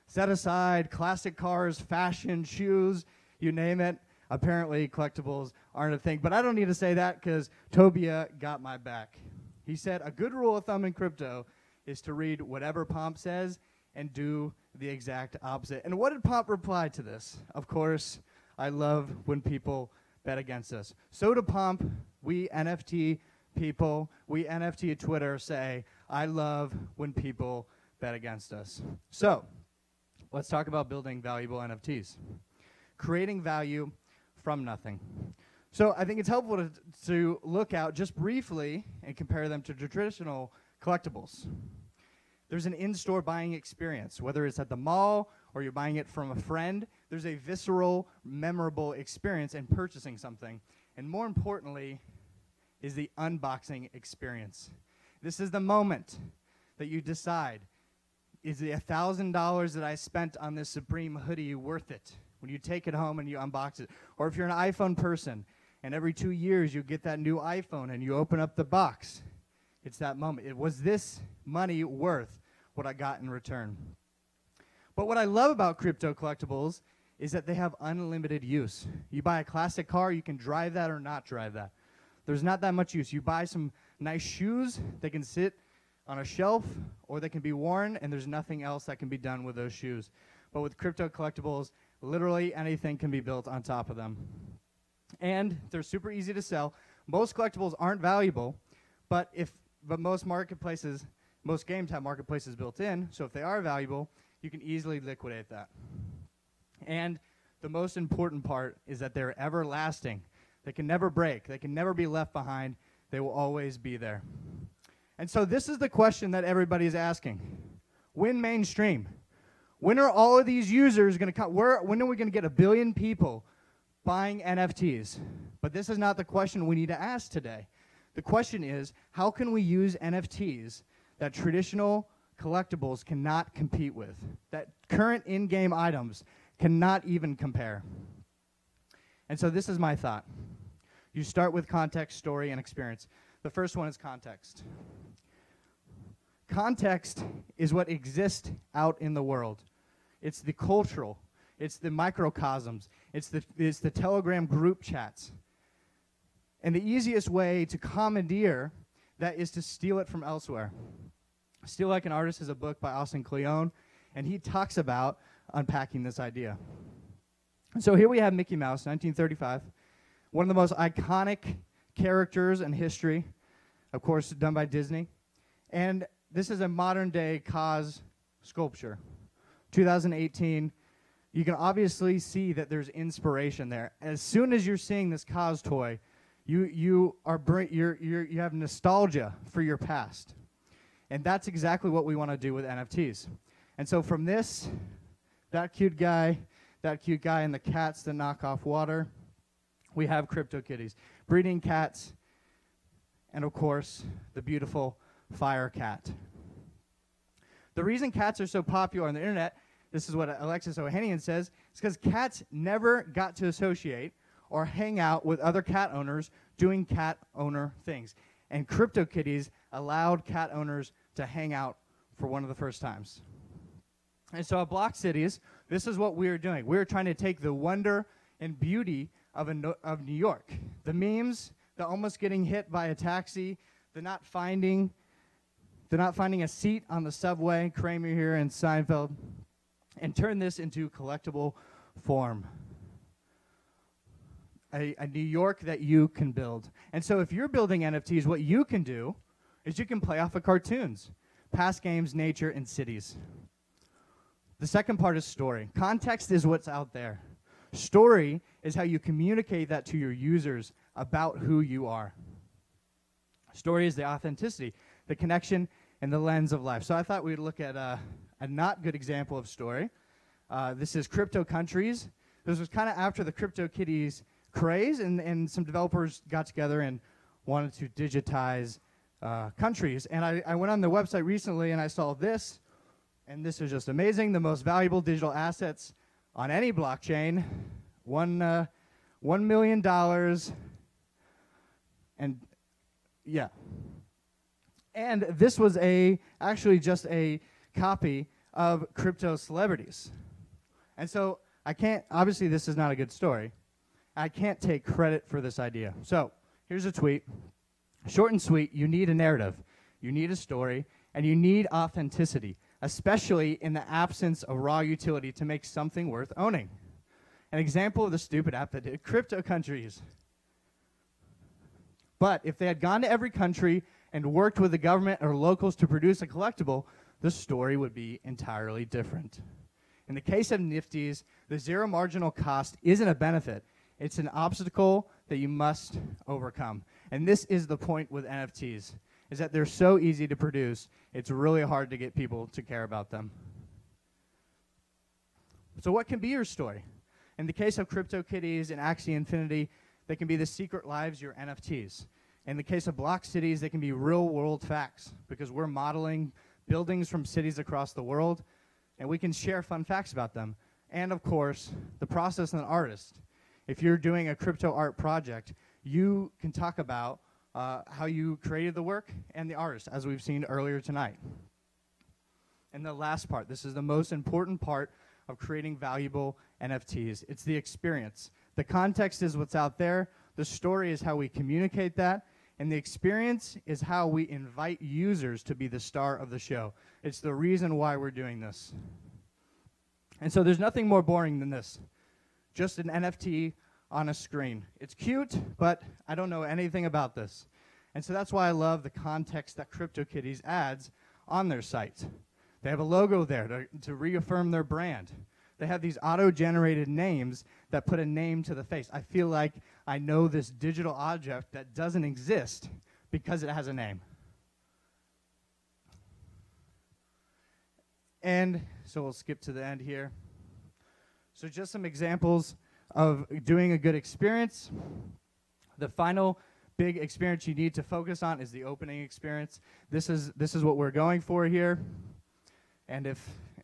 Set aside classic cars, fashion, shoes, you name it. Apparently collectibles aren't a thing. But I don't need to say that because Tobia got my back. He said a good rule of thumb in crypto is to read whatever Pomp says and do the exact opposite. And what did Pomp reply to this? Of course, I love when people bet against us. So to Pomp, we NFT people, we NFT Twitter say, I love when people bet against us. So let's talk about building valuable NFTs. Creating value from nothing. So I think it's helpful to look out just briefly and compare them to traditional collectibles. There's an in-store buying experience, whether it's at the mall or you're buying it from a friend. There's a visceral, memorable experience in purchasing something. And more importantly is the unboxing experience. This is the moment that you decide, is the $1,000 that I spent on this Supreme hoodie worth it? When you take it home and you unbox it. Or if you're an iPhone person And every 2 years, you get that new iPhone and you open up the box. It's that moment. Was this money worth what I got in return? But what I love about crypto collectibles is that they have unlimited use. You buy a classic car, you can drive that or not drive that. There's not that much use. You buy some nice shoes, they can sit on a shelf or they can be worn, and there's nothing else that can be done with those shoes. But with crypto collectibles, literally anything can be built on top of them. And they're super easy to sell. Most collectibles aren't valuable, but most marketplaces, most games have marketplaces built in, so if they are valuable, you can easily liquidate that. And the most important part is that they're everlasting. They can never break. They can never be left behind. They will always be there. And so this is the question that everybody is asking. When mainstream? When are all of these users going to come? When are we going to get 1 billion people buying NFTs? But this is not the question we need to ask today. The question is, how can we use NFTs that traditional collectibles cannot compete with, that current in-game items cannot even compare? And so this is my thought. You start with context, story, and experience. The first one is context. Context is what exists out in the world. It's the cultural, it's the microcosms, it's the Telegram group chats. And the easiest way to commandeer that is to steal it from elsewhere. Steal Like an Artist is a book by Austin Kleon, and he talks about unpacking this idea. So here we have Mickey Mouse, 1935, one of the most iconic characters in history, of course, done by Disney. And this is a modern-day Kaz sculpture. 2018, you can obviously see that there's inspiration there. As soon as you're seeing this Kaz toy, you have nostalgia for your past. And that's exactly what we want to do with NFTs. And so from this, that cute guy, and the cats that knock off water, we have CryptoKitties, breeding cats, and of course, the beautiful fire cat. The reason cats are so popular on the internet, this is what Alexis Ohanian says, is because cats never got to associate or hang out with other cat owners doing cat owner things. And CryptoKitties allowed cat owners to hang out for one of the first times. And so at Block Cities, this is what we're doing. We're trying to take the wonder and beauty of New York. The memes, the almost getting hit by a taxi, the not finding a seat on the subway, Kramer here and Seinfeld, and turn this into collectible form. A New York that you can build. And so if you're building NFTs, what you can do is you can play off of cartoons, past games, nature, and cities. The second part is story. Context is what's out there. Story is how you communicate that to your users about who you are. Story is the authenticity, the connection, and the lens of life. So I thought we'd look at a not good example of story. This is Crypto Countries. This was kind of after the CryptoKitties craze, and some developers got together and wanted to digitize countries. And I went on the website recently and I saw this, and this is just amazing. The most valuable digital assets on any blockchain, $1 million, and yeah. And this was actually just a copy of crypto celebrities. And so obviously this is not a good story. I can't take credit for this idea. So here's a tweet. Short and sweet, you need a narrative. You need a story, and you need authenticity, especially in the absence of raw utility to make something worth owning. An example of the stupid app that did Crypto Countries. But if they had gone to every country and worked with the government or locals to produce a collectible, the story would be entirely different. In the case of Nifties, the zero marginal cost isn't a benefit. It's an obstacle that you must overcome. And this is the point with NFTs, is that they're so easy to produce, it's really hard to get people to care about them. So what can be your story? In the case of CryptoKitties and Axie Infinity, they can be the secret lives, your NFTs. In the case of Block Cities, they can be real-world facts, because we're modeling buildings from cities across the world, and we can share fun facts about them. And, of course, the process of an artist. If you're doing a crypto art project, you can talk about how you created the work and the artist, as we've seen earlier tonight. And the last part, this is the most important part of creating valuable NFTs. It's the experience. The context is what's out there. The story is how we communicate that. And the experience is how we invite users to be the star of the show. It's the reason why we're doing this. And so there's nothing more boring than this. Just an NFT on a screen. It's cute, but I don't know anything about this. And so that's why I love the context that CryptoKitties adds on their site. They have a logo there to reaffirm their brand. They have these auto-generated names that put a name to the face. I feel like I know this digital object that doesn't exist because it has a name. And so we'll skip to the end here. So just some examples of doing a good experience. The final big experience you need to focus on is the opening experience. This is what we're going for here. And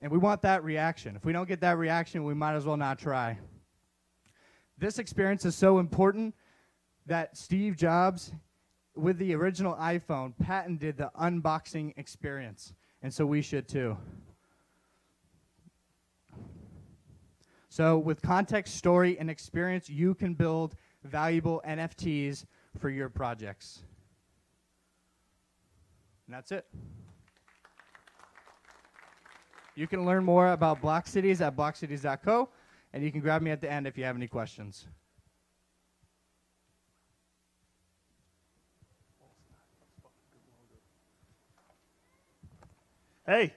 we want that reaction. If we don't get that reaction, we might as well not try. This experience is so important that Steve Jobs, with the original iPhone, patented the unboxing experience. And so we should too. So with context, story, and experience, you can build valuable NFTs for your projects. And that's it. You can learn more about Block Cities at blockcities.co, and you can grab me at the end if you have any questions. Hey,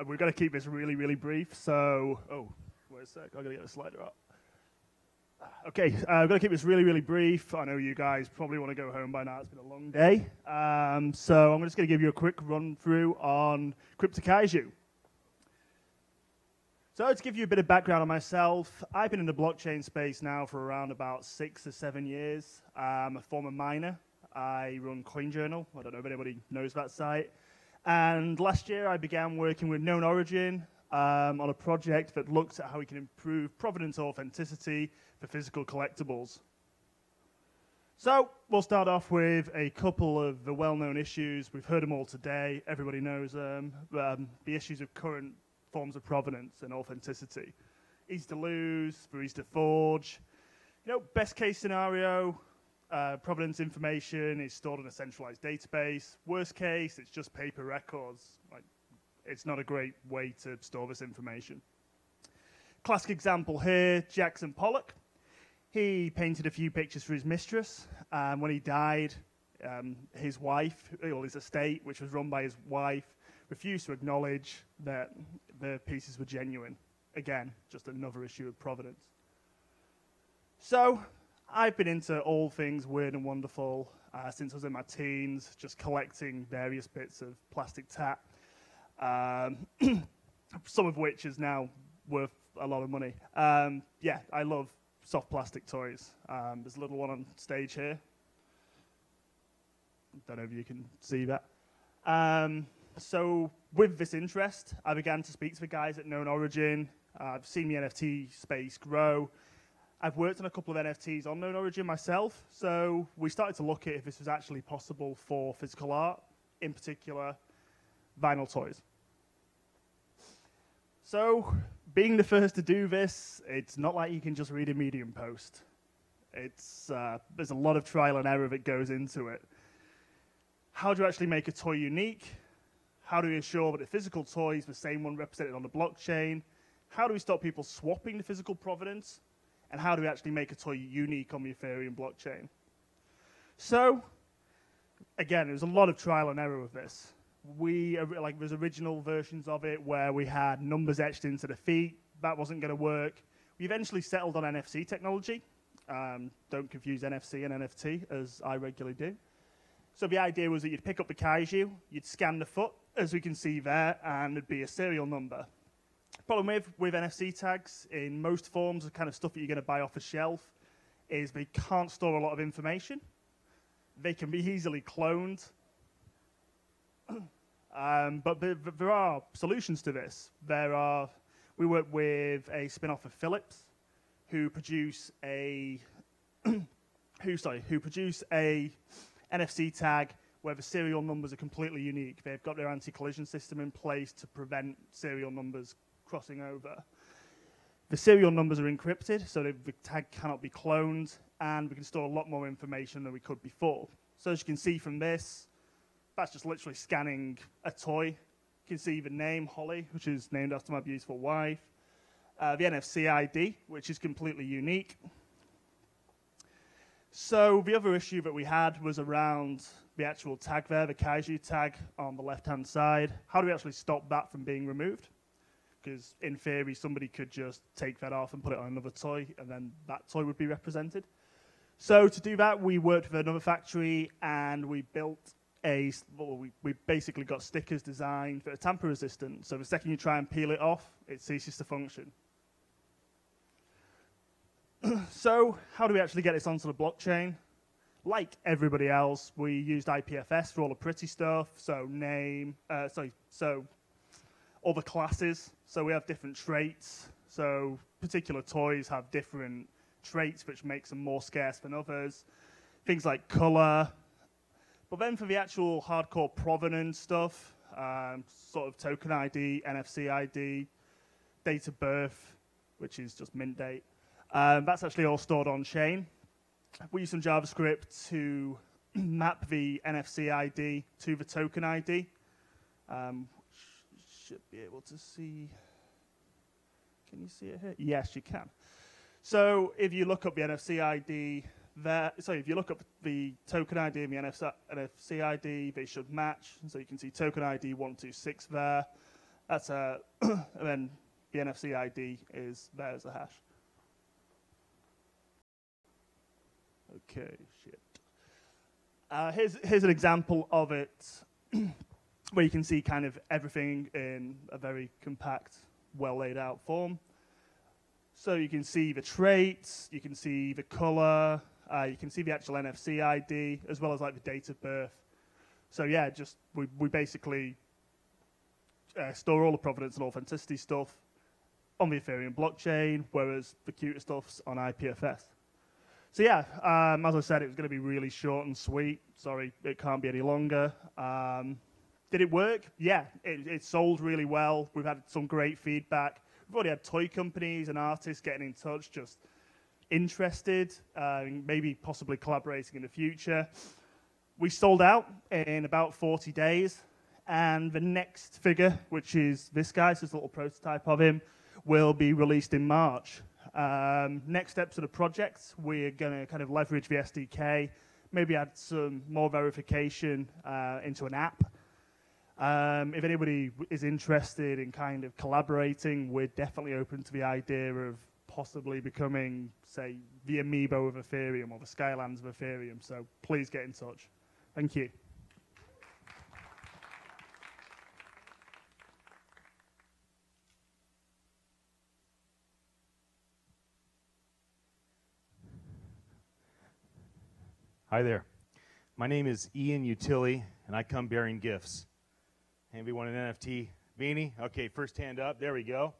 we're going to keep this really, really brief. So, wait a sec, I'm going to get the slider up. Okay, I'm going to keep this really, really brief. I know you guys probably want to go home by now. It's been a long day. So I'm just going to give you a quick run through on Crypto.Kaiju. So to give you a bit of background on myself, I've been in the blockchain space now for around about 6 or 7 years. I'm a former miner. I run CoinJournal. I don't know if anybody knows that site. And last year I began working with Known Origin on a project that looks at how we can improve provenance authenticity for physical collectibles. So we'll start off with a couple of the well-known issues. We've heard them all today. Everybody knows the issues of current forms of provenance and authenticity. Easy to lose, very easy to forge. You know, best case scenario, provenance information is stored in a centralized database. Worst case, it's just paper records. It's not a great way to store this information. Classic example here, Jackson Pollock. He painted a few pictures for his mistress. When he died, his wife, or his estate, which was run by his wife, refused to acknowledge that the pieces were genuine. Again, just another issue of provenance. So I've been into all things weird and wonderful since I was in my teens, just collecting various bits of plastic tap. Some of which is now worth a lot of money. Yeah, I love soft plastic toys. There's a little one on stage here. Don't know if you can see that. So with this interest, I began to speak to the guys at Known Origin. I've seen the NFT space grow. I've worked on a couple of NFTs on Known Origin myself, so we started to look at if this was actually possible for physical art, in particular vinyl toys. So, being the first to do this, it's not like you can just read a Medium post. There's a lot of trial and error that goes into it. How do you actually make a toy unique? How do we ensure that the physical toy is the same one represented on the blockchain? How do we stop people swapping the physical provenance? And how do we actually make a toy unique on the Ethereum blockchain? So, again, there's a lot of trial and error with this. There's original versions of it where we had numbers etched into the feet. That wasn't going to work. We eventually settled on NFC technology. Don't confuse NFC and NFT, as I regularly do. So the idea was that you'd pick up the kaiju, you'd scan the foot, as we can see there, and there'd be a serial number. Problem with NFC tags, in most forms of kind of stuff that you're going to buy off a shelf, is they can't store a lot of information. They can be easily cloned. But there are solutions to this. We work with a spin-off of Philips, who produce a who produce a NFC tag where the serial numbers are completely unique. They've got their anti-collision system in place to prevent serial numbers crossing over. The serial numbers are encrypted, so the tag cannot be cloned, and we can store a lot more information than we could before. So as you can see from this, that's just literally scanning a toy. You can see the name, Holly, which is named after my beautiful wife. The NFC ID, which is completely unique. So the other issue that we had was around the actual tag there, the Kaiju tag on the left-hand side. How do we actually stop that from being removed? Because in theory, somebody could just take that off and put it on another toy, and then that toy would be represented. So to do that, we worked with another factory, and we built we basically got stickers designed that are tamper resistant. So the second you try and peel it off, it ceases to function. So how do we actually get this onto the blockchain? Like everybody else, we used IPFS for all the pretty stuff. So all the classes. So we have different traits. So particular toys have different traits, which makes them more scarce than others. Things like color. But then for the actual hardcore provenance stuff, sort of token ID, NFC ID, date of birth, which is just mint date, that's actually all stored on chain. We use some JavaScript to map the NFC ID to the token ID. Should be able to see. Can you see it here? Yes, you can. So if you look up the NFC ID there, if you look up the token ID and the NFC ID, they should match. So you can see token ID 126 there. That's and then the NFC ID is there as a hash. Okay, shit. Here's an example of it where you can see kind of everything in a very compact, well laid out form. So you can see the traits, you can see the color, you can see the actual NFC ID, as well as like the date of birth. So yeah, just we basically store all the provenance and authenticity stuff on the Ethereum blockchain, whereas the cuter stuff's on IPFS. So yeah, as I said, it was going to be really short and sweet. Sorry, it can't be any longer. Did it work? Yeah, it sold really well. We've had some great feedback. We've already had toy companies and artists getting in touch, just interested, maybe possibly collaborating in the future. We sold out in about 40 days, and the next figure, which is this guy, so this little prototype of him, will be released in March. Next steps of the project, we're going to kind of leverage the SDK, maybe add some more verification into an app. If anybody is interested in kind of collaborating, we're definitely open to the idea of possibly becoming, say, the Amiibo of Ethereum or the Skylands of Ethereum. So please get in touch. Thank you. Hi there. My name is Nyc.Nyc, and I come bearing gifts. Anybody want an NFT beanie? Okay, first hand up. There we go.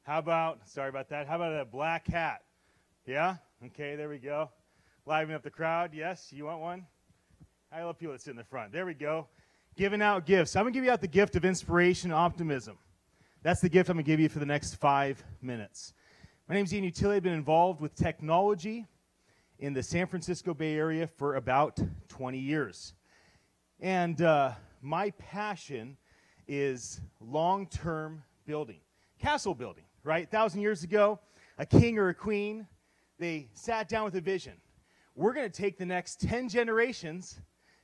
How about, sorry about that, how about a black hat? Yeah? Okay, there we go. Liven up the crowd. Yes, you want one? I love people that sit in the front. There we go. Giving out gifts. I'm going to give you out the gift of inspiration and optimism. That's the gift I'm going to give you for the next 5 minutes. My name is Nyc.Nyc. I've been involved with technology in the San Francisco Bay Area for about 20 years. And my passion is long-term building, castle building, right? 1,000 years ago, a king or a queen, they sat down with a vision. We're going to take the next 10 generations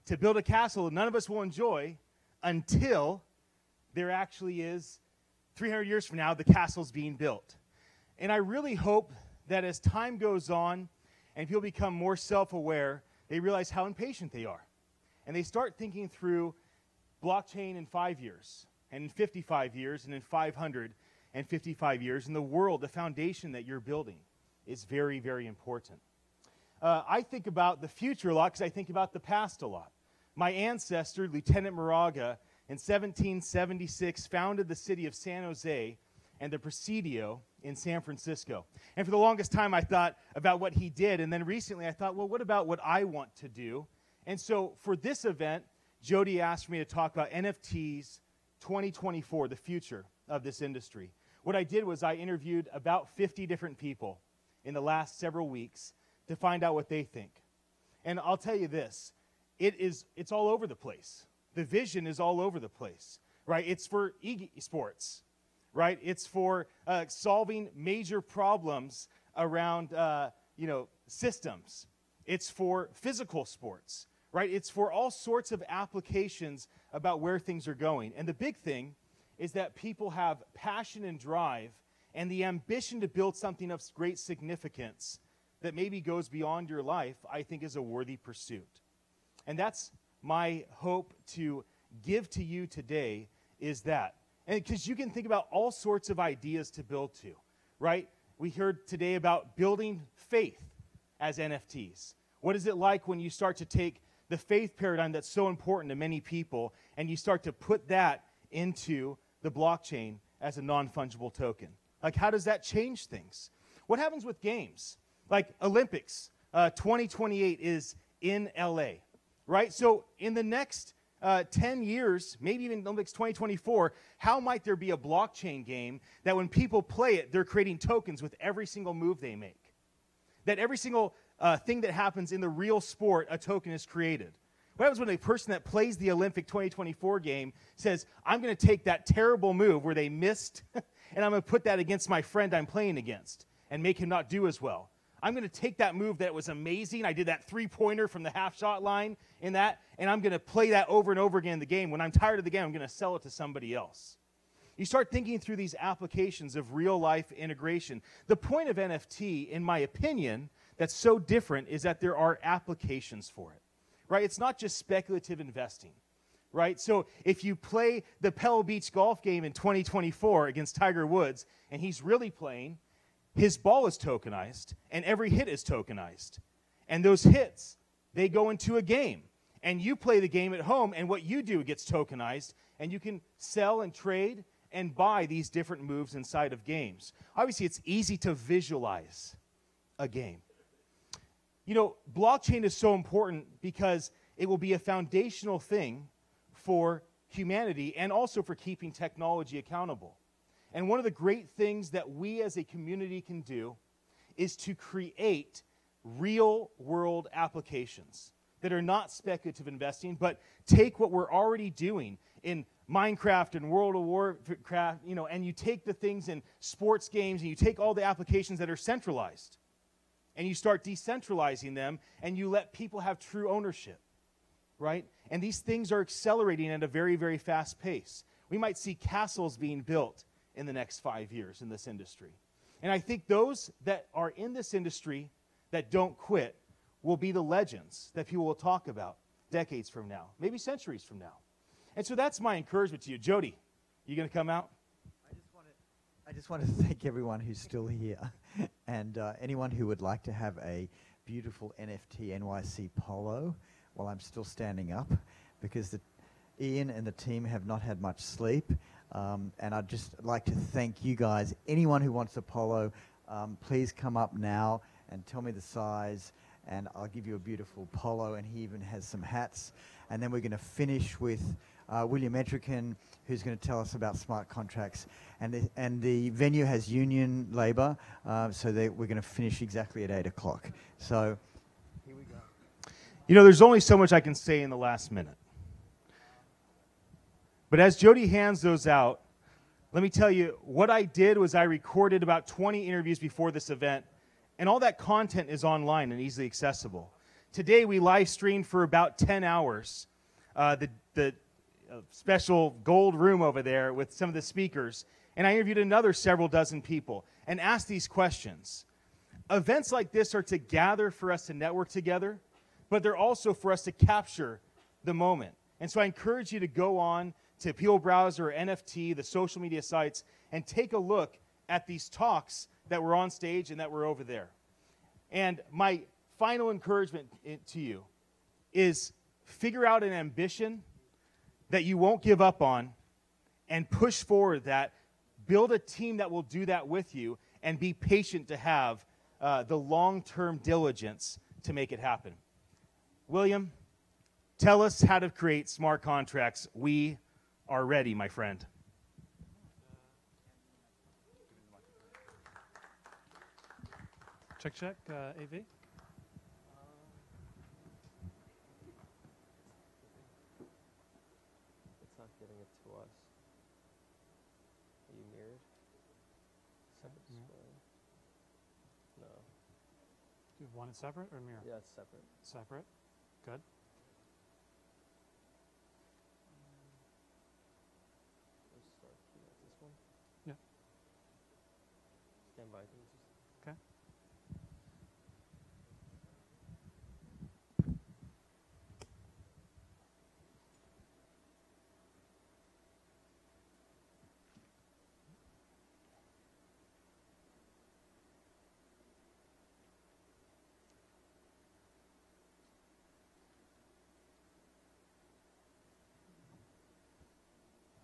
to build a castle that none of us will enjoy until there actually is, 300 years from now, the castle's being built. And I really hope that as time goes on and people become more self-aware, they realize how impatient they are. And they start thinking through blockchain in 5 years, and in 55 years, and in 555 years. And the world, the foundation that you're building is very, very important. I think about the future a lot because I think about the past a lot. My ancestor, Lieutenant Moraga, in 1776, founded the city of San Jose and the Presidio in San Francisco. And for the longest time, I thought about what he did. And then recently, I thought, well, what about what I want to do? And so for this event, Jody asked me to talk about NFTs 2024, the future of this industry. What I did was I interviewed about 50 different people in the last several weeks to find out what they think. And I'll tell you this, it's all over the place. The vision is all over the place, right? It's for esports, right? It's for solving major problems around, systems. It's for physical sports, right? It's for all sorts of applications about where things are going. And the big thing is that people have passion and drive and the ambition to build something of great significance that maybe goes beyond your life, I think is a worthy pursuit. And that's my hope to give to you today, is that. And because you can think about all sorts of ideas to build to, right? We heard today about building faith as NFTs. What is it like when you start to take the faith paradigm that's so important to many people and you start to put that into the blockchain as a non-fungible token? Like, how does that change things? What happens with games? Like Olympics 2028 is in LA, right? So in the next 10 years, maybe even Olympics 2024, how might there be a blockchain game that when people play it, they're creating tokens with every single move they make? That every single thing that happens in the real sport, a token is created. What happens when a person that plays the Olympic 2024 game says, I'm going to take that terrible move where they missed, and I'm going to put that against my friend I'm playing against and make him not do as well? I'm going to take that move that was amazing. I did that three-pointer from the half-shot line in that, and I'm going to play that over and over again in the game. When I'm tired of the game, I'm going to sell it to somebody else. You start thinking through these applications of real-life integration. The point of NFT, in my opinion, that's so different is that there are applications for it, right? It's not just speculative investing, right? So if you play the Pebble Beach golf game in 2024 against Tiger Woods, and he's really playing, his ball is tokenized, and every hit is tokenized. And those hits, they go into a game. And you play the game at home, and what you do gets tokenized, and you can sell and trade and buy these different moves inside of games. Obviously, it's easy to visualize a game. You know, blockchain is so important because it will be a foundational thing for humanity and also for keeping technology accountable. And one of the great things that we as a community can do is to create real-world applications that are not speculative investing, but take what we're already doing in Minecraft and World of Warcraft, and you take the things in sports games and you take all the applications that are centralized and you start decentralizing them and you let people have true ownership, right? And these things are accelerating at a very, very fast pace. We might see castles being built in the next 5 years in this industry. And I think those that are in this industry that don't quit will be the legends that people will talk about decades from now, maybe centuries from now. And so that's my encouragement to you. Jody, you going to come out? I just want to thank everyone who's still here and anyone who would like to have a beautiful NFT NYC polo while I'm still standing up, because Ian and the team have not had much sleep. And I'd just like to thank you guys. Anyone who wants a polo, please come up now and tell me the size, and I'll give you a beautiful polo. And he even has some hats. And then we're going to finish with William Edrican, who's going to tell us about smart contracts. And the venue has union labor, so we're going to finish exactly at 8 o'clock. So here we go. You know, there's only so much I can say in the last minute. But as Jody hands those out, let me tell you, what I did was I recorded about 20 interviews before this event, and all that content is online and easily accessible. Today, we live streamed for about 10 hours, the special gold room over there with some of the speakers, and I interviewed another several dozen people and asked these questions. Events like this are to gather for us to network together, but they're also for us to capture the moment. And so I encourage you to go on to People Browser or NFT, the social media sites, and take a look at these talks that were on stage and that were over there. And my final encouragement to you is figure out an ambition that you won't give up on and push forward that build a team that will do that with you, and be patient to have the long-term diligence to make it happen. William, tell us how to create smart contracts. We are ready, my friend. Check, check, AV. It's not getting it to us. Are you mirrored? Separate display. No. Do you want it separate or mirror? Yeah, it's separate. Separate. Good. Let's start here. This one? Yeah. Stand by. Okay.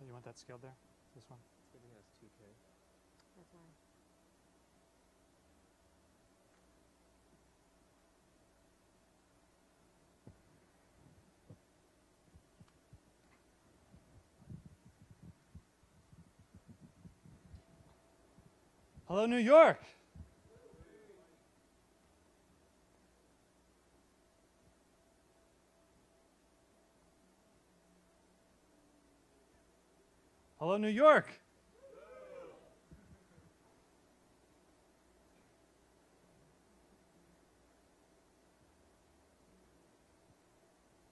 Oh, you want that scaled there? This one? It's giving us 2K. That's why. Hello, New York. Hello, New York.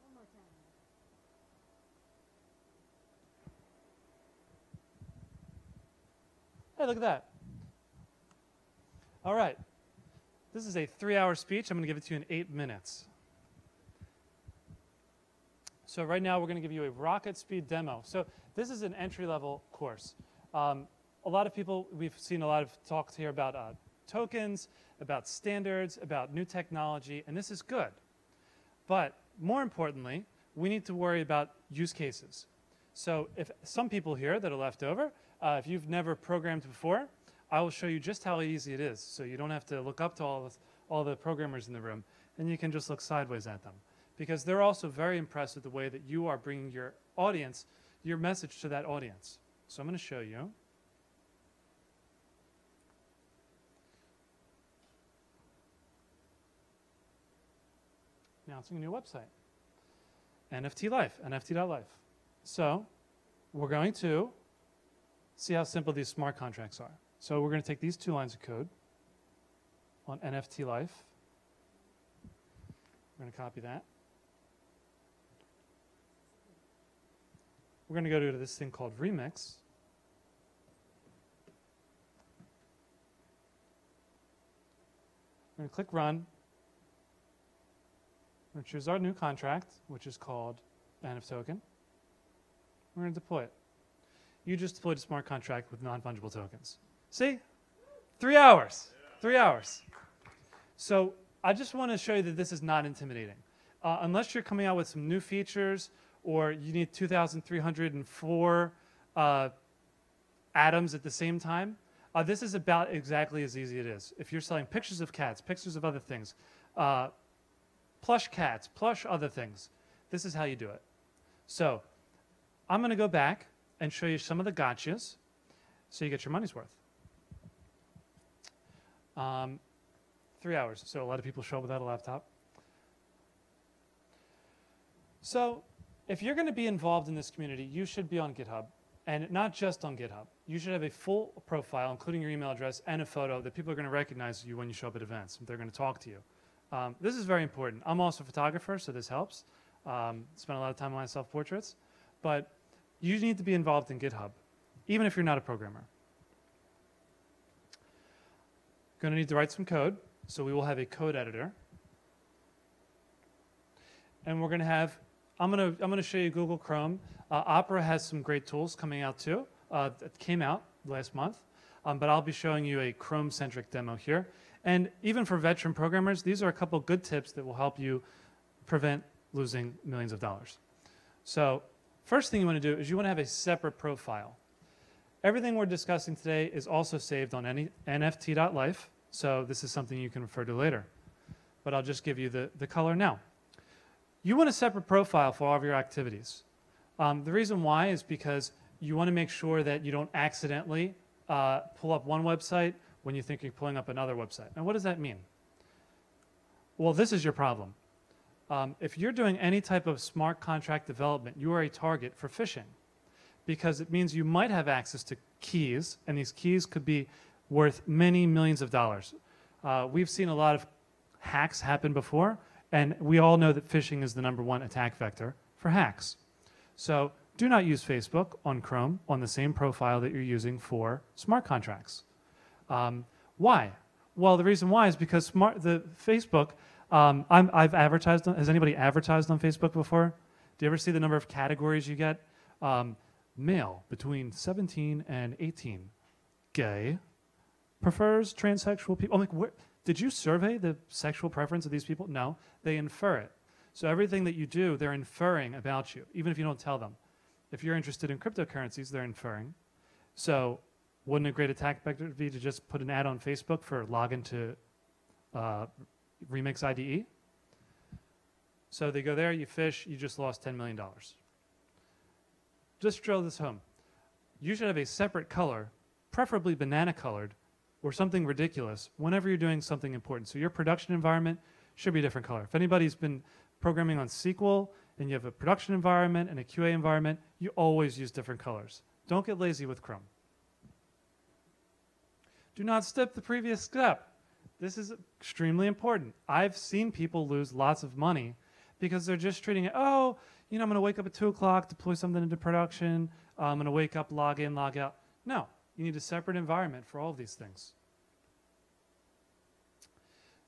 One more time. Hey, look at that. All right. This is a 3-hour speech. I'm going to give it to you in 8 minutes. So right now we're going to give you a rocket speed demo. So this is an entry-level course. A lot of people, we've seen a lot of talks here about tokens, about standards, about new technology, and this is good. But more importantly, we need to worry about use cases. So if some people here that are left over, if you've never programmed before, I will show you just how easy it is. So you don't have to look up to all the programmers in the room, and you can just look sideways at them. Because they're also very impressed with the way that you are bringing your audience, your message to that audience. So I'm going to show you. Announcing a new website. NFT Life, NFT.life. So we're going to see how simple these smart contracts are. So we're going to take these 2 lines of code on NFT Life. We're going to copy that. We're going to go to this thing called Remix. We're going to click Run. We're going to choose our new contract, which is called NF Token. We're going to deploy it. You just deployed a smart contract with non-fungible tokens. See? 3 hours. 3 hours. So I just want to show you that this is not intimidating. Unless you're coming out with some new features or you need 2,304 atoms at the same time, this is about exactly as easy as it is. If you're selling pictures of cats, pictures of other things, plush cats, plush other things, this is how you do it. So I'm going to go back and show you some of the gotchas so you get your money's worth. 3 hours. So a lot of people show up without a laptop. So if you're going to be involved in this community, you should be on GitHub. And not just on GitHub. You should have a full profile, including your email address and a photo that people are going to recognize you when you show up at events. They're going to talk to you. This is very important. I'm also a photographer, so this helps. Spend a lot of time on my self-portraits. But you need to be involved in GitHub, even if you're not a programmer. Going to need to write some code, so we will have a code editor. And we're going to have, I'm going to show you Google Chrome. Opera has some great tools coming out too. That came out last month. But I'll be showing you a Chrome-centric demo here. And even for veteran programmers, these are a couple good tips that will help you prevent losing millions of dollars. So first thing you want to do is you want to have a separate profile. everything we're discussing today is also saved on any nft.life, so this is something you can refer to later. But I'll just give you the color now. You want a separate profile for all of your activities. The reason why is because you want to make sure that you don't accidentally pull up one website when you think you're pulling up another website. And what does that mean? Well, this is your problem. If you're doing any type of smart contract development, you are a target for phishing, because it means you might have access to keys, and these keys could be worth many millions of dollars. We've seen a lot of hacks happen before, and we all know that phishing is the #1 attack vector for hacks. So do not use Facebook on Chrome on the same profile that you're using for smart contracts. Why? Well, the reason why is because Facebook, I've advertised on, has anybody advertised on Facebook before? Do you ever see the number of categories you get? Male between 17 and 18, gay, prefers transsexual people. I'm like, did you survey the sexual preference of these people? No, they infer it. So everything that you do, they're inferring about you, even if you don't tell them. If you're interested in cryptocurrencies, they're inferring. So wouldn't a great attack vector be to just put an ad on Facebook for login to Remix IDE? So they go there, you fish, you just lost $10 million. Just drill this home. You should have a separate color, preferably banana colored, or something ridiculous whenever you're doing something important. So your production environment should be a different color. If anybody's been programming on SQL and you have a production environment and a QA environment, you always use different colors. Don't get lazy with Chrome. Do not skip the previous step. This is extremely important. I've seen people lose lots of money because they're just treating it, oh, you know, I'm going to wake up at 2 o'clock, deploy something into production. I'm going to wake up, log in, log out. No, you need a separate environment for all of these things.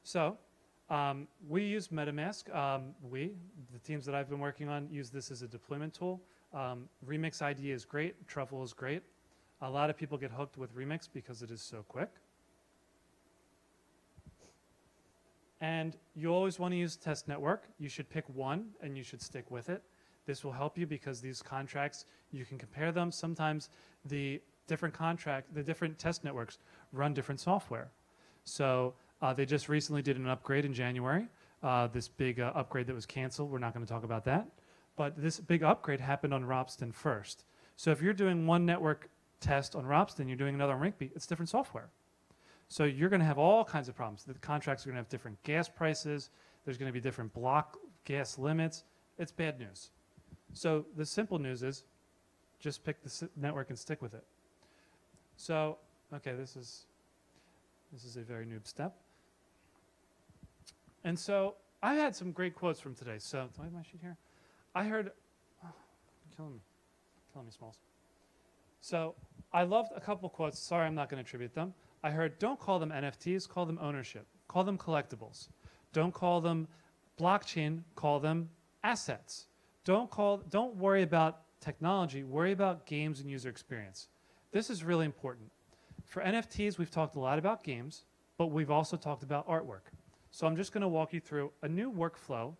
So we use MetaMask. The teams that I've been working on, use this as a deployment tool. Remix IDE is great. Truffle is great. A lot of people get hooked with Remix because it is so quick. And you always want to use test network. You should pick one and you should stick with it. This will help you because these contracts, you can compare them. Sometimes the different test networks run different software. So they just recently did an upgrade in January. This big upgrade that was canceled, we're not going to talk about that. But this big upgrade happened on Ropsten first. So if you're doing one network test on Ropsten, you're doing another on Rinkeby, it's different software. So you're going to have all kinds of problems. The contracts are going to have different gas prices. There's going to be different block gas limits. It's bad news. So the simple news is just pick the network and stick with it. So, okay, this is a very noob step. And so I had some great quotes from today. So do I have my sheet here? I heard, killing me, Smalls. So I loved a couple quotes. Sorry, I'm not going to attribute them. I heard, don't call them NFTs, call them ownership. Call them collectibles. Don't call them blockchain, call them assets. Don't worry about technology, worry about games and user experience. This is really important. For NFTs, we've talked a lot about games, but we've also talked about artwork. So I'm just going to walk you through a new workflow,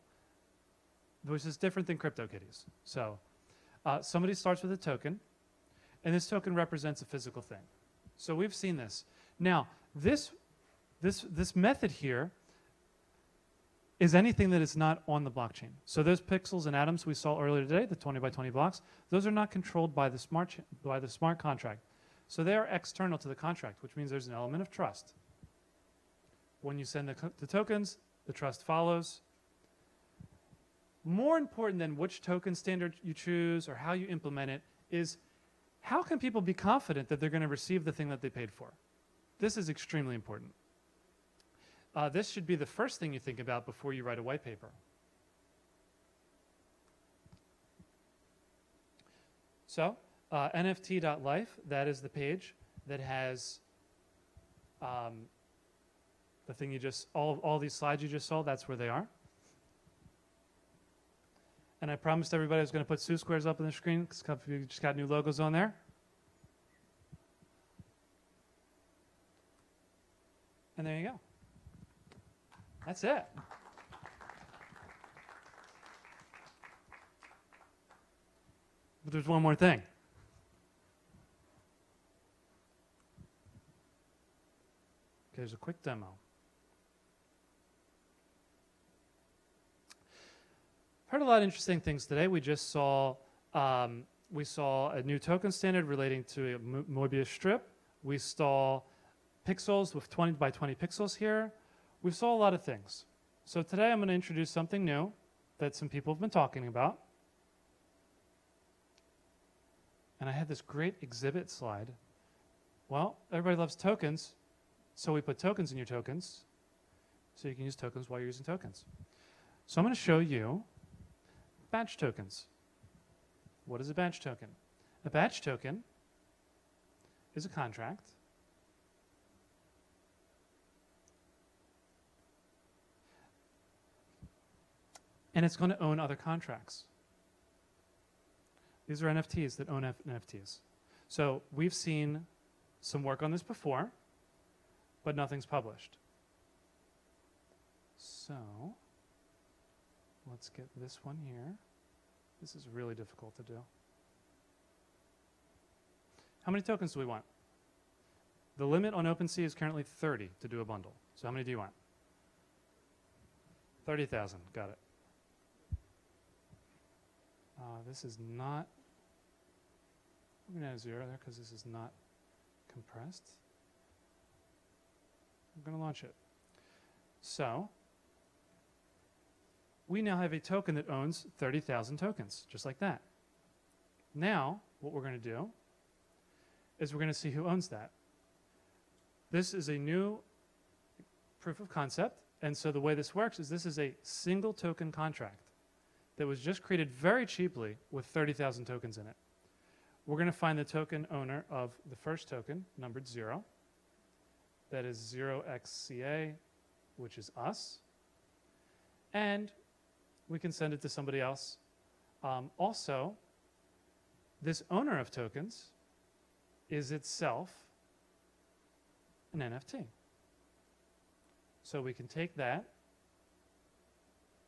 which is different than CryptoKitties. So somebody starts with a token, and this token represents a physical thing. So we've seen this. Now, this method here is anything that is not on the blockchain. So those pixels and atoms we saw earlier today, the 20 by 20 blocks, those are not controlled by the smart contract. So they are external to the contract, which means there's an element of trust. When you send the tokens, the trust follows. More important than which token standard you choose or how you implement it is how can people be confident that they're going to receive the thing that they paid for? This is extremely important. This should be the first thing you think about before you write a white paper. So nft.life, that is the page that has the thing you just, all these slides you just saw, that's where they are. And I promised everybody I was going to put Sue Squares up on the screen because a couple of you just got new logos on there. And there you go. That's it. But there's one more thing. There's a quick demo. Heard a lot of interesting things today. We just saw a new token standard relating to a Mobius strip. We saw pixels with 20 by 20 pixels here. We saw a lot of things. So today I'm going to introduce something new that some people have been talking about. And I had this great exhibit slide. Well, everybody loves tokens, so we put tokens in your tokens, so you can use tokens while you're using tokens. So I'm going to show you batch tokens. What is a batch token? A batch token is a contract and it's going to own other contracts. These are NFTs that own NFTs. So we've seen some work on this before, but nothing's published. So let's get this one here. This is really difficult to do. How many tokens do we want? The limit on OpenSea is currently 30 to do a bundle. So how many do you want? 30,000. Got it. This is not, I'm going to add a 0 there because this is not compressed. I'm going to launch it. So we now have a token that owns 30,000 tokens, just like that. Now, what we're going to do is we're going to see who owns that. This is a new proof of concept, and so the way this works is this is a single token contract that was just created very cheaply with 30,000 tokens in it. We're going to find the token owner of the first token, numbered 0. That is 0xCA, which is us. And we can send it to somebody else. Also, this owner of tokens is itself an NFT. So we can take that.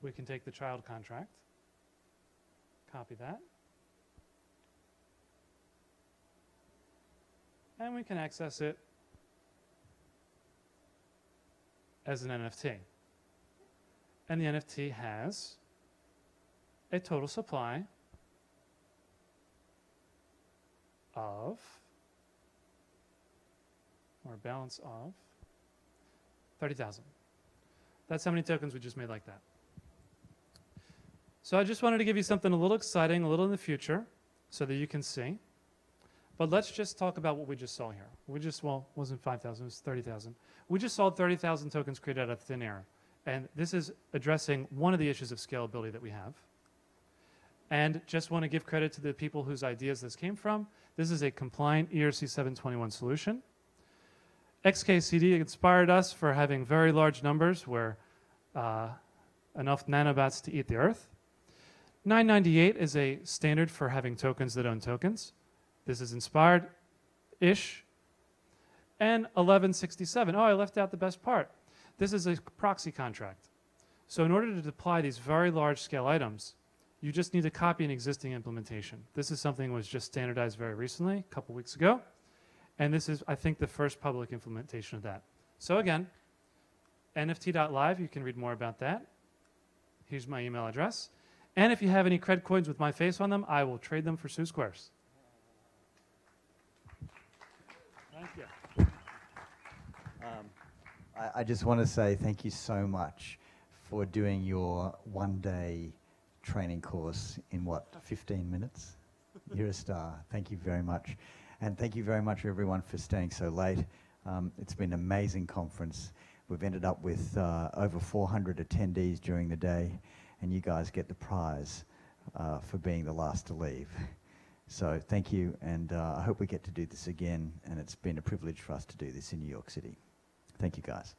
We can take the child contract, copy that, and we can access it as an NFT. And the NFT has a total supply of, or balance of, 30,000. That's how many tokens we just made like that. So I just wanted to give you something a little exciting, a little in the future, so that you can see. But let's just talk about what we just saw here. We just, well, it wasn't 5,000, it was 30,000. We just saw 30,000 tokens created out of thin air. And this is addressing one of the issues of scalability that we have. And just want to give credit to the people whose ideas this came from. This is a compliant ERC 721 solution. XKCD inspired us for having very large numbers where enough nanobots to eat the earth. 998 is a standard for having tokens that own tokens. This is inspired-ish. And 1167, oh, I left out the best part. This is a proxy contract. So in order to deploy these very large-scale items, you just need to copy an existing implementation. This is something that was just standardized very recently, a couple weeks ago. And this is, I think, the first public implementation of that. So again, nft.live, you can read more about that. Here's my email address. And if you have any cred coins with my face on them, I will trade them for Sue Squares. Thank you. I just want to say thank you so much for doing your one-day training course in, what, 15 minutes? You're a star. Thank you very much. And thank you very much, everyone, for staying so late. It's been an amazing conference. We've ended up with over 400 attendees during the day, and you guys get the prize for being the last to leave. So thank you, and I hope we get to do this again, and it's been a privilege for us to do this in New York City. Thank you, guys.